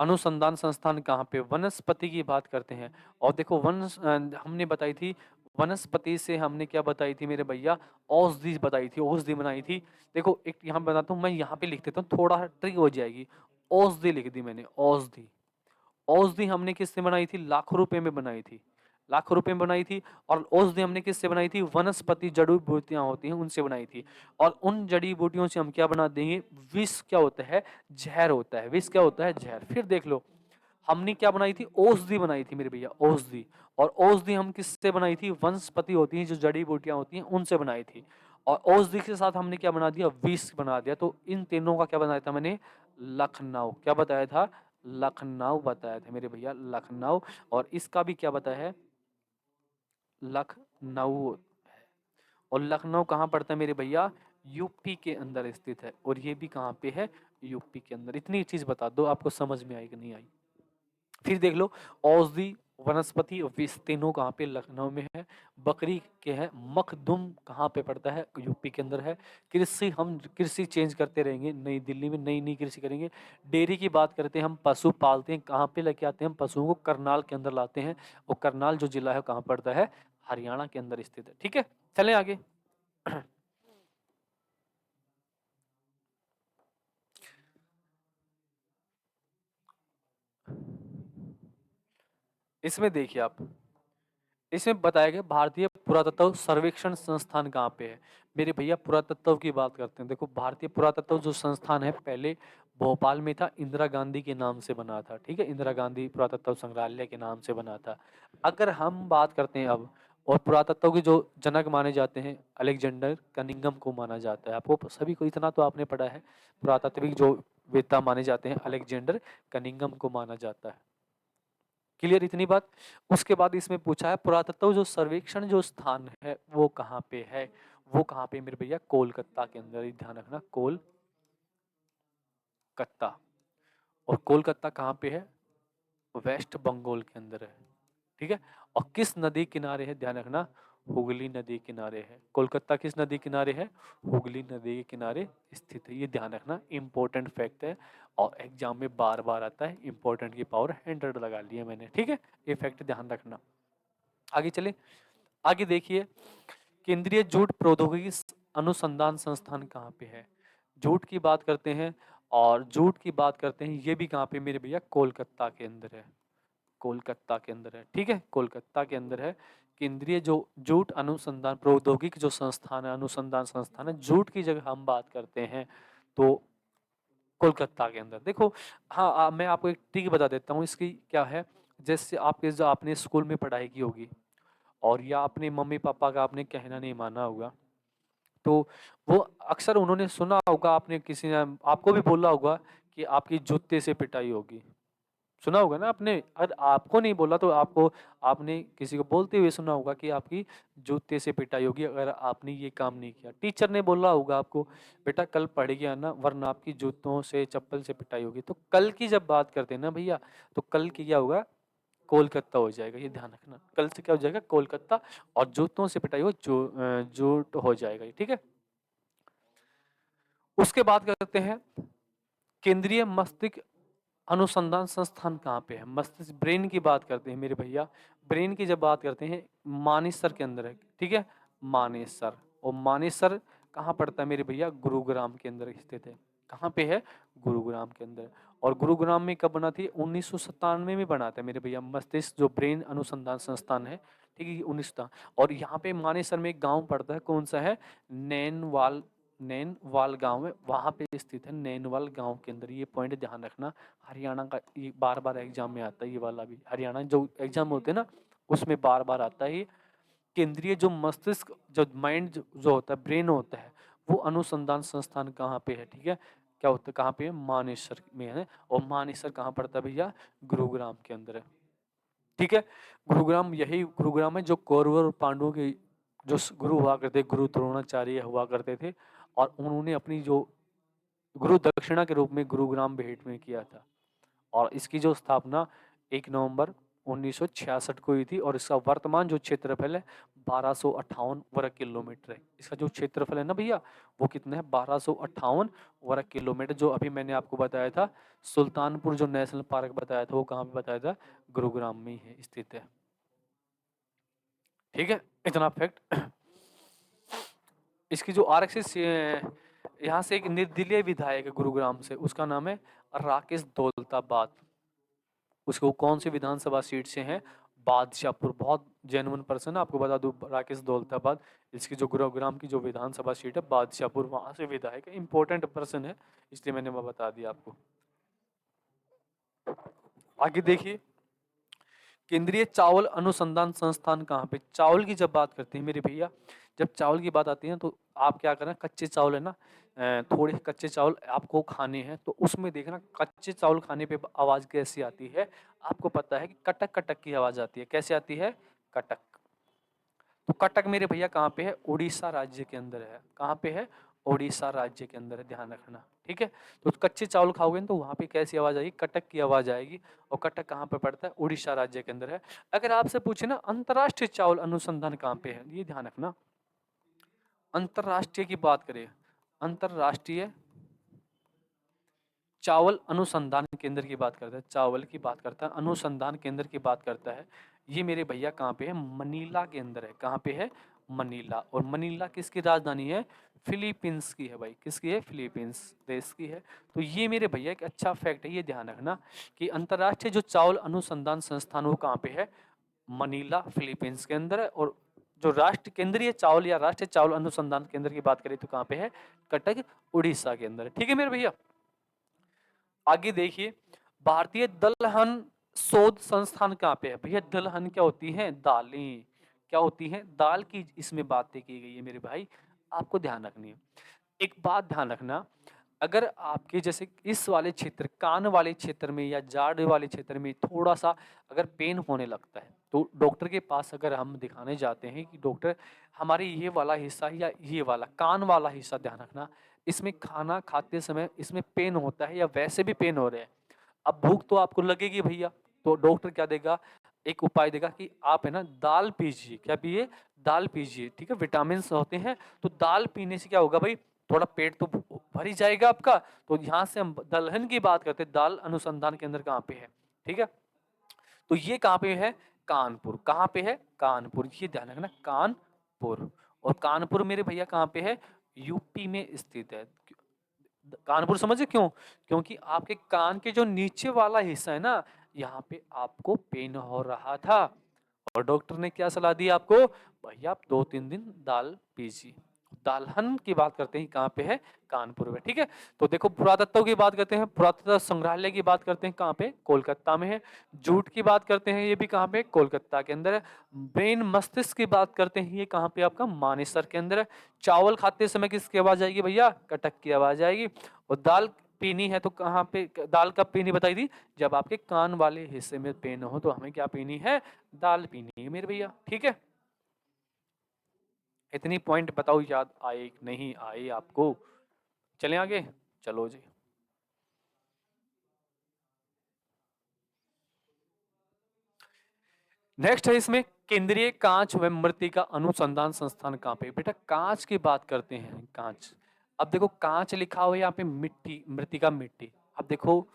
A: अनुसंधान संस्थान कहाँ पे? वनस्पति की बात करते हैं। और देखो हमने बताई थी, वनस्पति से हमने क्या बताई थी मेरे भैया? औषधि बताई थी, औषधि बनाई थी। देखो एक यहाँ बताता हूँ, मैं यहाँ पे लिख देता हूँ, थोड़ा ट्रिक हो जाएगी। औषधि लिख दी मैंने, औषधि। औषधि हमने किससे बनाई थी? लाखों रुपए में बनाई थी। लाखों रुपए में बनाई थी। और औषधि हमने किससे बनाई थी? वनस्पति जड़ी बूटियां होती हैं उनसे बनाई थी। और उन जड़ी बूटियों से हम क्या बना देंगे? विष क्या होता है? जहर होता है। विष क्या होता है? जहर। फिर देख लो, हमने क्या बनाई थी? औषधि बनाई थी मेरे भैया, औषधि। और औषधि हम किससे बनाई थी? वनस्पति होती हैं जो जड़ी बूटियां होती हैं उनसे बनाई थी। और औषधि के साथ हमने क्या बना दिया? विष बना दिया। तो इन तीनों का क्या बनाया था मैंने? लखनऊ। क्या बताया था? लखनऊ बताया था मेरे भैया, लखनऊ। और इसका भी क्या बताया है? लखनऊ। और लखनऊ कहाँ पड़ता है मेरे भैया? यूपी के अंदर स्थित है। और ये भी कहाँ पे है? यूपी के अंदर। इतनी चीज बता दो, आपको समझ में आई कि नहीं आई? फिर देख लो, औषधि, वनस्पति और विष तीनों कहाँ पे? लखनऊ में है। बकरी के है मखदुम कहाँ पे पड़ता है? यूपी के अंदर है। कृषि, हम कृषि चेंज करते रहेंगे, नई दिल्ली में नई नई कृषि करेंगे। डेयरी की बात करते हैं, हम पशु पालते हैं, कहाँ पे लेके आते हैं? हम पशुओं को करनाल के अंदर लाते हैं। और करनाल जो जिला है कहाँ पड़ता है? हरियाणा के अंदर स्थित है। ठीक है, चलें आगे। इसमें देखिए आप, इसमें बताया गया भारतीय पुरातत्व सर्वेक्षण संस्थान कहाँ पे है। मेरे भैया पुरातत्व की बात करते हैं। देखो, भारतीय पुरातत्व जो संस्थान है पहले भोपाल में था, इंदिरा गांधी के नाम से बना था। ठीक है, इंदिरा गांधी पुरातत्व संग्रहालय के नाम से बना था। अगर हम बात करते हैं अब, और पुरातत्व के जो जनक माने जाते हैं, अलेक्जेंडर कनिंघम को माना जाता है। आपको सभी को इतना तो आपने पढ़ा है, पुरातात्विक जो वेत्ता माने जाते हैं अलेक्जेंडर कनिंघम को माना जाता है। क्लियर इतनी बात? उसके बाद इसमें पूछा है पुरातत्व जो सर्वेक्षण जो स्थान है वो कहाँ पे है? वो कहाँ पे मेरे भैया? कोलकाता के अंदर। ध्यान रखना, कोलकाता। और कोलकाता कहाँ पे है? वेस्ट बंगाल के अंदर है। ठीक है। और किस नदी किनारे है? ध्यान रखना, हुगली नदी किनारे है। कोलकाता किस नदी किनारे है? हुगली नदी के किनारे स्थित है। ये ध्यान रखना, इंपॉर्टेंट फैक्ट है। और एग्जाम में बार बार आता है। इंपॉर्टेंट की पावर 100 लगा लिया मैंने। ठीक है, ये फैक्ट ध्यान रखना। आगे चले, आगे देखिए, केंद्रीय जूट प्रौद्योगिकी अनुसंधान संस्थान कहाँ पे है? जूट की बात करते हैं, और जूट की बात करते हैं, ये भी कहाँ पे मेरे भैया? कोलकाता के अंदर है। कोलकाता के अंदर है। ठीक है, कोलकाता के अंदर है। केंद्रीय जो जूट अनुसंधान प्रौद्योगिकी जो संस्थान है, अनुसंधान संस्थान है, जूट की जगह हम बात करते हैं तो कोलकाता के अंदर। देखो, हाँ, मैं आपको एक ट्रिक बता देता हूँ इसकी क्या है। जैसे आपके जो आपने स्कूल में पढ़ाई की होगी, और या अपने मम्मी पापा का आपने कहना नहीं माना होगा, तो वो अक्सर उन्होंने सुना होगा, आपने किसी ने आपको भी बोला होगा कि आपकी जूते से पिटाई होगी। सुना होगा ना आपने? अगर आपको नहीं बोला तो आपको, आपने किसी को बोलते हुए सुना होगा कि आपकी जूते से पिटाई होगी अगर आपने ये काम नहीं किया। टीचर ने बोला होगा आपको, बेटा कल पढ़ के आना वरना आपकी जूतों से चप्पल से पिटाई होगी। तो कल की जब बात करते हैं ना भैया, तो कल की क्या होगा? कोलकाता हो जाएगा। ये ध्यान रखना, कल से क्या हो जाएगा? कोलकाता। और जूतों से पिटाई हो जूट हो जाएगा। ठीक है। उसके बाद करते हैं, केंद्रीय मस्तिष्क अनुसंधान संस्थान कहाँ पे है? मस्तिष्क, ब्रेन की बात करते हैं मेरे भैया। ब्रेन की जब बात करते हैं, मानेसर के अंदर है। ठीक है, मानेसर। और मानेसर कहाँ पड़ता है मेरे भैया? गुरुग्राम के अंदर स्थित है। कहाँ पे है? गुरुग्राम के अंदर। और गुरुग्राम में कब बना थी? 1997 में बना था मेरे भैया, मस्तिष्क जो ब्रेन अनुसंधान संस्थान है। ठीक है, 19। और यहाँ पे मानेसर में एक गाँव पड़ता है, कौन सा है? नैनवाल। नैनवाल गांव है, वहां पे स्थित है। नैनवाल गांव के अंदर। ये पॉइंट ध्यान रखना, हरियाणा का ये बार बार एग्जाम में आता है। ये वाला भी हरियाणा जो एग्जाम होते हैं ना, उसमें बार बार आता है। केंद्रीय जो मस्तिष्क जो माइंड जो होता है, ब्रेन होता है, वो अनुसंधान संस्थान कहाँ पे है? ठीक है, क्या होता है? कहाँ पे है? मानेसर में है। और मानेसर कहाँ पड़ता है भैया? गुरुग्राम के अंदर है। ठीक है, गुरुग्राम, यही गुरुग्राम है जो कौरव और पांडवों के जो गुरु हुआ करते, गुरु द्रोणाचार्य हुआ करते थे। और उन्होंने अपनी जो गुरु दक्षिणा के रूप में गुरुग्राम भेंट में किया था। और इसकी जो स्थापना 1 नवंबर 1966 को हुई थी। और इसका वर्तमान जो क्षेत्रफल है 1258 वर्ग किलोमीटर है। इसका जो क्षेत्रफल है ना भैया, वो कितना है? 1258 वर्ग किलोमीटर। जो अभी मैंने आपको बताया था, सुल्तानपुर जो नेशनल पार्क बताया था, वो कहाँ पे बताया था? गुरुग्राम में ही है, स्थित है। ठीक है, इतना फैक्ट। इसकी जो आरएक्स यहाँ से एक निर्दलीय विधायक है गुरुग्राम से, उसका नाम है राकेश दौलताबाद। उसको कौन सी विधानसभा सीट से है? बादशाहपुर, बहुत जेन्युइन पर्सन है, आपको बता दूं राकेश दौलताबाद, इसकी जो गुरुग्राम की जो विधानसभा सीट है बादशाहपुर, वहां से विधायक है, इंपॉर्टेंट पर्सन है, इसलिए मैंने वो बता दिया आपको। आगे देखिए, केंद्रीय चावल अनुसंधान संस्थान कहाँ पे? चावल की जब बात करते हैं मेरे भैया, जब चावल की बात आती है तो आप क्या करना, कच्चे चावल है ना, थोड़े कच्चे चावल आपको खाने हैं, तो उसमें देखना कच्चे चावल खाने पे आवाज कैसी आती है। आपको पता है कि कटक कटक की आवाज आती है। कैसे आती है? कटक। तो कटक मेरे भैया कहाँ पे है? उड़ीसा राज्य के अंदर है। कहाँ पे है? उड़ीसा राज्य के अंदर है, ध्यान रखना, ठीक है। तो कच्चे चावल खाओगे तो वहां पे कैसी आवाज आएगी? कटक की आवाज आएगी। और कटक कहाँ पे पड़ता है? उड़ीसा राज्य के अंदर है। अगर आपसे पूछे ना अंतर्राष्ट्रीय चावल अनुसंधान कहाँ पे है, ये ध्यान रखना। अंतर्राष्ट्रीय की बात करें, अंतर्राष्ट्रीय चावल अनुसंधान केंद्र की बात करता है, चावल की बात करता है, अनुसंधान केंद्र की बात करता है, ये मेरे भैया कहाँ पे है? मनीला के अंदर है। कहाँ पे है? मनीला। और मनीला किसकी राजधानी है? फिलीपींस की है भाई। किसकी है? फिलीपींस देश की है। तो ये मेरे भैया एक अच्छा फैक्ट है, ये ध्यान रखना कि अंतर्राष्ट्रीय जो चावल अनुसंधान संस्थान वो कहाँ पे है? मनीला, फिलीपींस के अंदर है। और जो राष्ट्र केंद्रीय चावल या राष्ट्रीय चावल अनुसंधान केंद्र की बात करें तो कहाँ पे है? कटक, उड़ीसा के अंदर है। ठीक है मेरे भैया। आगे देखिए, भारतीय दलहन शोध संस्थान कहाँ पे है? भैया दलहन क्या होती है? दालें। क्या होती हैं? दाल की इसमें बातें की गई है मेरे भाई, आपको ध्यान रखनी है। एक बात ध्यान रखना, अगर आपके जैसे इस वाले क्षेत्र, कान वाले क्षेत्र में या जाड़ वाले क्षेत्र में थोड़ा सा अगर पेन होने लगता है तो डॉक्टर के पास अगर हम दिखाने जाते हैं कि डॉक्टर हमारे ये वाला हिस्सा या ये वाला कान वाला हिस्सा ध्यान रखना, इसमें खाना खाते समय इसमें पेन होता है या वैसे भी पेन हो रहे हैं, अब भूख तो आपको लगेगी भैया, तो डॉक्टर क्या देगा? एक उपाय देगा कि आप है ना दाल पीजिए। क्या पिए? दाल पीजिए, ठीक है। विटामिन होते हैं, तो दाल पीने से क्या होगा भाई? थोड़ा पेट तो भर ही जाएगा आपका। तो यहाँ से हम दलहन की बात करते हैं, दाल अनुसंधान केंद्र कहाँ पे है, ठीक है। तो ये कहाँ पे है? कानपुर। कहाँ पे है? कानपुर। ये ध्यान रखना, कानपुर। और कानपुर मेरे भैया कहाँ पे है? यूपी में स्थित है। कानपुर समझे क्यों? क्योंकि आपके कान के जो नीचे वाला हिस्सा है ना, यहाँ पे आपको पेन हो रहा था और डॉक्टर ने क्या सलाह दी आपको? भैया आप 2-3 दिन दाल पीजिए। दालहन की बात करते हैं, कहाँ पे है? कानपुर में, ठीक है। तो देखो, पुरातत्व की बात करते हैं, पुरातत्व संग्रहालय की बात करते हैं, कहाँ पे? कोलकाता में है। जूट की बात करते हैं, ये भी कहाँ पे? कोलकाता के अंदर है। ब्रेन मस्तिष्क की बात करते हैं, ये कहाँ पे? आपका मानेसर के अंदर है। चावल खाते समय किसकी आवाज आएगी भैया? कटक की आवाज आएगी। और दाल पीनी है तो कहाँ पे दाल कब पीनी बताई थी? जब आपके कान वाले हिस्से में पेन हो तो हमें क्या पीनी है? दाल पीनी है मेरे भैया, ठीक है। इतनी पॉइंट बताओ याद आए कि नहीं आए आपको? चलें आगे, चलो जी। नेक्स्ट है इसमें, केंद्रीय कांच व मृत्तिका अनुसंधान संस्थान कहाँ पे? बेटा कांच की बात करते हैं, कांच। अब देखो कांच लिखा हुआ है यहाँ पे, मिट्टी, मृत्तिका मिट्टी। अब देखो,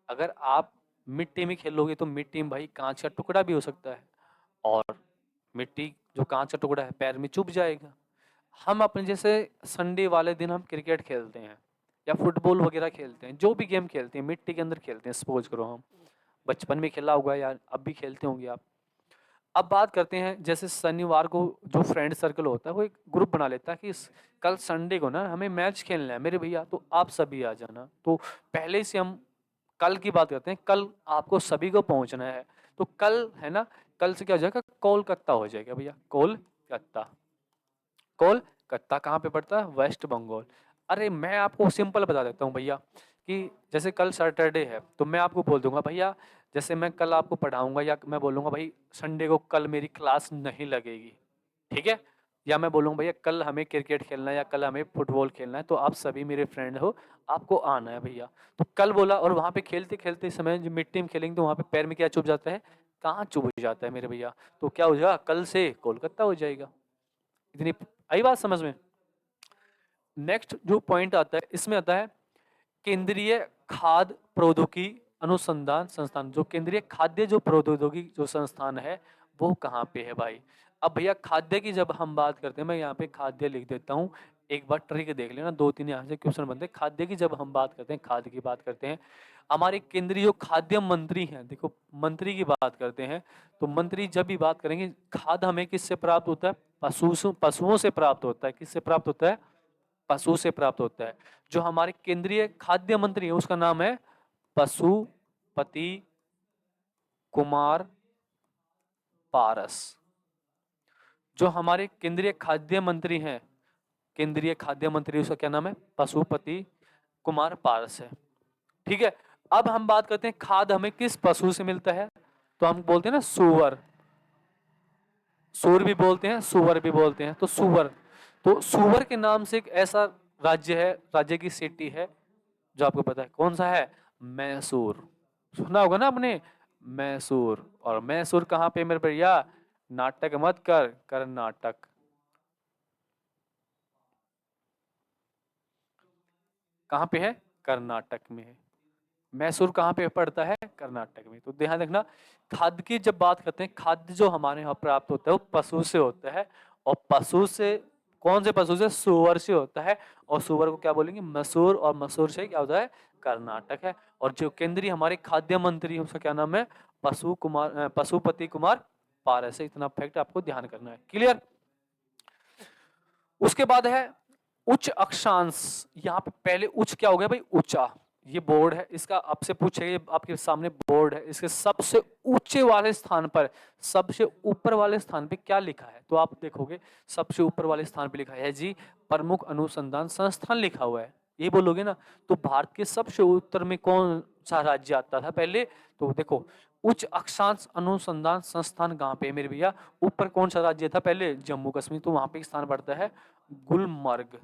A: अगर आप मिट्टी में खेलोगे तो मिट्टी में भाई कांच का टुकड़ा भी हो सकता है, और मिट्टी जो कांच का टुकड़ा है पैर में चुभ जाएगा। हम अपने जैसे संडे वाले दिन हम क्रिकेट खेलते हैं या फुटबॉल वगैरह खेलते हैं, जो भी गेम खेलते हैं मिट्टी के अंदर खेलते हैं, सपोज करो हम बचपन में खेला होगा या अब भी खेलते होंगे आप। अब बात करते हैं, जैसे शनिवार को जो फ्रेंड सर्कल होता है वो एक ग्रुप बना लेता है कि कल संडे को ना हमें मैच खेलना है मेरे भैया, तो आप सभी आ जाना। तो पहले से हम कल की बात करते हैं, कल आपको सभी को पहुंचना है। तो कल है ना, कल से क्या हो जाएगा? कोलकाता हो जाएगा भैया, कोलकाता। कोलकाता कहाँ पे पड़ता है? वेस्ट बंगाल। अरे मैं आपको सिंपल बता देता हूँ भैया कि जैसे कल सैटरडे है तो मैं आपको बोल दूंगा भैया, जैसे मैं कल आपको पढ़ाऊंगा या मैं बोलूंगा भाई संडे को कल मेरी क्लास नहीं लगेगी, ठीक है। या मैं बोलूंगा भैया कल हमें क्रिकेट खेलना है या कल हमें फुटबॉल खेलना है, तो आप सभी मेरे फ्रेंड हो, आपको आना है भैया। तो कल बोला और वहां पे खेलते खेलते समय जो मिट्टी में खेलेंगे तो वहां पे पैर में क्या चुभ जाता है? कहाँ चुभ जाता है मेरे भैया? तो क्या हो जाएगा? कल से कोलकाता हो जाएगा। इतनी आई बात समझ में? नेक्स्ट जो पॉइंट आता है इसमें आता है केंद्रीय खाद्य प्रौद्योगिकी अनुसंधान संस्थान। जो केंद्रीय खाद्य जो प्रौद्योगिकी जो संस्थान है वो कहाँ पे है भाई? अब भैया खाद्य की जब हम बात करते हैं, मैं यहाँ पे खाद्य लिख देता हूँ, एक बार ट्रिक देख लेना, 2-3 यहाँ से क्वेश्चन बनते हैं। खाद्य की जब हम बात करते हैं, खाद्य की बात करते हैं, हमारे केंद्रीय जो खाद्य मंत्री हैं, देखो मंत्री की बात करते हैं, तो मंत्री जब भी बात करेंगे, खाद्य हमें किससे प्राप्त होता है? पशुओं से प्राप्त होता है। किससे प्राप्त होता है? पशु से प्राप्त होता है। जो हमारे केंद्रीय खाद्य मंत्री है उसका नाम है पशुपति कुमार पारस। जो हमारे केंद्रीय खाद्य मंत्री हैं, केंद्रीय खाद्य मंत्री, उसका क्या नाम है? पशुपति कुमार पारस है। ठीक है। अब हम बात करते हैं खाद हमें किस पशु से मिलता है, तो हम बोलते हैं ना सुअर। सूर भी बोलते हैं, सुअर भी बोलते हैं। तो सुअर, तो सुअर के नाम से एक ऐसा राज्य है, राज्य की सिटी है जो आपको पता है कौन सा है? मैसूर। सुना होगा ना आपने, मैसूर। और मैसूर कहाँ पे मेरे भैया? नाटक मत कर, कर्नाटक। कहाँ पे है? कर्नाटक में है। मैसूर कहाँ पे पड़ता है? कर्नाटक में। तो ध्यान रखना, खाद्य की जब बात करते हैं, खाद्य जो हमारे यहाँ प्राप्त होता है वो पशु से होता है। और पशु से, कौन से पशु से? सुअर से होता है। और सुअर को क्या बोलेंगे? मसूर। और मसूर से क्या होता है? कर्नाटक है। और जो केंद्रीय हमारे खाद्य मंत्री है उसका क्या नाम है? पशुपति कुमार पारस है। इतना फैक्ट आपको ध्यान करना है। क्लियर? उसके बाद है उच्च अक्षांश। यहाँ पे पहले उच्च क्या हो गया भाई? ऊंचा। ये बोर्ड है, इसका आपसे पूछेगा, आपके सामने बोर्ड है, इसके सबसे ऊंचे वाले स्थान पर, सबसे ऊपर वाले स्थान पे क्या लिखा है? तो आप देखोगे सबसे ऊपर वाले स्थान पे लिखा है जी प्रमुख अनुसंधान संस्थान लिखा हुआ है। ये बोलोगे ना, तो भारत के सबसे उत्तर में कौन सा राज्य आता था पहले? तो देखो, उच्च अक्षांश अनुसंधान संस्थान कहाँ पे है मेरे भैया? ऊपर कौन सा राज्य था पहले? जम्मू कश्मीर। तो वहां पे स्थान पड़ता है गुलमर्ग।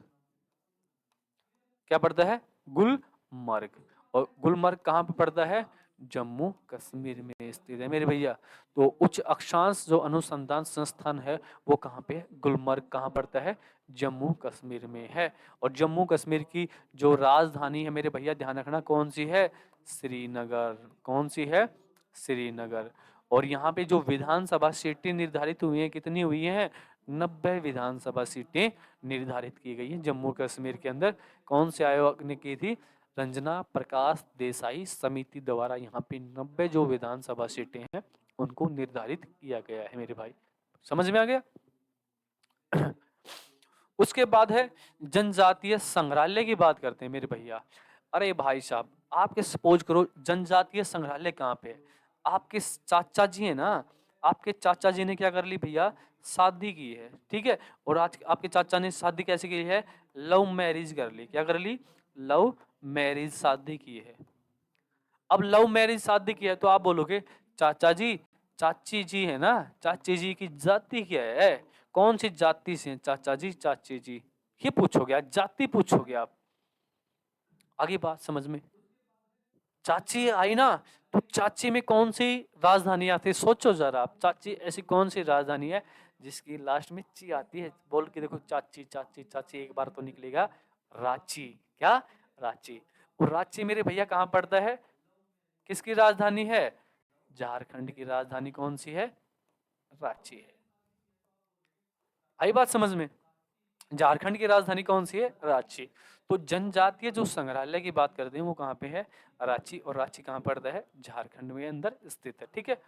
A: क्या पड़ता है? गुलमर्ग। और गुलमर्ग कहाँ पे पड़ता है? जम्मू कश्मीर में स्थित है मेरे भैया। तो उच्च अक्षांश जो अनुसंधान संस्थान है वो कहाँ पे है? गुलमर्ग। कहाँ पड़ता है? जम्मू कश्मीर में है। और जम्मू कश्मीर की जो राजधानी है मेरे भैया, ध्यान रखना, कौन सी है? श्रीनगर। कौन सी है? श्रीनगर। और यहाँ पे जो विधानसभा सीटें निर्धारित हुई हैं, कितनी हुई हैं? 90 विधानसभा सीटें निर्धारित की गई हैं जम्मू कश्मीर के अंदर। कौन से आयोग ने की थी? रंजना प्रकाश देसाई समिति द्वारा यहाँ पे 90 जो विधानसभा सीटें हैं उनको निर्धारित किया गया है मेरे भाई। समझ में आ गया? उसके बाद है जनजातीय संग्रहालय की बात करते हैं मेरे भैया। अरे भाई साहब, आपके सपोज करो जनजातीय संग्रहालय कहाँ पे है? आपके चाचा जी है ना, आपके चाचा जी ने क्या कर ली भैया? शादी की है। ठीक है। और आज आपके चाचा ने शादी कैसे की है? लव मैरिज कर ली। क्या कर ली? लव मैरिज शादी की है। अब लव मैरिज शादी की है तो आप बोलोगे चाचा जी, चाची जी है ना, चाची जी की जाति क्या है? कौन सी जाति से हैं चाचा जी, चाची जी? ये पूछोगे, आज जाति पूछोगे आप। आगे बात समझ में? चाची आई ना, तो चाची में कौन सी राजधानी आती है? सोचो जरा आप, चाची ऐसी कौन सी राजधानी है जिसकी लास्ट में ची आती है? बोल के देखो, चाची चाची चाची, एक बार तो निकलेगा रांची। क्या? रांची। और रांची मेरे भैया कहाँ पड़ता है? किसकी राजधानी है? झारखंड की राजधानी कौन सी है? रांची है। आई बात समझ में? झारखंड की राजधानी कौन सी है? रांची। तो जनजातीय जो संग्रहालय की बात करते हैं वो कहाँ पे है? रांची। और रांची कहाँ पड़ता है? झारखंड में अंदर स्थित है। ठीक है।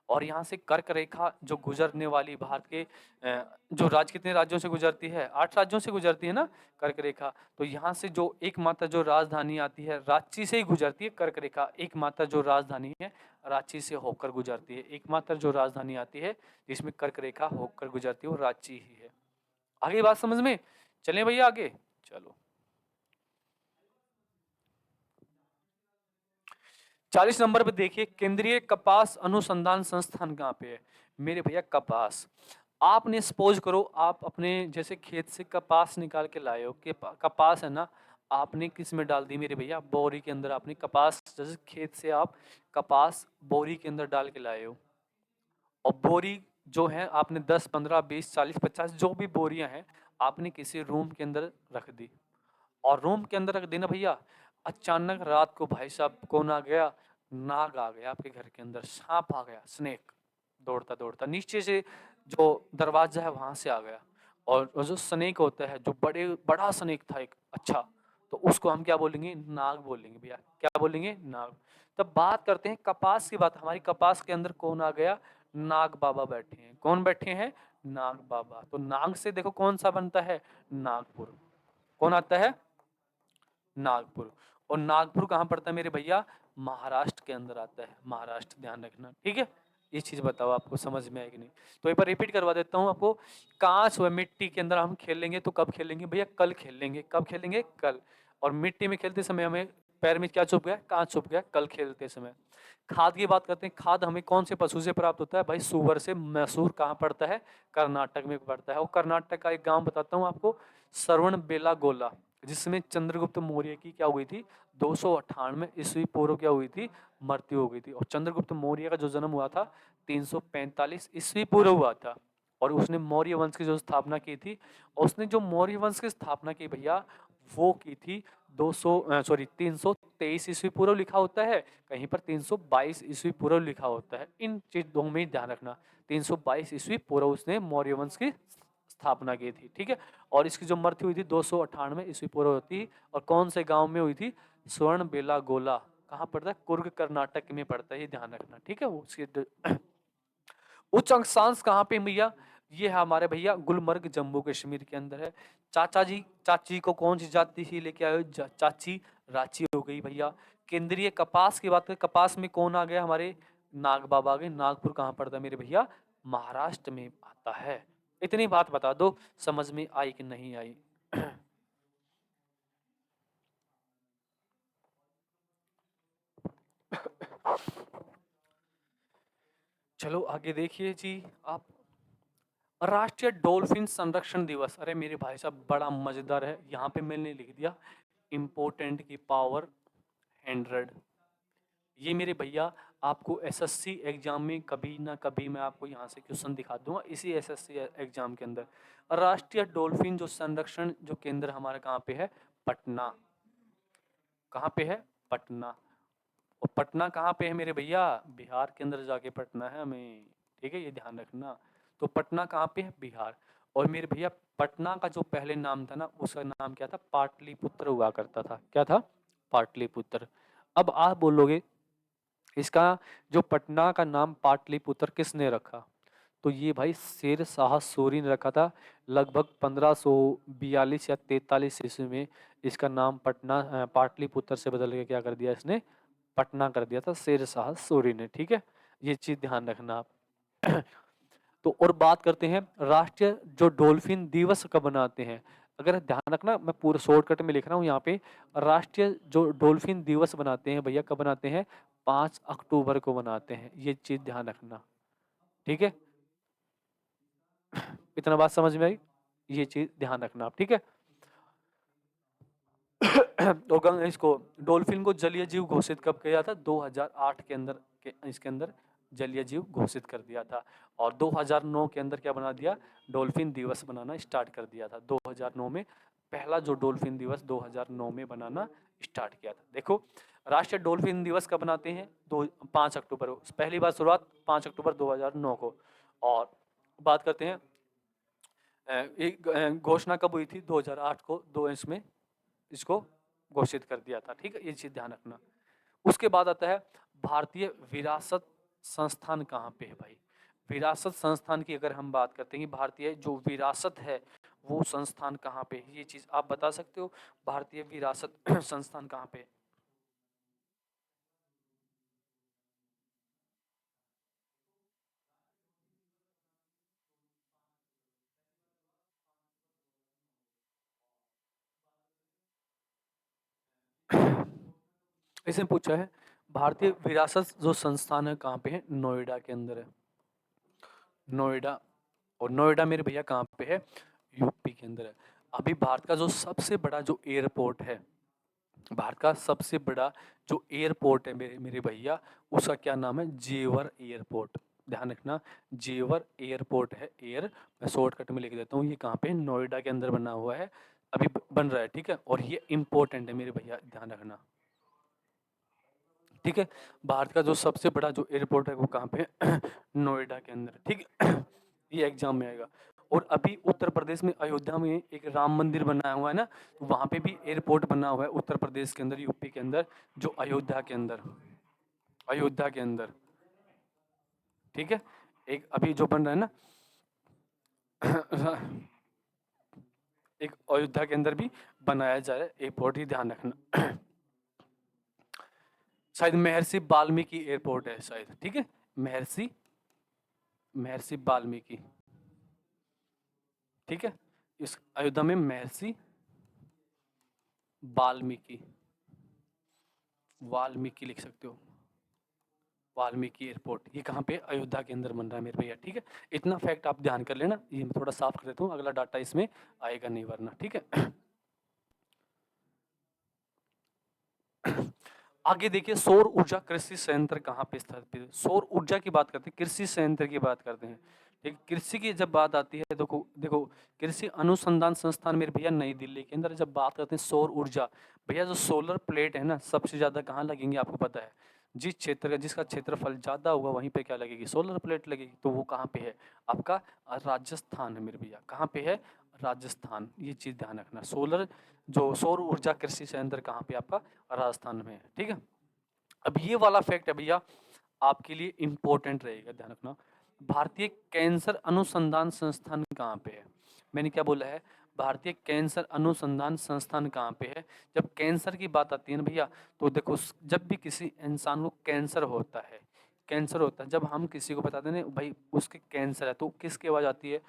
A: और यहाँ से कर्क रेखा जो गुजरने वाली भारत के जो राज्य, कितने राज्यों से गुजरती है? 8 राज्यों से गुजरती है ना कर्क रेखा। तो यहाँ से जो एकमात्र जो राजधानी आती है, रांची से ही गुजरती है कर्क रेखा। एकमात्र जो राजधानी है रांची से होकर गुजरती है। एकमात्र जो राजधानी आती है जिसमें कर्क रेखा होकर गुजरती है वो रांची ही है। आगे बात समझ में? चलें भैया आगे। चलो, 40 नंबर पे देखिए, केंद्रीय कपास अनुसंधान संस्थान कहाँ पे है मेरे भैया? कपास। आपने सपोज करो, आप अपने जैसे खेत से कपास निकाल के लाए हो, कि कपास है ना, आपने किस में डाल दी मेरे भैया? बोरी के अंदर। आपने कपास, जैसे खेत से आप कपास बोरी के अंदर डाल के लाए हो, और बोरी जो है आपने 10, 15, 20, 40, 50 जो भी बोरियां हैं आपने किसी रूम के अंदर रख दी। और रूम के अंदर रख देना भैया, अचानक रात को भाई साहब कौन आ गया? नाग आ गया आपके घर के अंदर, सांप आ गया, स्नेक, दौड़ता दौड़ता नीचे से जो दरवाजा है वहां से आ गया। और जो स्नेक होता है, जो बड़ा स्नेक था एक, अच्छा, तो उसको हम क्या बोलेंगे? नाग बोलेंगे भैया। क्या बोलेंगे? नाग। तब बात करते हैं कपास की बात। हमारी कपास के अंदर कौन आ गया? नाग बाबा बैठे हैं। कौन बैठे हैं? नाग बाबा। तो नाग से देखो कौन सा बनता है? नागपुर। कौन आता है? नागपुर। और नागपुर कहाँ पड़ता है मेरे भैया? महाराष्ट्र के अंदर आता है। महाराष्ट्र, ध्यान रखना, ठीक है। ये चीज बताओ आपको समझ में आएगी नहीं? तो एक बार रिपीट करवा देता हूँ आपको। कांच व मिट्टी के अंदर हम खेलेंगे तो कब खेलेंगे भैया? कल खेलेंगे। कब खेलेंगे? कल। और मिट्टी में खेलते समय हमें पैर में क्या चुभ गया? कांच चुभ गया कल खेलते समय। खाद की बात करते हैं। खाद हमें कौन से पशु से प्राप्त होता है भाई? सुअर से। मैसूर कहाँ पड़ता है? कर्नाटक में पड़ता है। और कर्नाटक का एक गांव बताता हूँ आपको, श्रवण बेलागोला, जिसमें चंद्रगुप्त मौर्य की क्या हुई थी? 298 ईस्वी पूर्व क्या हुई थी? मृत्यु हो गई थी। और चंद्रगुप्त मौर्य का जो जन्म हुआ था 345 ईस्वी पूर्व हुआ था। और उसने मौर्य वंश की जो स्थापना की थी, और उसने जो मौर्य वंश की स्थापना की भैया, वो की थी 323 ईस्वी पूर्व लिखा होता है, कहीं पर 322 ईस्वी पूर्व लिखा होता है। इन चीजों में ध्यान रखना। 322 ईस्वी पूर्व उसने मौर्य वंश की स्थापना की थी, ठीक है। और इसकी जो मृत्यु हुई थी 298 ईस्वी पूर्व होती। और कौन से गांव में हुई थी? स्वर्ण बेलागोला। कहाँ पड़ता है? कुर्ग कर्नाटक में पड़ता है, ये ध्यान रखना, ठीक है। उसके उच्च अक्षांश कहाँ पे भैया? ये है हमारे भैया गुलमर्ग, जम्मू कश्मीर के अंदर है। चाचा जी, चाची को कौन सी जाति से लेके आए हो? चाची, रांची हो गई भैया। केंद्रीय कपास की बात करें, कपास में कौन आ गया हमारे? नाग बाबा आ गए। नागपुर कहाँ पड़ता है मेरे भैया? महाराष्ट्र में आता है। इतनी बात बता दो, समझ में आई कि नहीं आई? चलो आगे देखिए जी आप। राष्ट्रीय डॉल्फिन संरक्षण दिवस। अरे मेरे भाई साहब बड़ा मजेदार है, यहाँ पे मैंने लिख दिया इम्पोर्टेंट की पावर 100। ये मेरे भैया आपको एसएससी एग्जाम में कभी ना कभी मैं आपको यहाँ से क्वेश्चन दिखा दूंगा, इसी एसएससी एग्जाम के अंदर। राष्ट्रीय डॉल्फिन जो संरक्षण जो केंद्र हमारा कहाँ पे है? पटना। कहाँ पे है? पटना। और पटना कहाँ पे है मेरे भैया? बिहार के अंदर जाके पटना है हमें, ठीक है, ये ध्यान रखना। तो पटना कहाँ पे है? बिहार। और मेरे भैया पटना का जो पहले नाम था ना, उसका नाम क्या था? पाटलिपुत्र हुआ करता था। क्या था? पाटलिपुत्र। अब आप बोलोगे इसका जो पटना का नाम पाटलिपुत्र किसने रखा? तो ये भाई शेर शाह सूरी ने रखा था। लगभग 1542 या 43 ईस्वी में इसका नाम पाटलिपुत्र से बदल के क्या कर दिया इसने? पटना कर दिया था शेर शाह सूरी ने, ठीक है। ये चीज ध्यान रखना आप। तो और बात करते हैं राष्ट्रीय जो डॉल्फिन दिवस कब मनाते हैं। अगर ध्यान रखना, मैं पूरा शॉर्टकट में लिख रहा हूँ यहाँ पे। राष्ट्रीय जो डॉल्फिन दिवस बनाते हैं भैया, कब बनाते हैं? 5 अक्टूबर को बनाते हैं, ये चीज ध्यान रखना, ठीक है। इतना बात समझ में आई? ये चीज ध्यान रखना आप, ठीक है। और इसको डॉल्फिन को जलीय जीव घोषित कब किया था? 2008 के अंदर इसके अंदर जलीय जीव घोषित कर दिया था। और 2009 के अंदर क्या बना दिया? डॉल्फिन दिवस बनाना स्टार्ट कर दिया था। 2009 में पहला जो डॉल्फिन दिवस 2009 में बनाना स्टार्ट किया था। देखो राष्ट्रीय डॉल्फिन दिवस कब बनाते हैं? 5 अक्टूबर को। पहली बार शुरुआत 5 अक्टूबर 2009 को। और बात करते हैं एक घोषणा कब हुई थी? 2008 को, दो इसमें इसको घोषित कर दिया था, ठीक है, ये चीज ध्यान रखना। उसके बाद आता है भारतीय विरासत संस्थान कहाँ पे है भाई? विरासत संस्थान की अगर हम बात करते हैं कि भारतीय जो विरासत है वो संस्थान कहाँ पे है, ये चीज आप बता सकते हो? भारतीय विरासत संस्थान कहाँ पे है? इसमें पूछा है भारतीय विरासत जो संस्थान है कहाँ पे है? नोएडा के अंदर है। नोएडा। और नोएडा मेरे भैया कहाँ पे है? यूपी के अंदर है। अभी भारत का जो सबसे बड़ा जो एयरपोर्ट है, भारत का सबसे बड़ा जो एयरपोर्ट है मेरे मेरे भैया, उसका क्या नाम है? जेवर एयरपोर्ट। ध्यान रखना, जेवर एयरपोर्ट है। एयर, मैं शॉर्टकट में लिख देता हूँ, ये कहाँ पे? नोएडा के अंदर बना हुआ है, अभी बन रहा है, ठीक है। और ये इंपॉर्टेंट है मेरे भैया, ध्यान रखना, ठीक है। भारत का जो सबसे बड़ा जो एयरपोर्ट है वो कहाँ पे है? नोएडा के अंदर, ठीक है। ये एग्जाम में आएगा। और अभी उत्तर प्रदेश में अयोध्या में एक राम मंदिर बनाया हुआ है ना, तो वहां पे भी एयरपोर्ट बना हुआ है उत्तर प्रदेश के अंदर, यूपी के अंदर, जो अयोध्या के अंदर, अयोध्या के अंदर, ठीक है। एक अभी जो बन रहा है ना एक अयोध्या के अंदर भी बनाया जा रहा है एयरपोर्ट, ही ध्यान रखना। शायद महर्षि वाल्मीकि एयरपोर्ट है शायद, ठीक है, महर्षि महर्षि वाल्मीकि, ठीक है। इस अयोध्या में महर्षि वाल्मीकि, वाल्मीकि लिख सकते हो, वाल्मीकि एयरपोर्ट, ये कहाँ पे, अयोध्या के अंदर बन रहा है मेरे भैया, ठीक है। इतना फैक्ट आप ध्यान कर लेना, ये मैं थोड़ा साफ कर देता हूँ, अगला डाटा इसमें आएगा नहीं वरना, ठीक है। आगे देखिए, सौर ऊर्जा कृषि संयंत्र कहाँ पे स्थापित है। सौर ऊर्जा की बात करते हैं, कृषि संयंत्र की बात करते हैं, ठीक। कृषि की जब बात आती है, देखो देखो, कृषि अनुसंधान संस्थान मेरे भैया नई दिल्ली के अंदर, जब बात करते हैं सौर ऊर्जा, भैया जो सोलर प्लेट है ना, सबसे ज्यादा कहाँ लगेंगे आपको पता है, जिस क्षेत्र का, जिसका क्षेत्रफल ज्यादा होगा वहीं पे क्या लगेगी, सोलर प्लेट लगेगी। तो वो कहाँ पे है आपका, राजस्थान है मेरे भैया, कहाँ पे है, राजस्थान। ये चीज ध्यान रखना, सोलर जो सौर ऊर्जा कृषि संयंत्र कहाँ पे आपका, राजस्थान में है, ठीक है। अब ये वाला फैक्ट है भैया आपके लिए इंपॉर्टेंट रहेगा, ध्यान रखना। भारतीय कैंसर अनुसंधान संस्थान कहाँ पे है, मैंने क्या बोला है, भारतीय कैंसर अनुसंधान संस्थान कहाँ पे है। जब कैंसर की बात आती है ना भैया, तो देखो जब भी किसी इंसान को कैंसर होता है, कैंसर होता है, जब हम किसी को बताते हैं ना भाई उसके कैंसर है, तो किसकी आवाज आती है,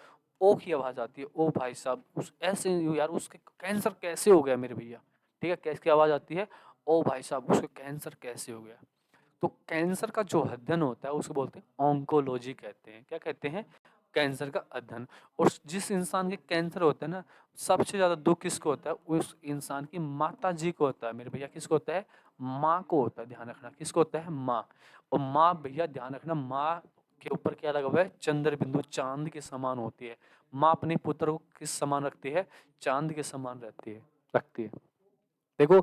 A: ओ की आवाज आती है, ओ भाई साहब उस ऐसे यार उसके कैंसर कैसे हो गया मेरे भैया, ठीक है, कैसे आवाज आती है, ओ भाई साहब उसको कैंसर कैसे हो गया। तो कैंसर का जो अध्ययन होता है उसको बोलते हैं ऑन्कोलॉजी कहते हैं, क्या कहते हैं, कैंसर का अध्ययन। और जिस इंसान के कैंसर होता है ना, सबसे ज्यादा दुख किसको होता है, उस इंसान की माता जी को होता है मेरे भैया, किसको होता है, माँ को होता है, ध्यान रखना, किसको होता है, माँ। और माँ भैया ध्यान रखना, माँ के ऊपर क्या लगा हुआ है, चंद्र बिंदु, चांद के समान होती है। माँ अपने पुत्र को किस समान रखती है, चांद के समान रहती है, रखती है। देखो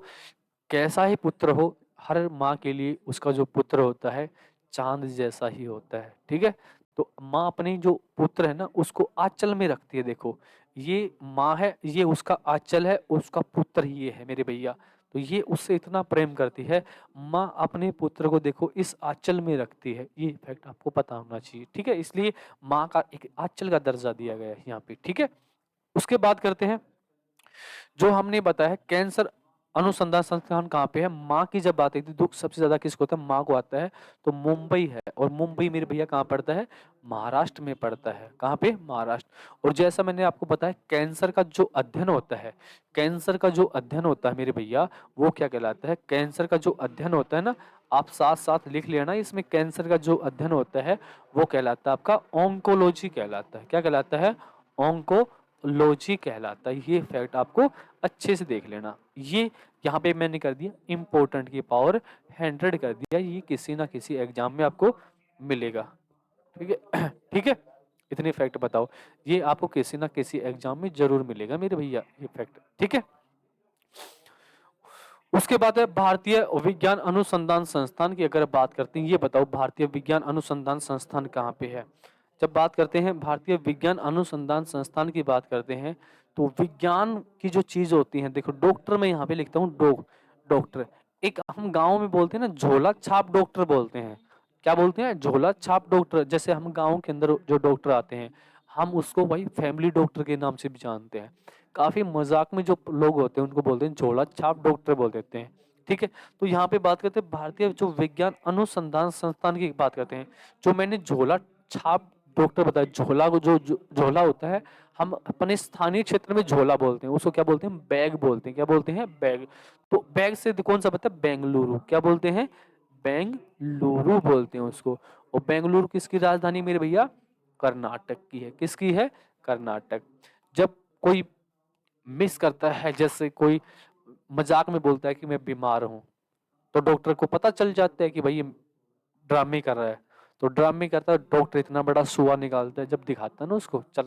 A: कैसा ही पुत्र हो, हर माँ के लिए उसका जो पुत्र होता है चांद जैसा ही होता है, ठीक है। तो माँ अपनी जो पुत्र है ना उसको आंचल में रखती है, देखो ये माँ है, ये उसका आंचल है, उसका पुत्र ये है मेरे भैया। तो ये उससे इतना प्रेम करती है, माँ अपने पुत्र को देखो इस आंचल में रखती है, ये फैक्ट आपको पता होना चाहिए, ठीक है। इसलिए माँ का एक आंचल का दर्जा दिया गया है यहाँ पे, ठीक है। उसके बाद करते हैं, जो हमने बताया कैंसर अनुसंधान संस्थान कहाँ पे है, माँ की जब बात आई थी, दुख सबसे ज्यादा किसको होता है, माँ को आता है, तो मुंबई है। और मुंबई मेरे भैया कहाँ पड़ता है, महाराष्ट्र में पड़ता है, कहाँ पे, महाराष्ट्र। और जैसा मैंने आपको बताया कैंसर का जो अध्ययन होता है, कैंसर का जो अध्ययन होता है मेरे भैया, वो क्या कहलाता है, कैंसर का जो अध्ययन होता है ना, आप साथ साथ लिख लेना, इसमें कैंसर का जो अध्ययन होता है वो कहलाता है आपका ऑन्कोलॉजी कहलाता है, क्या कहलाता है, ऑन्कोलॉजी कहलाता है। ये फैक्ट आपको अच्छे से देख लेना। ये यहाँ पे मैंने कर दिया इम्पोर्टेंट की पावर 100 कर दिया, ये किसी ना किसी एग्जाम में आपको मिलेगा, ठीक है। ठीक है, इतने फैक्ट बताओ, ये आपको किसी ना किसी एग्जाम में जरूर मिलेगा मेरे भैया, ये फैक्ट, ठीक है। उसके बाद है भारतीय विज्ञान अनुसंधान संस्थान की, अगर बात करते हैं, ये बताओ भारतीय विज्ञान अनुसंधान संस्थान कहाँ पे है। जब बात करते हैं भारतीय विज्ञान अनुसंधान संस्थान की बात करते हैं, तो विज्ञान की जो चीज होती है, देखो डॉक्टर मैं यहाँ पे लिखता हूँ डॉक्टर, एक हम गाँव में बोलते हैं ना झोला छाप डॉक्टर बोलते हैं, क्या बोलते हैं, झोला छाप डॉक्टर। जैसे हम गाँव के अंदर जो डॉक्टर आते हैं, हम उसको भाई फैमिली डॉक्टर के नाम से भी जानते हैं। काफी मजाक में जो लोग होते हैं उनको बोलते हैं झोला छाप डॉक्टर बोल देते हैं, ठीक है। तो यहाँ पे बात करते हैं भारतीय जो विज्ञान अनुसंधान संस्थान की बात करते हैं, जो मैंने झोला छाप डॉक्टर बताया, झोला को जो झोला होता है, हम अपने स्थानीय क्षेत्र में झोला बोलते हैं, उसको क्या बोलते हैं, बैग बोलते हैं, क्या बोलते हैं, बैग। तो बैग से कौन सा बता, बेंगलुरु, क्या बोलते हैं, बेंगलुरु बोलते हैं उसको। और बेंगलुरु किसकी राजधानी मेरे भैया, कर्नाटक की है, किसकी है, कर्नाटक। जब कोई मिस करता है, जैसे कोई मजाक में बोलता है कि मैं बीमार हूं, तो डॉक्टर को पता चल जाता है कि भाई ये ड्रामे कर रहा है। तो ड्रामे करता है, डॉक्टर इतना बड़ा सुआ निकालता है, जब दिखाता है ना उसको, चल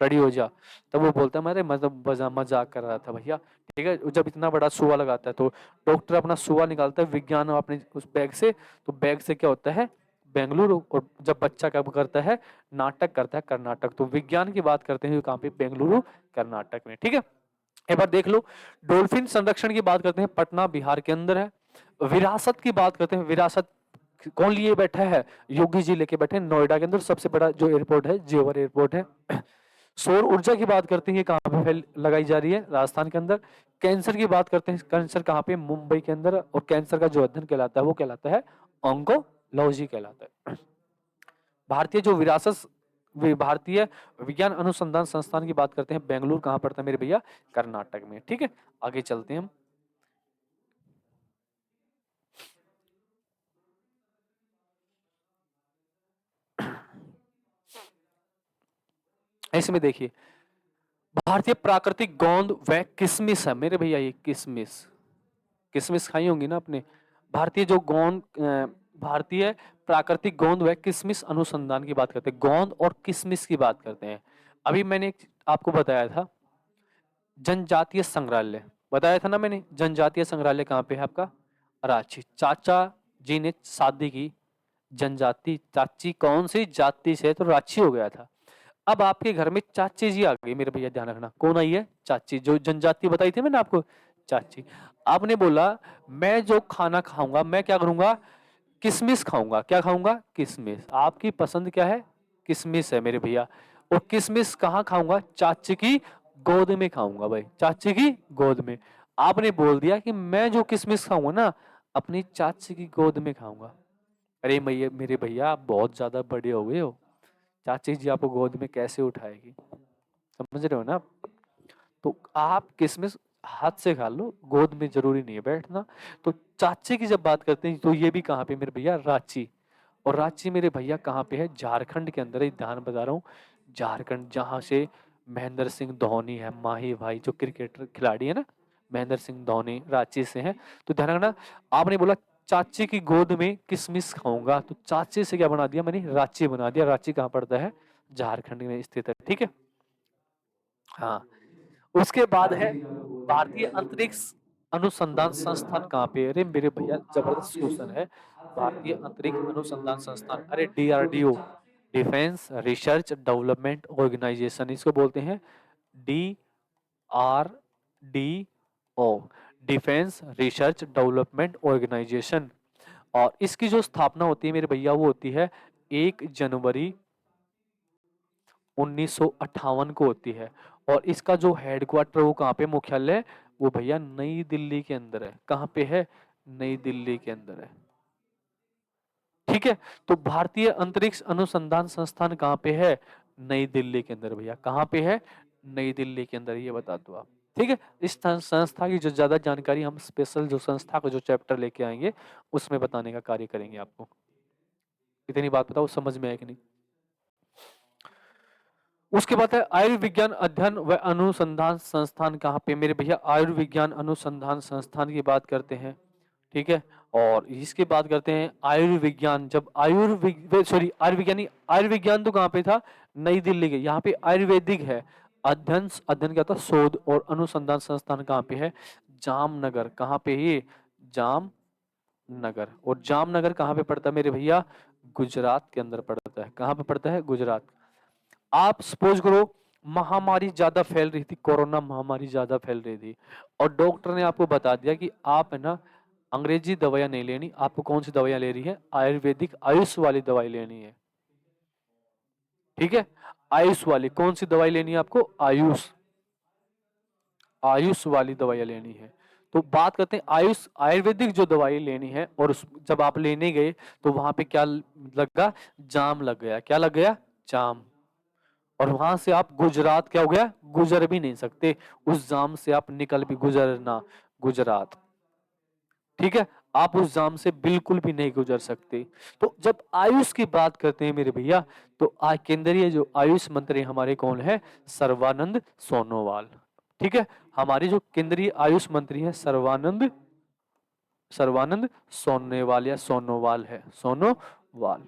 A: रेडी हो जा, तब वो बोलता है मेरे मतलब मजाक कर रहा था भैया, ठीक है। जब इतना बड़ा सुआ लगाता है, तो डॉक्टर अपना सुआ निकालता है विज्ञान अपने उस बैग से, तो बैग से क्या होता है, बेंगलुरु, और जब बच्चा कब करता है, नाटक करता है कर्नाटक। तो विज्ञान की बात करते हैं कहाँ पे, बेंगलुरु कर्नाटक में। ठीक है, एक बार देख लो। डॉल्फिन संरक्षण की बात करते हैं, पटना बिहार के अंदर है। विरासत की बात करते हैं, विरासत कौन लिए बैठा है, योगी जी लेके बैठे हैं। नोएडा के अंदर सबसे बड़ा जो एयरपोर्ट है, जेवर एयरपोर्ट है। सौर ऊर्जा की बात करते हैं, ये कहाँ पे लगाई जा रही है, राजस्थान के अंदर। कैंसर की बात करते हैं, कैंसर कहाँ पे, मुंबई के अंदर। और कैंसर का जो अध्ययन कहलाता है वो कहलाता है ऑन्कोलॉजी कहलाता है। भारतीय जो विरासत, भारतीय विज्ञान अनुसंधान संस्थान की बात करते हैं, बेंगलुरु कहाँ पड़ता है मेरे भैया, कर्नाटक में। ठीक है, आगे चलते हैं हम। इसमें देखिए, भारतीय प्राकृतिक गोंद व किशमिश है मेरे भैया, ये किशमिश, किशमिश खाई होंगी ना आपने। भारतीय जो गोंद, भारतीय प्राकृतिक गोंद व किशमिश अनुसंधान की बात करते हैं, गोंद और किशमिश की बात करते हैं। अभी मैंने आपको बताया था जनजातीय संग्रहालय, बताया था ना मैंने, जनजातीय संग्रहालय कहाँ पे है आपका, रांची। चाचा जी ने शादी की जनजाति, चाची कौन सी जाति से, तो रांची हो गया था। अब आपके घर में चाची जी आ गई मेरे भैया, ध्यान रखना, कौन आई है, चाची, जो जनजाति बताई थी मैंने आपको, चाची। आपने बोला मैं जो खाना खाऊंगा, मैं क्या करूंगा, किशमिश खाऊंगा। क्या खाऊंगा, किशमिश। आपकी पसंद क्या है, किशमिश है मेरे भैया। और किशमिश कहाँ खाऊंगा, चाची की गोद में खाऊंगा भाई, चाची की गोद में। आपने बोल दिया कि मैं जो किशमिश खाऊंगा ना, अपनी चाची की गोद में खाऊंगा। अरे भैया, मेरे भैया आप बहुत ज्यादा बड़े हो गए हो, चाची जी आपको गोद में कैसे उठाएगी, समझ रहे हो ना आप? तो आप किसमिस हाथ से खा लो, गोद में जरूरी नहीं है बैठना। तो चाची की जब बात करते हैं, तो ये भी कहाँ पे मेरे भैया, रांची। और रांची मेरे भैया कहाँ पे है, झारखंड के अंदर है, ध्यान बता रहा हूँ, झारखंड, जहाँ से महेंद्र सिंह धोनी है, माही भाई जो क्रिकेटर खिलाड़ी है ना, महेंद्र सिंह धोनी रांची से है। तो ध्यान रखना, आपने बोला चाची की गोद में किशमिश खाऊंगा, तो चाची से क्या बना दिया मैंने, रांची बना दिया। रांची कहाँ पड़ता है, झारखंड में स्थित है। ठीक है, हाँ। उसके बाद है भारतीय अंतरिक्ष अनुसंधान संस्थान कहाँ पे है? अरे मेरे भैया जबरदस्त क्वेश्चन है। भारतीय अंतरिक्ष अनुसंधान संस्थान, अरे DRDO, defence research development organisation, इसको बोलते हैं D R D O, defence research development organisation. और इसकी जो स्थापना होती है मेरे भैया, वो होती है 1 जनवरी 1958 को होती है। और इसका जो हेडक्वार्टर वो कहाँ पे, मुख्यालय, वो भैया नई दिल्ली के अंदर है। कहाँ पे है, नई दिल्ली के अंदर है। ठीक है, तो भारतीय अंतरिक्ष अनुसंधान संस्थान कहाँ पे है, नई दिल्ली के अंदर भैया। कहाँ पे है, नई दिल्ली के अंदर, ये बता दो आप। ठीक है, इस संस्था की जो ज्यादा जानकारी हम स्पेशल जो संस्था को जो चैप्टर लेके आएंगे उसमें बताने का कार्य करेंगे आपको। इतनी बात बताओ, समझ में आया कि नहीं? उसके बाद है आयुर्विज्ञान अध्ययन व अनुसंधान संस्थान कहाँ पे मेरे भैया, आयुर्विज्ञान अनुसंधान संस्थान की बात करते हैं। ठीक है, और इसकी बात करते हैं आयुर्विज्ञान, जब आयुर्विज्ञानी, आयुर्विज्ञान तो कहाँ पे था, नई दिल्ली के। यहाँ पे आयुर्वेदिक है, अध्ययन, अध्ययन क्या था, शोध और अनुसंधान संस्थान कहाँ पे है, जामनगर। कहाँ पे ये, जामनगर। और जामनगर कहाँ पे पड़ता है मेरे भैया, गुजरात के अंदर पड़ता है। कहाँ पे पड़ता है, गुजरात। आप सपोज करो महामारी ज्यादा फैल रही थी, कोरोना महामारी ज्यादा फैल रही थी, और डॉक्टर ने आपको बता दिया कि आप है ना अंग्रेजी दवाइयां नहीं लेनी, आपको कौन सी दवाइयां ले रही है, आयुर्वेदिक आयुष वाली दवाई लेनी है। ठीक है, आयुष वाली, कौन सी दवाई लेनी है आपको, आयुष, आयुष वाली दवाइयां लेनी है। तो बात करते हैं आयुष, आयुर्वेदिक जो दवाई लेनी है, और जब आप लेने गए तो वहां पे क्या लगा, जाम लग गया। क्या लग गया, जाम। और वहां से आप गुजरात क्या हो गया, गुजर भी नहीं सकते, उस जाम से आप निकल भी, गुजरना, गुजरात। ठीक है, आप उस जाम से बिल्कुल भी नहीं गुजर सकते। तो जब आयुष की बात करते हैं मेरे भैया, तो केंद्रीय जो आयुष मंत्री हमारे कौन है, सर्वानंद सोनोवाल। ठीक है, हमारे जो केंद्रीय आयुष मंत्री है सर्वानंद, सर्वानंद सोनेवाल या सोनोवाल है, सोनोवाल,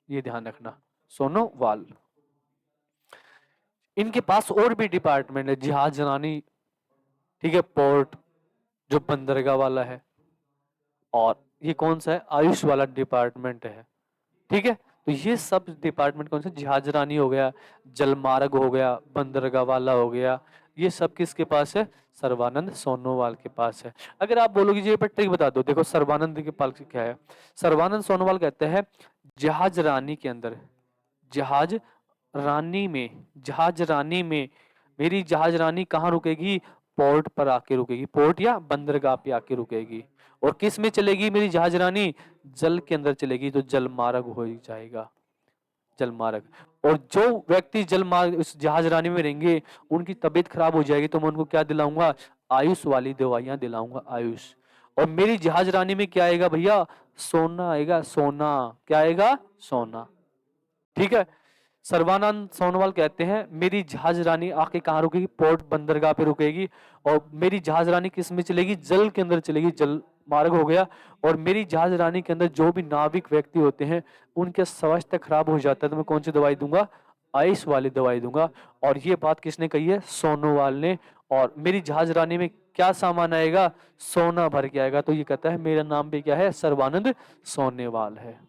A: ये ध्यान रखना, सोनोवाल। इनके पास और भी डिपार्टमेंट है, जहाज जलानी, ठीक है, पोर्ट जो बंदरगाह वाला है, और ये कौन सा है? आयुष वाला डिपार्टमेंट है। ठीक है, तो ये सब डिपार्टमेंट कौन से? जहाजरानी हो गया, जलमार्ग हो गया, बंदरगाह वाला हो गया, ये सब किसके पास है? सर्बानंद सोनोवाल के पास है। अगर आप बोलोगे जी ये पर ट्रिक बता दो, देखो सर्बानंद के पास क्या है। सर्बानंद सोनोवाल कहते हैं जहाज रानी के अंदर, जहाज रानी में, जहाज रानी में मेरी जहाज रानी कहाँ रुकेगी? पोर्ट पर आके रुकेगी, पोर्ट या बंदरगाह पे आके रुकेगी। और किस में चलेगी मेरी जहाज रानी? जल के अंदर चलेगी, तो जल मार्ग हो जाएगा, जल मार्ग। और जो व्यक्ति जल मार्ग उस जहाज रानी में रहेंगे उनकी तबीयत खराब हो जाएगी, तो मैं उनको क्या दिलाऊंगा? आयुष वाली दवाइयां दिलाऊंगा, आयुष। और मेरी जहाज रानी में क्या आएगा भैया? सोना आएगा, सोना। क्या आएगा? सोना। ठीक है, सर्बानंद सोनोवाल कहते हैं मेरी जहाज रानी आके कहाँ रुकेगी? पोर्ट बंदरगाह पे रुकेगी। और मेरी जहाज रानी किस में चलेगी? जल के अंदर चलेगी, जल मार्ग हो गया। और मेरी जहाज रानी के अंदर जो भी नाविक व्यक्ति होते हैं उनके स्वास्थ्य खराब हो जाता है, तो मैं कौन सी दवाई दूंगा? आइस वाली दवाई दूंगा। और ये बात किसने कही है? सोनोवाल ने। और मेरी जहाज रानी में क्या सामान आएगा? सोना भर के आएगा। तो ये कहता है मेरा नाम भी क्या है? सर्बानंद सोनेवाल है।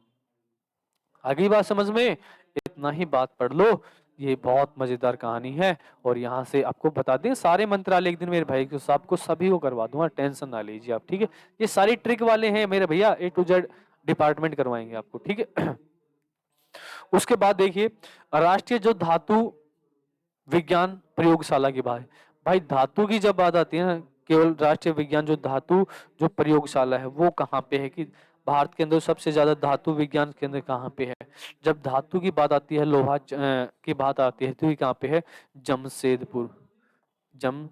A: आगे बात समझ में? इतना ही बात पढ़ लो, ये बहुत मजेदार कहानी है। और यहाँ से आपको बता दें सारे मंत्रालय एक दिन मेरे भाई को साहब को सभी को करवा दूंगा, टेंशन ना लीजिए आप। ठीक है, ये सारी ट्रिक वाले हैं मेरे भैया, A to Z डिपार्टमेंट करवाएंगे आपको। ठीक है, उसके बाद देखिए राष्ट्रीय जो धातु विज्ञान प्रयोगशाला की बात। भाई धातु की जब बात आती है ना, केवल राष्ट्रीय विज्ञान जो धातु जो प्रयोगशाला है वो कहाँ पे है? कि भारत के अंदर सबसे ज्यादा धातु विज्ञान केंद्र कहाँ पे है? जब धातु की बात आती है, लोहा की बात आती है, तो ये कहाँ पे है? जमशेदपुर। जम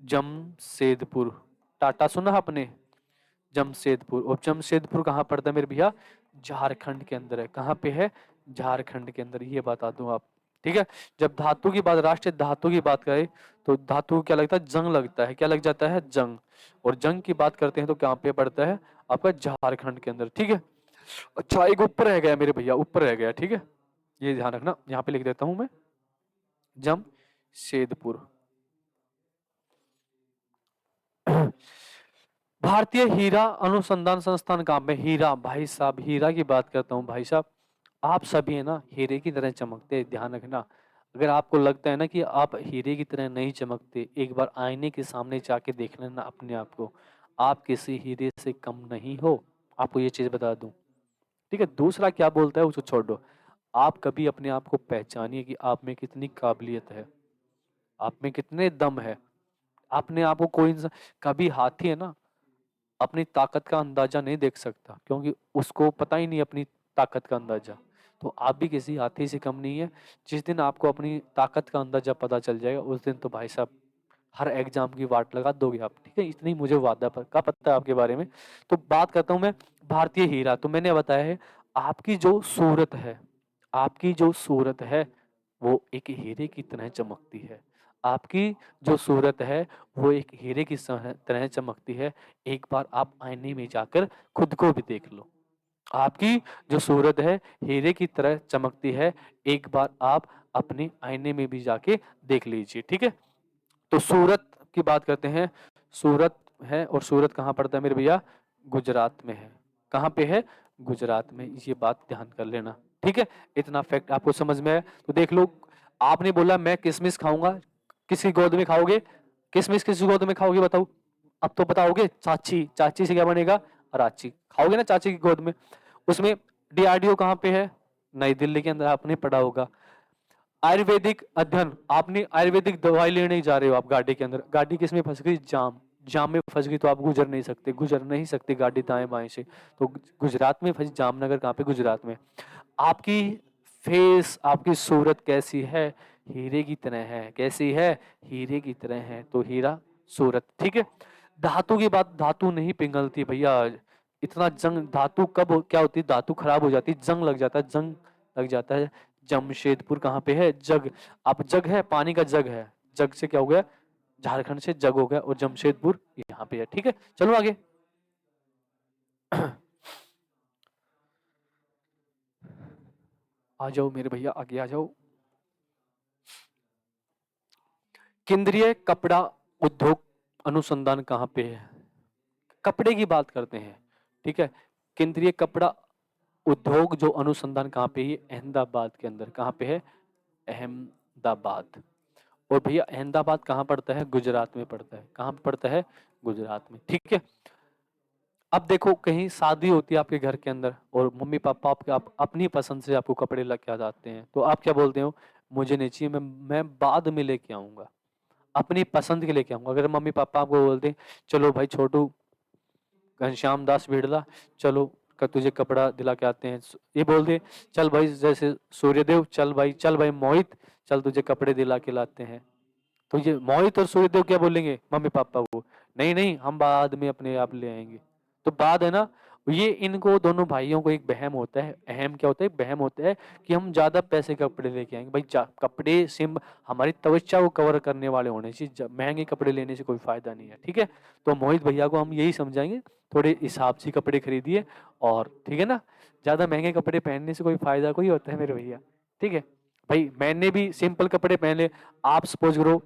A: जमशेदपुर, टाटा सुना आपने? जमशेदपुर। और जमशेदपुर कहाँ पड़ता है मेरे भैया? झारखंड के अंदर है। कहाँ पे है? झारखंड के अंदर, ये बता दूं आप। ठीक है, जब धातु की बात, राष्ट्रीय धातु की बात करें तो धातु को क्या लगता है? जंग लगता है। क्या लग जाता है? जंग। और जंग की बात करते हैं तो कहाँ पे पड़ता है? आपका झारखंड के अंदर। ठीक है, अच्छा एक ऊपर रह गया मेरे भैया, ऊपर रह गया। ठीक है, ये ध्यान रखना, यहाँ पे लिख देता हूं मैं, जमशेदपुर। भारतीय हीरा अनुसंधान संस्थान कहाँ पे? हीरा, भाई साहब हीरा की बात करता हूँ भाई साहब। आप सभी है ना हीरे की तरह चमकते हैं, ध्यान रखना। अगर आपको लगता है ना कि आप हीरे की तरह नहीं चमकते, एक बार आईने के सामने जाके देख लेना अपने आप को, आप किसी हीरे से कम नहीं हो। आपको ये चीज बता दूं। ठीक है, दूसरा क्या बोलता है उसको छोड़ दो। आप कभी अपने आप को पहचानिए कि आप में कितनी काबिलियत है, आप में कितने दम है। अपने आप को कोई इंसान, कभी हाथी है ना अपनी ताकत का अंदाजा नहीं देख सकता, क्योंकि उसको पता ही नहीं अपनी ताकत का अंदाजा। तो आप भी किसी हाथी से कम नहीं है। जिस दिन आपको अपनी ताकत का अंदाजा पता चल जाएगा उस दिन तो भाई साहब हर एग्जाम की वाट लगा दोगे आप। ठीक है, इतनी मुझे वादा का पता है आपके बारे में। तो बात करता हूं मैं भारतीय हीरा। तो मैंने बताया है आपकी जो सूरत है, आपकी जो सूरत है वो एक हीरे की तरह चमकती है। आपकी जो सूरत है वो एक हीरे की तरह चमकती है। एक बार आप आईने में जाकर खुद को भी देख लो। आपकी जो सूरत है हीरे की तरह चमकती है। एक बार आप अपने आईने में भी जाके देख लीजिए। ठीक है, तो सूरत की बात करते हैं। सूरत है, और सूरत कहाँ पड़ता है मेरे भैया? गुजरात में है। कहाँ पे है? गुजरात में। ये बात ध्यान कर लेना। ठीक है, इतना फैक्ट आपको समझ में है तो देख लो। आपने बोला मैं किशमिश खाऊंगा, किसकी गोद में खाओगे? किशमिश किसकी गोद में खाओगे बताओ? अब तो बताओगे चाची, चाची से क्या बनेगा? रांची। खाओगे ना चाची की गोद में। उसमें DRDO कहाँ पे है? नई दिल्ली के अंदर, आपने पढ़ा होगा। आयुर्वेदिक अध्ययन, आपने आयुर्वेदिक दवाई लेने जा रहे हो आप गाड़ी के अंदर, गाड़ी किस में फंस गई? जाम। जाम में फंस गई तो आप गुजर नहीं सकते गाड़ी दाएं बाएं से। तो गुजरात में फंसी, जामनगर कहाँ पे? गुजरात में। आपकी फेस, आपकी सूरत कैसी है? हीरे की तरह है। कैसी है? हीरे की तरह है। तो हीरा सूरत। ठीक है, धातु की बात, धातु नहीं पिघलती भैया। इतना जंग, धातु कब क्या होती है? धातु खराब हो जाती है, जंग लग जाता है, जंग लग जाता है। जमशेदपुर कहाँ पे है? जग। अब जग है, पानी का जग है, जग से क्या हो गया? झारखंड से जग हो गया, और जमशेदपुर यहाँ पे है। ठीक है, चलो आगे। आ जाओ मेरे भैया, आगे आ जाओ। केंद्रीय कपड़ा उद्योग अनुसंधान कहाँ पे है? कपड़े की बात करते हैं, ठीक है, केंद्रीय कपड़ा उद्योग जो अनुसंधान कहाँ पे है? अहमदाबाद के अंदर। कहाँ पे है? अहमदाबाद। और भैया अहमदाबाद कहाँ पड़ता है? गुजरात में पड़ता है। कहाँ पे पड़ता है? गुजरात में, ठीक है। अब देखो कहीं शादी होती है आपके घर के अंदर और मम्मी पापा आपके आप अपनी पसंद से आपको कपड़े लेके आ जाते हैं, तो आप क्या बोलते हो? मुझे नहीं चाहिए, मैं बाद में लेके आऊंगा, अपनी पसंद के लेके आऊंगा। अगर मम्मी पापा आपको बोलते हैं चलो भाई छोटू, घनश्याम दास बिड़ला, चलो तुझे कपड़ा दिला के आते हैं, ये बोल दे चल भाई, जैसे सूर्यदेव, चल भाई, चल भाई मोहित, चल तुझे कपड़े दिला के लाते हैं, तो ये मोहित और सूर्यदेव क्या बोलेंगे मम्मी पापा को? नहीं नहीं, हम बाद में अपने आप ले आएंगे। तो बाद है ना, ये इनको दोनों भाइयों को एक वहम होता है। अहम क्या होता है? वहम होता है कि हम ज्यादा पैसे के कपड़े लेके आएंगे। भाई कपड़े सिम हमारी त्वचा को कवर करने वाले होने चाहिए, महंगे कपड़े लेने से कोई फायदा नहीं है, ठीक है। तो मोहित भैया को हम यही समझाएंगे, थोड़े हिसाब से कपड़े खरीदिए, और ठीक है ना, ज्यादा महंगे कपड़े पहनने से कोई फायदा कोई होता है मेरे भैया, ठीक है। भाई मैंने भी सिंपल कपड़े पहने, आप सपोज करो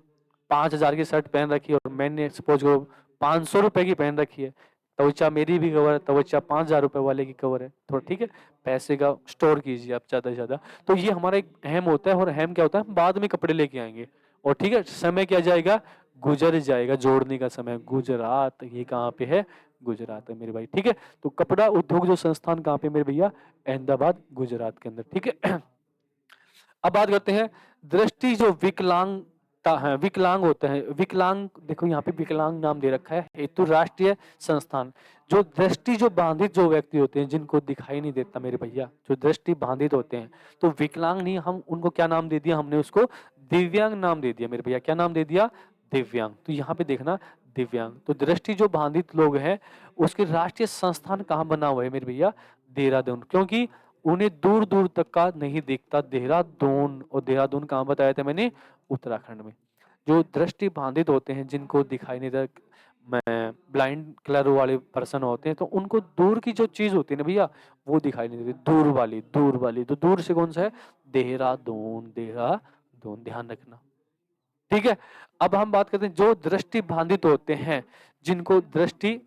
A: 5,000 की शर्ट पहन रखी है और मैंने सपोज करो 500 रुपए की पहन रखी है, त्वचा मेरी भी कवर है, त्वचा 5,000 रुपए वाले की कवर है, तो ठीक है, पैसे का स्टोर कीजिए आप ज्यादा से ज्यादा। तो ये हमारा एक अहम होता है, और अहम क्या होता है? हम बाद में कपड़े लेके आएंगे, और ठीक है, समय क्या जाएगा? गुजर जाएगा, जोड़ने का समय। गुजरात, ये कहाँ पे है? गुजरात है मेरे भाई, ठीक है। तो कपड़ा उद्योग जो संस्थान कहाँ पे मेरे भैया? अहमदाबाद, गुजरात के अंदर, ठीक है। अब बात करते हैं दृष्टि जो विकलांगता है, विकलांग होते हैं, विकलांग, देखो यहाँ पे विकलांग नाम दे रखा है, हेतु राष्ट्रीय संस्थान। जो दृष्टि जो बाधित जो व्यक्ति होते हैं, जिनको दिखाई नहीं देता मेरे भैया, जो दृष्टि बाधित होते हैं, तो विकलांग नहीं, हम उनको क्या नाम दे दिया? हमने उसको दिव्यांग नाम दे दिया मेरे भैया। क्या नाम दे दिया? दिव्यांग। तो यहाँ पे देखना दिव्यांग, तो दृष्टि जो बाधित लोग हैं उसके राष्ट्रीय संस्थान कहाँ बना हुआ है मेरे भैया? देहरादून, क्योंकि उन्हें दूर दूर तक का नहीं दिखता। देहरादून, और देहरादून कहाँ बताया था मैंने? उत्तराखंड में। जो दृष्टि बाधित होते हैं, जिनको दिखाई नहीं देता, मैं ब्लाइंड कलर वाले पर्सन होते हैं, तो उनको दूर की जो चीज होती है ना भैया, वो दिखाई नहीं देती, दूर वाली, दूर वाली। तो दूर से कौन सा है? देहरादून, देहरादून, ध्यान रखना, ठीक है। अब हम बात करते हैं जो दृष्टि बाधित होते हैं, जिनको दृष्टि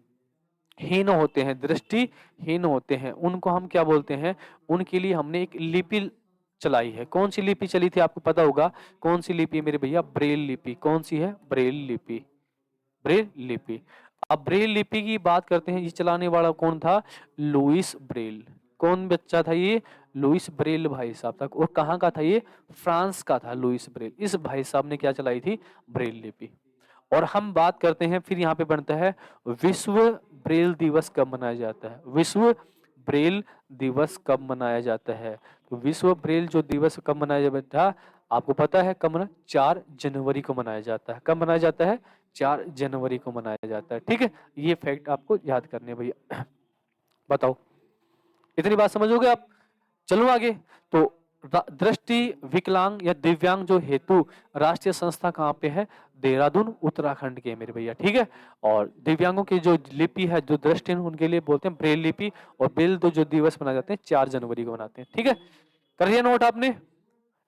A: हीन होते हैं, दृष्टिहीन होते हैं, उनको हम क्या बोलते हैं? उनके लिए हमने एक लिपि चलाई है। कौन सी लिपि चली थी आपको पता होगा? कौन सी लिपि मेरे भैया? ब्रेल लिपि। कौन सी है? ब्रेल लिपि, ब्रेल लिपि। अब ब्रेल लिपि की बात करते हैं, ये चलाने वाला कौन था? Louis Braille. कौन बच्चा था ये? लुईस ब्रेल भाई साहब था। और कहाँ का था ये? फ्रांस का था लुईस ब्रेल। इस भाई साहब ने क्या चलाई थी? ब्रेल लिपि। और हम बात करते हैं, फिर यहाँ पे बनता है विश्व ब्रेल दिवस कब मनाया जाता है? विश्व ब्रेल दिवस कब मनाया जाता है? तो विश्व ब्रेल जो दिवस कब मनाया जाता है आपको पता है? कब मना? 4 जनवरी को मनाया जाता है। कब मनाया जाता है? 4 जनवरी को मनाया जाता है, ठीक है। ये फैक्ट आपको याद करने हैं भैया। बताओ, इतनी बात समझोगे आप? चलो आगे। तो दृष्टि विकलांग या दिव्यांग जो हेतु राष्ट्रीय संस्था कहाँ पे है? देहरादून, उत्तराखंड के मेरे भैया, ठीक है। और दिव्यांगों की जो लिपि है, जो दृष्टिहीन, उनके लिए बोलते हैं ब्रेल लिपि। और ब्रेल तो जो दिवस मनाए जाते हैं 4 जनवरी को मनाते हैं, ठीक है। कर लिया नोट आपने?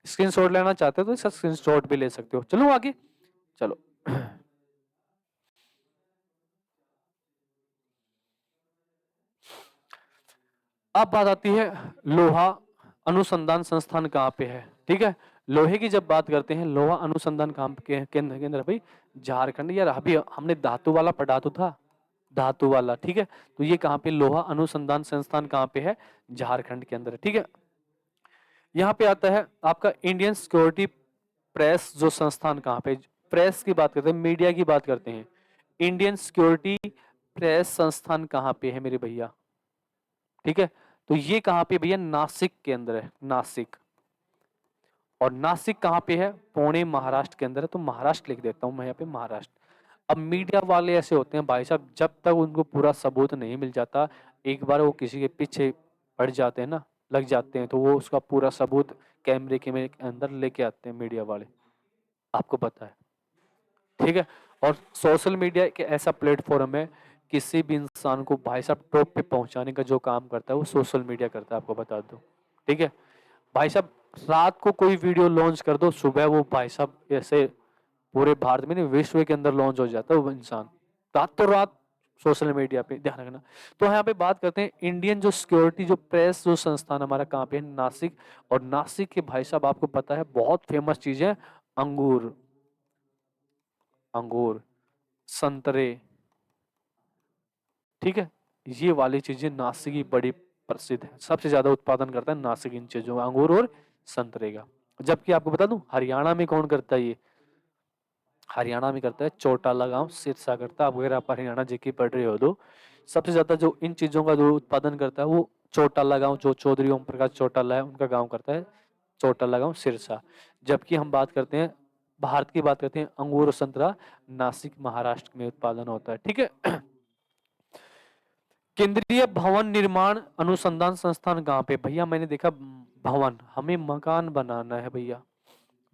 A: स्क्रीनशॉट लेना चाहते हो तो इसका स्क्रीनशॉट भी ले सकते हो। चलो आगे, चलो। अब बात आती है लोहा अनुसंधान संस्थान कहाँ पे है, ठीक है। लोहे की जब बात करते हैं, लोहा अनुसंधान कहाँ के केंद्र केंद्र भाई? झारखंड। यार अभी हमने धातु वाला पढ़ा तो था, धातु वाला, ठीक है। तो ये कहाँ पे? लोहा अनुसंधान संस्थान कहाँ पे है? झारखंड के अंदर, ठीक है। यहाँ पे आता है आपका इंडियन सिक्योरिटी प्रेस जो संस्थान कहाँ पे? प्रेस की बात करते हैं, मीडिया की बात करते हैं, इंडियन सिक्योरिटी प्रेस संस्थान कहाँ पे है मेरे भैया? ठीक है। तो ये कहाँ पे भैया? नासिक के अंदर है, नासिक। और नासिक कहाँ पे है? पुणे, महाराष्ट्र के अंदर है। तो महाराष्ट्र लिख देता हूँ मैं यहाँ पे, महाराष्ट्र। अब मीडिया वाले ऐसे होते हैं भाई साहब, जब तक उनको पूरा सबूत नहीं मिल जाता, एक बार वो किसी के पीछे पड़ जाते हैं ना, लग जाते हैं, तो वो उसका पूरा सबूत कैमरे के में अंदर लेके आते हैं मीडिया वाले, आपको पता है, ठीक है। और सोशल मीडिया एक ऐसा प्लेटफॉर्म है, किसी भी इंसान को भाई साहब टॉप पे पहुंचाने का जो काम करता है वो सोशल मीडिया करता है, आपको बता दो, ठीक है। भाई साहब रात को कोई वीडियो लॉन्च कर दो, सुबह वो भाई साहब ऐसे पूरे भारत में नहीं, विश्व के अंदर लॉन्च हो जाता है वो इंसान, रातों रात सोशल मीडिया पे, ध्यान रखना। तो यहाँ पे बात करते हैं इंडियन जो सिक्योरिटी जो प्रेस जो संस्थान हमारा कहाँ पे है, नासिक। और नासिक के भाई साहब आपको पता है बहुत फेमस चीज है अंगूर, अंगूर, संतरे, ठीक है। ये वाली चीजें नासिक की बड़ी प्रसिद्ध है, सबसे ज्यादा उत्पादन करता है नासिक इन चीजों का, अंगूर और संतरे का। जबकि आपको बता दूं हरियाणा में कौन करता है ये, हरियाणा में करता है चौटाला गांव, सिरसा करता है। अगर आप हरियाणा जेके पढ़ रहे हो तो सबसे ज्यादा जो इन चीजों का जो उत्पादन करता है वो चौटाला गांव, जो चौधरी ओम प्रकाश चौटाला है उनका गांव करता है, चौटाला गांव सिरसा। जबकि हम बात करते हैं भारत की बात करते हैं अंगूर और संतरा नासिक महाराष्ट्र में उत्पादन होता है, ठीक है। केंद्रीय भवन निर्माण अनुसंधान संस्थान कहाँ पे, भैया मैंने देखा भवन, हमें मकान बनाना है भैया,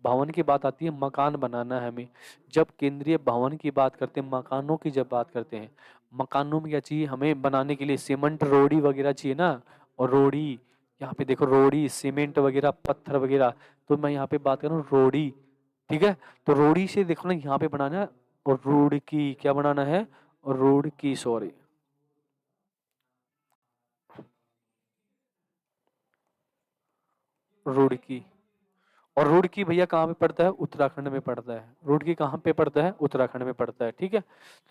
A: भवन की बात आती है मकान बनाना है हमें। जब केंद्रीय भवन की बात करते हैं, मकानों की जब बात करते हैं, मकानों में क्या चाहिए हमें बनाने के लिए, सीमेंट रोड़ी वगैरह चाहिए ना। और रोड़ी, यहाँ पे देखो रोड़ी सीमेंट वगैरह पत्थर वगैरह, तो मैं यहाँ पे बात कर रहा हूँ रोड़ी, ठीक है। तो रोड़ी से देखो ना यहाँ पे बनाना है, और रुड़की क्या बनाना है, और रुड़की सॉरी, रुड़की। और रुड़की भैया कहाँ पे पड़ता है, उत्तराखंड में पड़ता है। रुड़की कहाँ पे पड़ता है, उत्तराखंड में पड़ता है, ठीक है।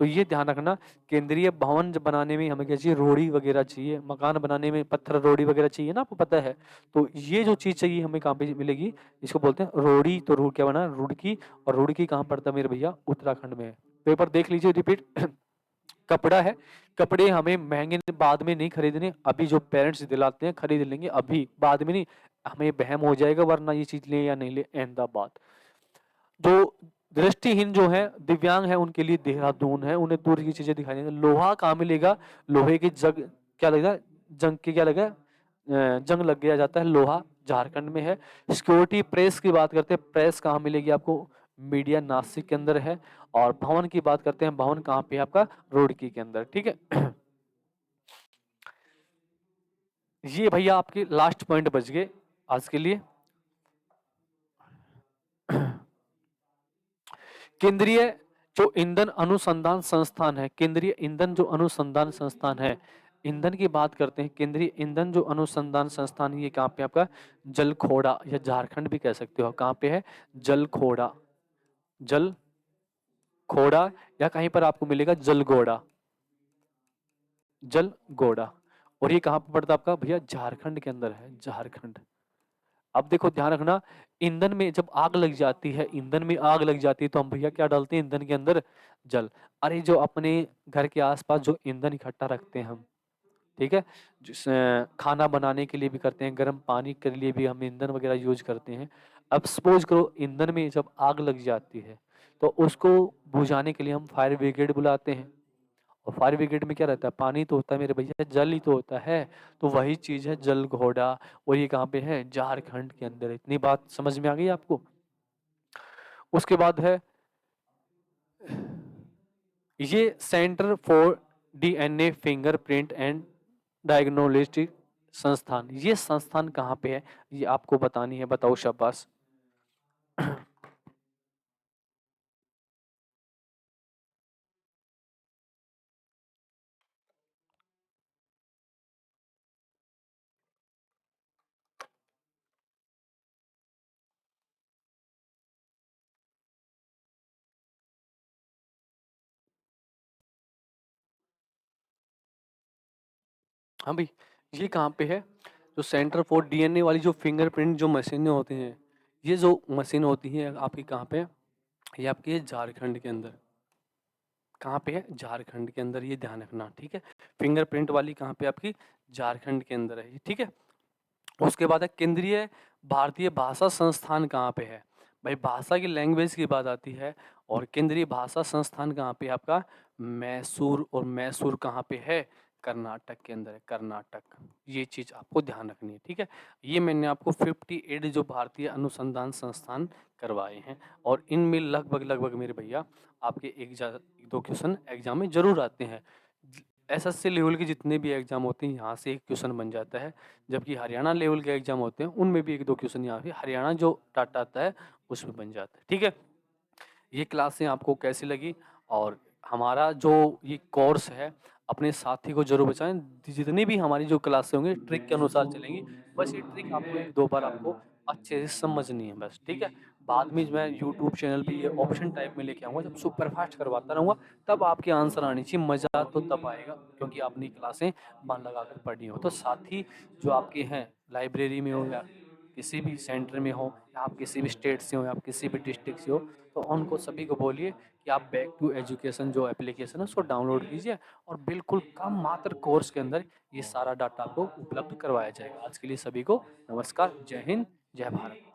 A: तो ये ध्यान रखना, केंद्रीय भवन जब बनाने में हमें क्या चाहिए, रोड़ी वगैरह चाहिए, मकान बनाने में पत्थर रोड़ी वगैरह चाहिए ना, आपको पता है। तो ये जो चीज चाहिए हमें कहाँ पे मिलेगी, इसको बोलते हैं रोड़ी। तो रू क्या बना, रुड़की। और रुड़की कहाँ पड़ता है मेरे भैया, उत्तराखंड में है। पेपर देख लीजिए रिपीट। कपड़ा है, कपड़े हमें महंगे बाद में नहीं खरीदने, अभी जो पेरेंट्स दिलाते हैं खरीद लेंगे, अभी बाद में नहीं, हमें बहम हो जाएगा वरना ये चीज ले या नहीं ले, अहमदाबाद। जो दृष्टिहीन जो है, दिव्यांग है, उनके लिए देहरादून है, उन्हें दूर की चीजें दिखाई देंगे। लोहा कहाँ मिलेगा, लोहे की जग क्या लगेगा, जंग के क्या लगा, जंग लग गया जाता है, लोहा झारखंड में है। सिक्योरिटी प्रेस की बात करते हैं, प्रेस कहाँ मिलेगी आपको, मीडिया नासिक के अंदर है। और भवन की बात करते हैं, भवन कहाँ पे है आपका, रुड़की के अंदर, ठीक है। ये भैया आपके लास्ट पॉइंट बच गए आज के लिए। केंद्रीय जो ईंधन अनुसंधान संस्थान है, केंद्रीय ईंधन जो अनुसंधान संस्थान है, ईंधन की बात करते हैं, केंद्रीय ईंधन जो अनुसंधान संस्थान, ये कहाँ पे आपका, जलखोड़ा या झारखंड भी कह सकते हो, कहाँ पे है, जलखोड़ा, जलखोड़ा, या कहीं पर आपको मिलेगा जलगोड़ा, जलगोड़ा। और ये कहाँ पे पड़ता है आपका भैया, झारखंड के अंदर है, झारखंड। अब देखो ध्यान रखना, ईंधन में जब आग लग जाती है, ईंधन में आग लग जाती है तो हम भैया क्या डालते हैं ईंधन के अंदर, जल। अरे जो अपने घर के आसपास जो ईंधन इकट्ठा रखते हैं हम, ठीक है, जिस खाना बनाने के लिए भी करते हैं, गर्म पानी के लिए भी हम ईंधन वगैरह यूज करते हैं। अब सपोज करो ईंधन में जब आग लग जाती है तो उसको बुझाने के लिए हम फायर ब्रिगेड बुलाते हैं। और फायर ब्रिगेड में क्या रहता है, पानी तो होता है मेरे भैया, जल ही तो होता है। तो वही चीज है जल घोड़ा। और ये कहाँ पे है, झारखंड के अंदर है। इतनी बात समझ में आ गई आपको। उसके बाद है ये centre for DNA fingerprint and diagnostic संस्थान, ये संस्थान कहाँ पे है, ये आपको बतानी है, बताओ शाबाश। हाँ भाई, ये कहाँ पे है, जो सेंटर फॉर डीएनए वाली जो फिंगरप्रिंट जो मशीनें होती हैं, ये जो मशीन होती है आपकी कहाँ पे है? ये आपकी है झारखंड के अंदर। कहाँ पे है, झारखंड के अंदर, ये ध्यान रखना, ठीक है। फिंगरप्रिंट वाली कहाँ पे आपकी, झारखंड के अंदर है, ठीक है। उसके बाद है केंद्रीय भारतीय भाषा संस्थान कहाँ पे है, भाई भाषा की लैंग्वेज की बात आती है। और केंद्रीय भाषा संस्थान कहाँ पे है आपका, मैसूर। और मैसूर कहाँ पे है, कर्नाटक के अंदर है, कर्नाटक। ये चीज आपको ध्यान रखनी है, ठीक है। ये मैंने आपको 58 जो भारतीय अनुसंधान संस्थान करवाए हैं। और इनमें लगभग लगभग मेरे भैया आपके एक दो क्वेश्चन एग्जाम में जरूर आते हैं। एसएससी लेवल के जितने भी एग्जाम होते हैं यहाँ से एक क्वेश्चन बन जाता है। जबकि हरियाणा लेवल के एग्जाम होते हैं उनमें भी एक दो क्वेश्चन यहाँ पे हरियाणा जो डाटा आता है उसमें बन जाता है, ठीक है। ये क्लासें आपको कैसी लगी, और हमारा जो ये कोर्स है, अपने साथी को ज़रूर बताएँ। जितनी भी हमारी जो क्लासें होंगी ट्रिक के अनुसार चलेंगी। बस ये ट्रिक आपको 1-2 बार आपको अच्छे से समझनी है बस, ठीक है? बाद में मैं यूट्यूब चैनल पे ये ऑप्शन टाइप में लेके आऊँगा, जब सुपर फास्ट करवाता रहूँगा, तब आपके आंसर आनी चाहिए। मज़ा तो तब आएगा क्योंकि आपने क्लासें मन लगाकर पढ़ी हो। तो साथी जो आपके हैं, लाइब्रेरी में हो या किसी भी सेंटर में हो या आप किसी भी स्टेट से हो या आप किसी भी डिस्ट्रिक्ट से हो, तो उनको सभी को बोलिए कि आप बैक टू एजुकेशन जो एप्लीकेशन है उसको डाउनलोड कीजिए और बिल्कुल कम मात्र कोर्स के अंदर ये सारा डाटा आपको उपलब्ध करवाया जाएगा। आज के लिए सभी को नमस्कार, जय हिंद, जय भारत।